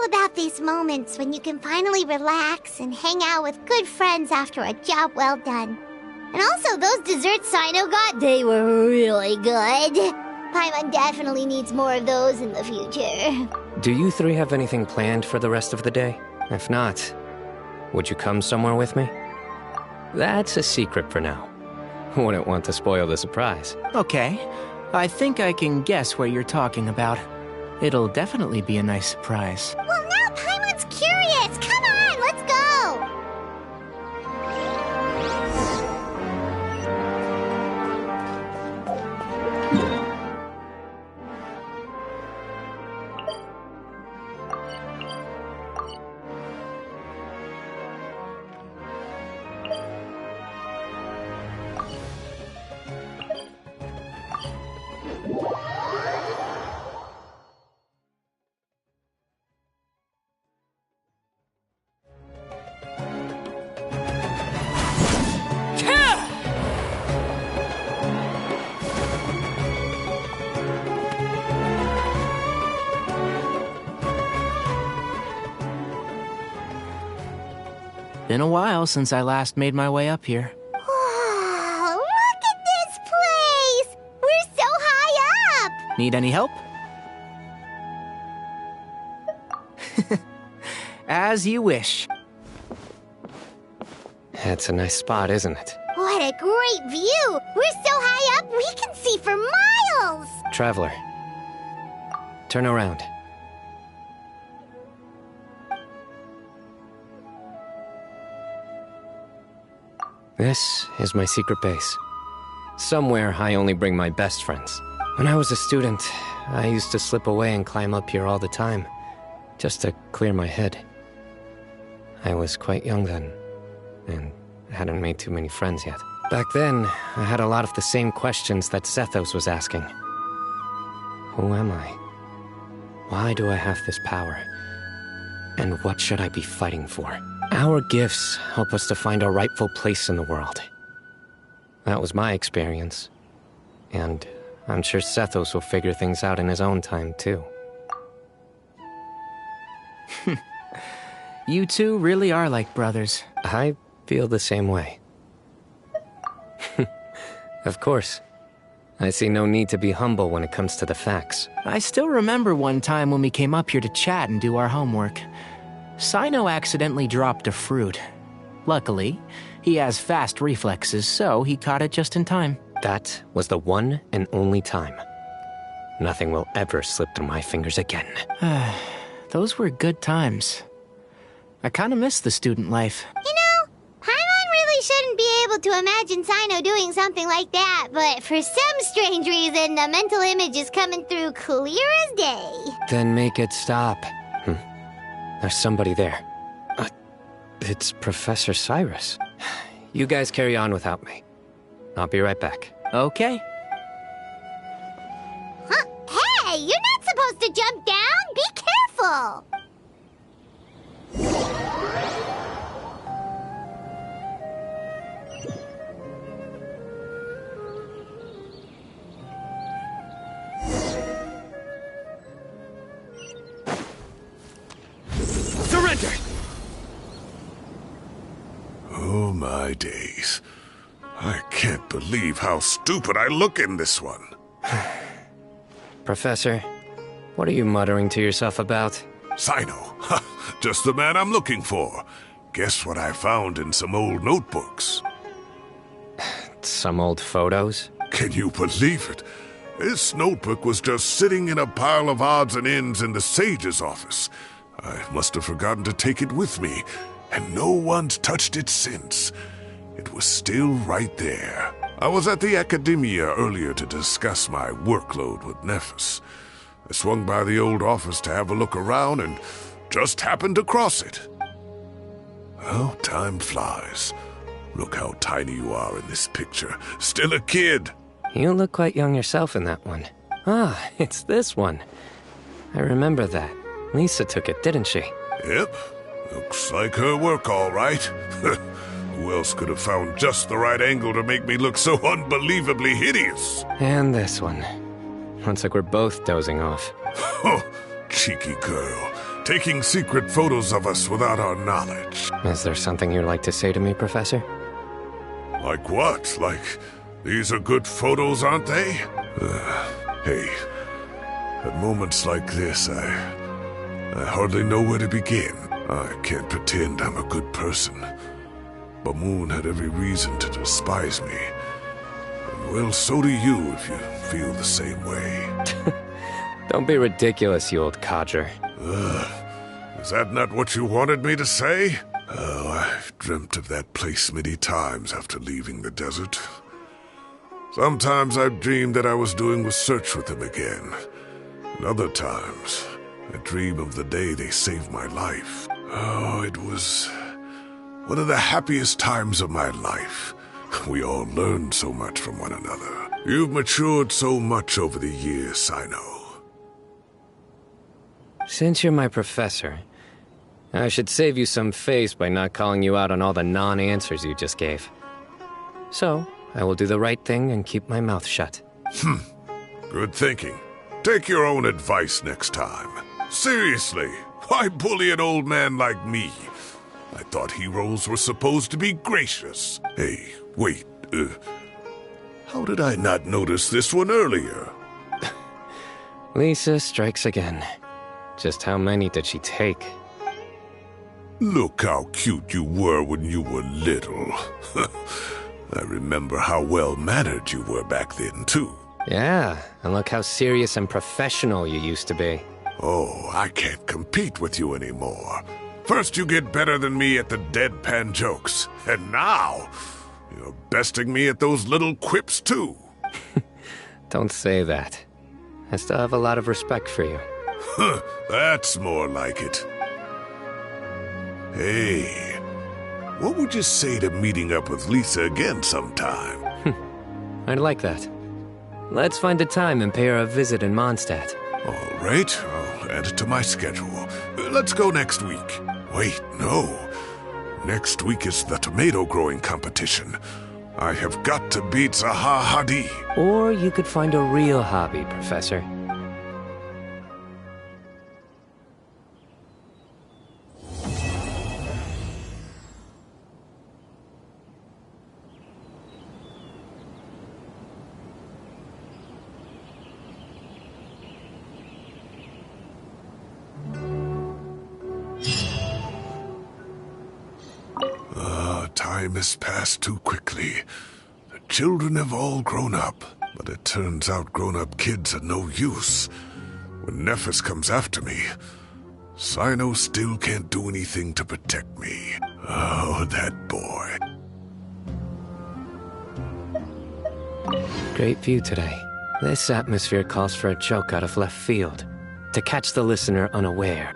about these moments when you can finally relax and hang out with good friends after a job well done. And also, those desserts Cyno got, they were really good. Paimon definitely needs more of those in the future. Do you three have anything planned for the rest of the day? If not, would you come somewhere with me? That's a secret for now. Wouldn't want to spoil the surprise. Okay. I think I can guess what you're talking about. It'll definitely be a nice surprise. Well, now Paimon's curious. Come on, let's go. Been a while since I last made my way up here. Oh, look at this place! We're so high up! Need any help? As you wish. It's a nice spot, isn't it? What a great view! We're so high up, we can see for miles! Traveler, turn around. This is my secret base. Somewhere I only bring my best friends. When I was a student, I used to slip away and climb up here all the time, just to clear my head. I was quite young then, and hadn't made too many friends yet. Back then, I had a lot of the same questions that Sethos was asking. Who am I? Why do I have this power? And what should I be fighting for? Our gifts help us to find our rightful place in the world. That was my experience. And I'm sure Sethos will figure things out in his own time, too. You two really are like brothers. I feel the same way. Of course. I see no need to be humble when it comes to the facts. I still remember one time when we came up here to chat and do our homework. Cyno accidentally dropped a fruit. Luckily, he has fast reflexes, so he caught it just in time. That was the one and only time. Nothing will ever slip through my fingers again. Those were good times. I kinda miss the student life. You know, Paimon really shouldn't be able to imagine Cyno doing something like that, but for some strange reason, the mental image is coming through clear as day. Then make it stop. There's somebody there. It's Professor Cyrus. You guys carry on without me. I'll be right back. Okay. Huh? Hey, you're not supposed to jump down! Be careful! Surrender! Oh, my days. I can't believe how stupid I look in this one. Professor, what are you muttering to yourself about? Cyno. Just the man I'm looking for. Guess what I found in some old notebooks? Some old photos? Can you believe it? This notebook was just sitting in a pile of odds and ends in the sage's office. I must have forgotten to take it with me, and no one's touched it since. It was still right there. I was at the Academia earlier to discuss my workload with Nephis. I swung by the old office to have a look around and just happened to cross it. Well, time flies. Look how tiny you are in this picture. Still a kid. You look quite young yourself in that one. Ah, it's this one. I remember that. Lisa took it, didn't she? Yep. Looks like her work, all right. Who else could have found just the right angle to make me look so unbelievably hideous? And this one. Looks like we're both dozing off. Oh, cheeky girl. taking secret photos of us without our knowledge. Is there something you'd like to say to me, Professor? Like what? Like, these are good photos, aren't they? Hey, at moments like this, I hardly know where to begin. I can't pretend I'm a good person. Bamoon had every reason to despise me. And well, so do you if you feel the same way. Don't be ridiculous, you old codger. Is that not what you wanted me to say? Oh, I've dreamt of that place many times after leaving the desert. Sometimes I've dreamed that I was doing research with them again. And other times, I dream of the day they saved my life. Oh, it was one of the happiest times of my life. We all learned so much from one another. You've matured so much over the years, Cyno. Since you're my professor, I should save you some face by not calling you out on all the non-answers you just gave. So, I will do the right thing and keep my mouth shut. Good thinking. Take your own advice next time. Seriously, why bully an old man like me? I thought heroes were supposed to be gracious. Hey, wait, how did I not notice this one earlier? Lisa strikes again. Just how many did she take? Look how cute you were when you were little. I remember how well-mannered you were back then, too. Yeah, and look how serious and professional you used to be. Oh, I can't compete with you anymore. First you get better than me at the deadpan jokes, and now you're besting me at those little quips, too. Don't say that. I still have a lot of respect for you. That's more like it. Hey, what would you say to meeting up with Lisa again sometime? I'd like that. Let's find a time and pay her a visit in Mondstadt. All right, I'll add it to my schedule. Let's go next week. Wait, no. Next week is the tomato growing competition. I have got to beat Zaha Hadi. Or you could find a real hobby, Professor. Time has passed too quickly. The children have all grown up, but it turns out grown-up kids are no use. When Nephis comes after me, Cyno still can't do anything to protect me. Oh, that boy. Great view today. This atmosphere calls for a joke out of left field, to catch the listener unaware.